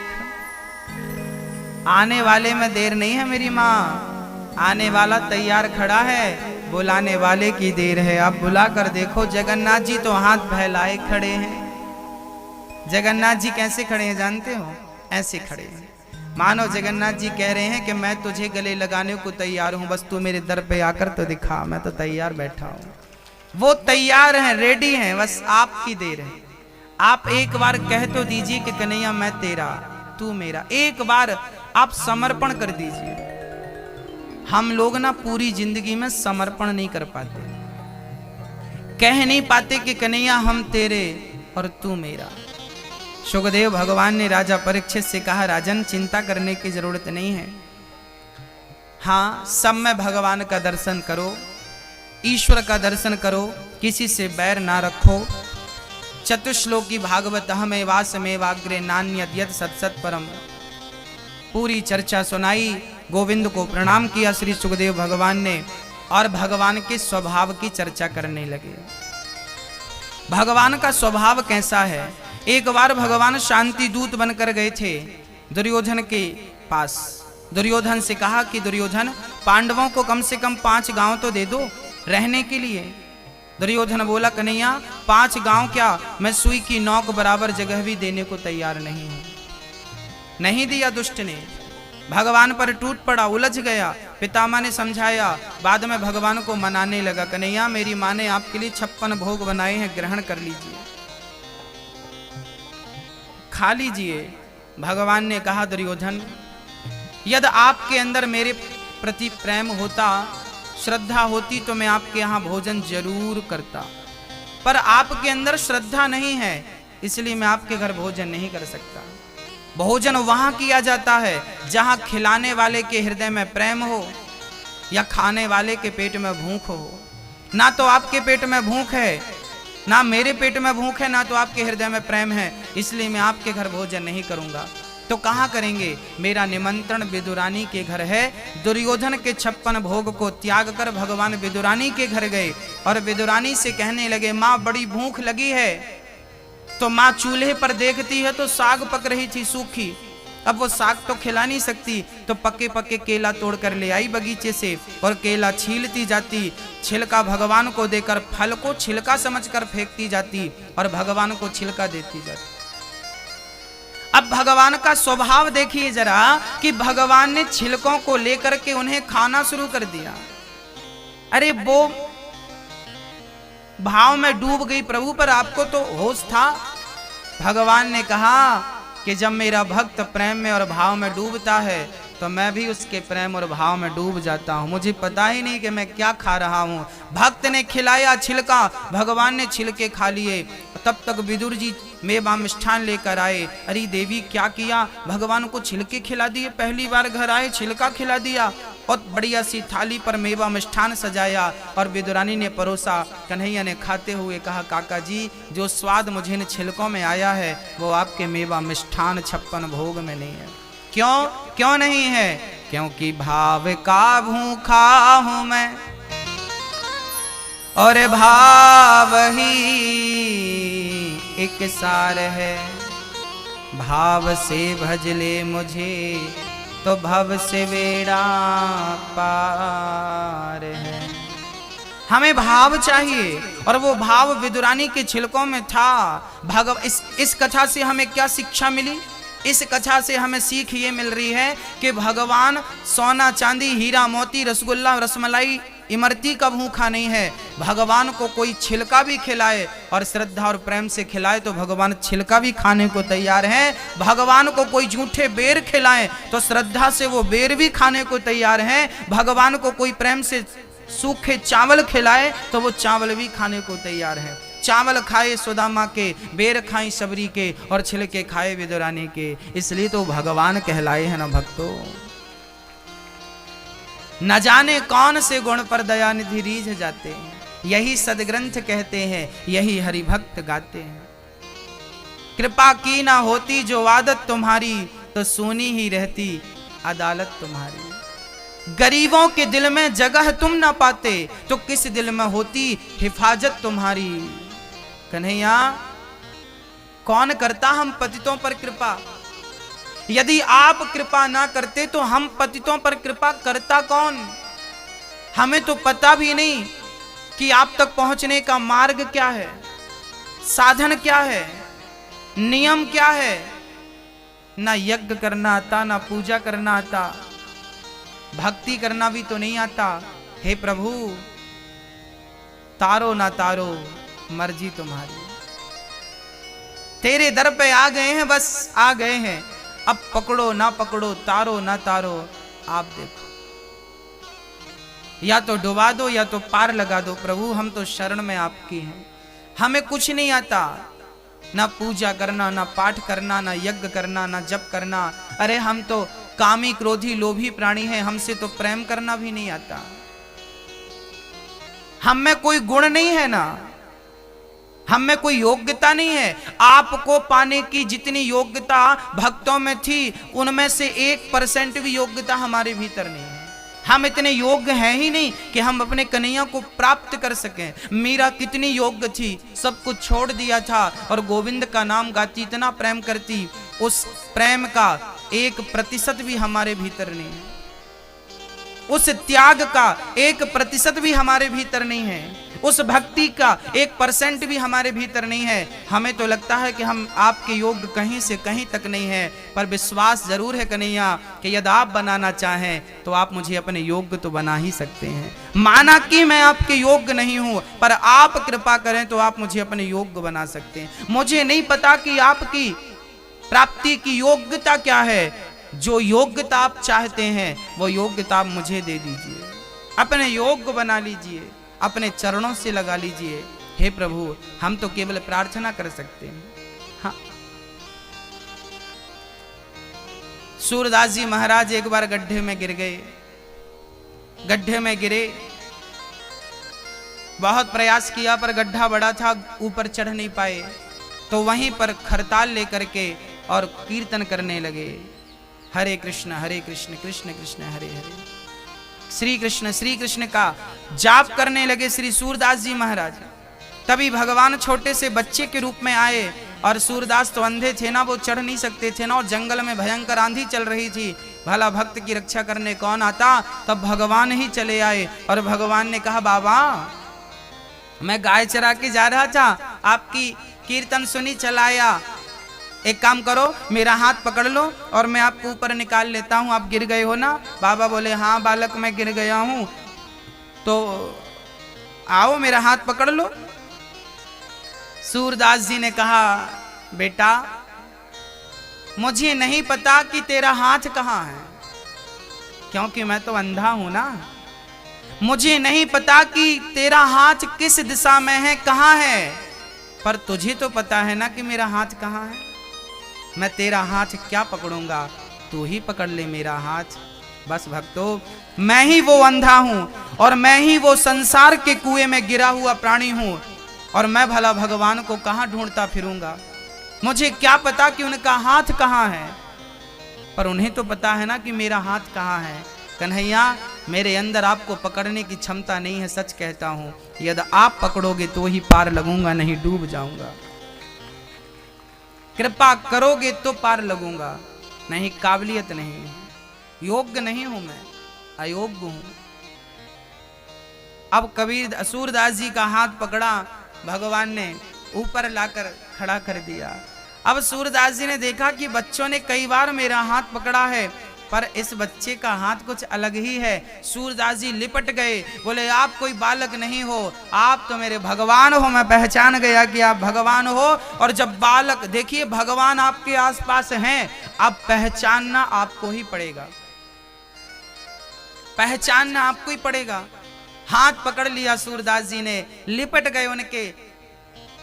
आने वाले में देर नहीं है मेरी माँ, आने वाला तैयार खड़ा है, बुलाने वाले की देर है। आप बुला कर देखो। जगन्नाथ जी तो हाथ फैलाए खड़े हैं। जगन्नाथ जी कैसे खड़े हैं जानते हो? ऐसे खड़े हैं, मानो जगन्नाथ जी कह रहे हैं कि मैं तुझे गले लगाने को तैयार हूं, बस तू मेरे दर पे आकर तो दिखा, मैं तो तैयार बैठा हूं। वो तैयार हैं, रेडी हैं, बस आपकी देर है। आप एक बार कह तो दीजिए कि कन्हैया मैं तेरा, तू मेरा। एक बार आप समर्पण कर दीजिए। हम लोग ना पूरी जिंदगी में समर्पण नहीं कर पाते, कह नहीं पाते कि कन्हैया हम तेरे और तू मेरा। सुखदेव भगवान ने राजा परीक्षित से कहा, राजन चिंता करने की जरूरत नहीं है। हाँ, सब में भगवान का दर्शन करो, ईश्वर का दर्शन करो, किसी से बैर ना रखो। चतुश्लोकी भागवत हमेवासमेवाग्रे नान्यद्यत् सत्सत् परम। पूरी चर्चा सुनाई, गोविंद को प्रणाम किया श्री सुखदेव भगवान ने, और भगवान के स्वभाव की चर्चा करने लगे। भगवान का स्वभाव कैसा है? एक बार भगवान शांति दूत बनकर गए थे दुर्योधन के पास। दुर्योधन से कहा कि दुर्योधन, पांडवों को कम से कम 5 गांव तो दे दो रहने के लिए। दुर्योधन बोला, कन्हैया 5 गांव क्या, मैं सुई की नोक बराबर जगह भी देने को तैयार नहीं हूं। नहीं दिया दुष्ट ने, भगवान पर टूट पड़ा, उलझ गया। पितामह ने समझाया, बाद में भगवान को मनाने लगा, कन्हैया मेरी माँ ने आपके लिए 56 भोग बनाए हैं, ग्रहण कर लीजिए, खा लीजिए। भगवान ने कहा, दुर्योधन यदि आपके अंदर मेरे प्रति प्रेम होता, श्रद्धा होती तो मैं आपके यहाँ भोजन जरूर करता, पर आपके अंदर श्रद्धा नहीं है, इसलिए मैं आपके घर भोजन नहीं कर सकता। भोजन वहां किया जाता है जहां खिलाने वाले के हृदय में प्रेम हो या खाने वाले के पेट में भूख हो। ना तो आपके पेट में भूख है, ना मेरे पेट में भूख है, ना तो आपके हृदय में प्रेम है, इसलिए मैं आपके घर भोजन नहीं करूंगा। तो कहाँ करेंगे? मेरा निमंत्रण विदुरानी के घर है। दुर्योधन के 56 भोग को त्याग कर भगवान विदुरानी के घर गए और विदुरानी से कहने लगे, माँ बड़ी भूख लगी है। तो माँ चूल्हे पर देखती है तो साग पक रही थी सूखी, अब वो साग तो खिला नहीं सकती, तो पके पके केला तोड़ कर ले आई बगीचे से और केला छीलती जाती, छिलका भगवान को देकर फल को छिलका समझकर फेंकती जाती और भगवान को छिलका देती जाती। अब भगवान का स्वभाव देखिए जरा कि भगवान ने छिलकों को लेकर के उन्हें खाना शुरू कर दिया। अरे वो भाव में डूब गई प्रभु, पर आपको तो होश था। भगवान ने कहा कि जब मेरा भक्त प्रेम में और भाव में डूबता है तो मैं भी उसके प्रेम और भाव में डूब जाता हूँ। मुझे पता ही नहीं कि मैं क्या खा रहा हूँ। भक्त ने खिलाया छिलका, भगवान ने छिलके खा लिए। तब तक विदुर जी मेवा मिष्ठान लेकर आए। अरे देवी क्या किया? भगवान को छिलके खिला दिए, पहली बार घर आए छिलका खिला दिया और बढ़िया सी थाली पर मेवा मिष्ठान सजाया और विदुरानी ने परोसा। कन्हैया ने खाते हुए कहा, काका जी जो स्वाद मुझे इन छिलकों में आया है वो आपके मेवा मिष्ठान 56 भोग में नहीं है। क्यों? क्यों नहीं है? क्योंकि भाव का भूखा हूं मैं और भाव ही एक सार है। भाव से भज ले मुझे तो भव से बेड़ा पार है। हमें भाव चाहिए और वो भाव विदुरानी के छिलकों में था। इस कथा से हमें क्या शिक्षा मिली? इस कथा से हमें सीख ये मिल रही है कि भगवान सोना चांदी हीरा मोती रसगुल्ला रसमलाई इमरती का भूखा नहीं है। भगवान को कोई छिलका भी खिलाए और श्रद्धा और प्रेम से खिलाए तो भगवान छिलका भी खाने को तैयार है। भगवान को कोई झूठे बेर खिलाए तो श्रद्धा से वो बेर भी खाने को तैयार है। भगवान को कोई प्रेम से सूखे चावल खिलाए तो वो चावल भी खाने को तैयार है। चावल खाए सुदामा के, बेर खाई सबरी के और छिलके खाए विदुरानी के, इसलिए तो भगवान कहलाए हैं ना भक्तों। न जाने कौन से गुण पर दयानिधि रीझ जाते हैं, यही सदग्रंथ कहते हैं, यही हरि भक्त गाते हैं। कृपा की ना होती जो आदत तुम्हारी तो सोनी ही रहती अदालत तुम्हारी। गरीबों के दिल में जगह तुम ना पाते तो किस दिल में होती हिफाजत तुम्हारी। कन्हैया कौन करता हम पतितों पर कृपा? यदि आप कृपा ना करते तो हम पतितों पर कृपा करता कौन? हमें तो पता भी नहीं कि आप तक पहुंचने का मार्ग क्या है, साधन क्या है, नियम क्या है। ना यज्ञ करना आता, ना पूजा करना आता, भक्ति करना भी तो नहीं आता। हे प्रभु तारो ना तारो मर्जी तुम्हारी। तेरे दर पे आ गए हैं, बस आ गए हैं। अब पकड़ो ना पकड़ो, तारो ना तारो, आप देखो। या तो डुबा दो या तो पार लगा दो। प्रभु हम तो शरण में आपकी हैं, हमें कुछ नहीं आता। ना पूजा करना, ना पाठ करना, ना यज्ञ करना, ना जप करना। अरे हम तो कामी क्रोधी लोभी प्राणी हैं, हमसे तो प्रेम करना भी नहीं आता। हम में कोई गुण नहीं है ना, हम में कोई योग्यता नहीं है। आपको पाने की जितनी योग्यता भक्तों में थी उनमें से 1% भी योग्यता हमारे भीतर नहीं है। हम इतने योग्य हैं ही नहीं कि हम अपने कन्हैया को प्राप्त कर सकें। मीरा कितनी योग्य थी, सब कुछ छोड़ दिया था और गोविंद का नाम गाती, इतना प्रेम करती। उस प्रेम का 1% भी हमारे भीतर नहीं है, उस त्याग का 1% भी हमारे भीतर नहीं है, उस भक्ति का 1% भी हमारे भीतर नहीं है। हमें तो लगता है कि हम आपके योग्य कहीं से कहीं तक नहीं है, पर विश्वास जरूर है कन्हैया कि यदि आप बनाना चाहें तो आप मुझे अपने योग्य तो बना ही सकते हैं। माना कि मैं आपके योग्य नहीं हूं, पर आप कृपा करें तो आप मुझे अपने योग्य बना सकते हैं। मुझे नहीं पता कि आपकी प्राप्ति की योग्यता क्या है। जो योग्यता आप चाहते हैं वो योग्यता आप मुझे दे दीजिए, अपने योग्य बना लीजिए, अपने चरणों से लगा लीजिए। हे प्रभु हम तो केवल प्रार्थना कर सकते हैं। हाँ, सूरदास जी महाराज एक बार गड्ढे में गिर गए। गड्ढे में गिरे, बहुत प्रयास किया पर गड्ढा बड़ा था, ऊपर चढ़ नहीं पाए। तो वहीं पर खरताल लेकर के और कीर्तन करने लगे, हरे कृष्ण कृष्ण कृष्ण हरे हरे, श्री कृष्ण का जाप करने लगे श्री सूरदास जी महाराज। तभी भगवान छोटे से बच्चे के रूप में आए और सूरदास तो अंधे थे ना, वो चढ़ नहीं सकते थे ना, और जंगल में भयंकर आंधी चल रही थी। भला भक्त की रक्षा करने कौन आता? तब भगवान ही चले आए और भगवान ने कहा, बाबा मैं गाय चरा के जा रहा था, आपकी कीर्तन सुनी चलाया, एक काम करो मेरा हाथ पकड़ लो और मैं आपको ऊपर निकाल लेता हूं, आप गिर गए हो ना। बाबा बोले, हाँ बालक मैं गिर गया हूं, तो आओ मेरा हाथ पकड़ लो। सूरदास जी ने कहा, बेटा मुझे नहीं पता कि तेरा हाथ कहाँ है, क्योंकि मैं तो अंधा हूं ना। मुझे नहीं पता कि तेरा हाथ किस दिशा में है, कहाँ है, पर तुझे तो पता है ना कि मेरा हाथ कहाँ है। मैं तेरा हाथ क्या पकड़ूंगा, तू ही पकड़ ले मेरा हाथ। बस भक्तों, मैं ही वो अंधा हूं और मैं ही वो संसार के कुएं में गिरा हुआ प्राणी हूं, और मैं भला भगवान को कहां ढूंढता फिरूंगा। मुझे क्या पता कि उनका हाथ कहां है, पर उन्हें तो पता है ना कि मेरा हाथ कहां है। कन्हैया मेरे अंदर आपको पकड़ने की क्षमता नहीं है, सच कहता हूं। यदि आप पकड़ोगे तो ही पार लगूंगा, नहीं डूब जाऊंगा। कृपा करोगे तो पार लगूंगा, नहीं काबिलियत नहीं है, योग्य नहीं हूं मैं, अयोग्य हूं। अब कबीर सूरदास जी का हाथ पकड़ा, भगवान ने ऊपर लाकर खड़ा कर दिया। अब सूरदास जी ने देखा कि बच्चों ने कई बार मेरा हाथ पकड़ा है, पर इस बच्चे का हाथ कुछ अलग ही है। सूरदास जी लिपट गए, बोले आप कोई बालक नहीं हो, आप तो मेरे भगवान हो। मैं पहचान गया कि आप भगवान हो। और जब बालक, देखिए भगवान आपके आसपास हैं, अब पहचानना आपको ही पड़ेगा, पहचानना आपको ही पड़ेगा। हाथ पकड़ लिया सूरदास जी ने, लिपट गए उनके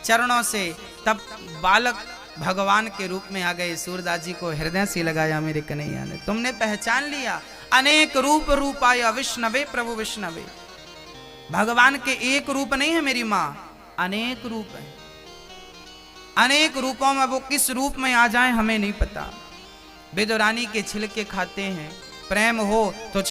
चरणों से। तब बालक भगवान के रूप में आ गए। सूरदास जी को हृदय से लगाया, मेरे कन्हैया ने तुमने पहचान लिया। अनेक रूप रूपाया विष्णवे प्रभु विष्णवे। भगवान के एक रूप नहीं है मेरी माँ, अनेक रूप है। अनेक रूपों में वो किस रूप में आ जाए हमें नहीं पता। विदुरानी के छिलके खाते हैं, प्रेम हो तो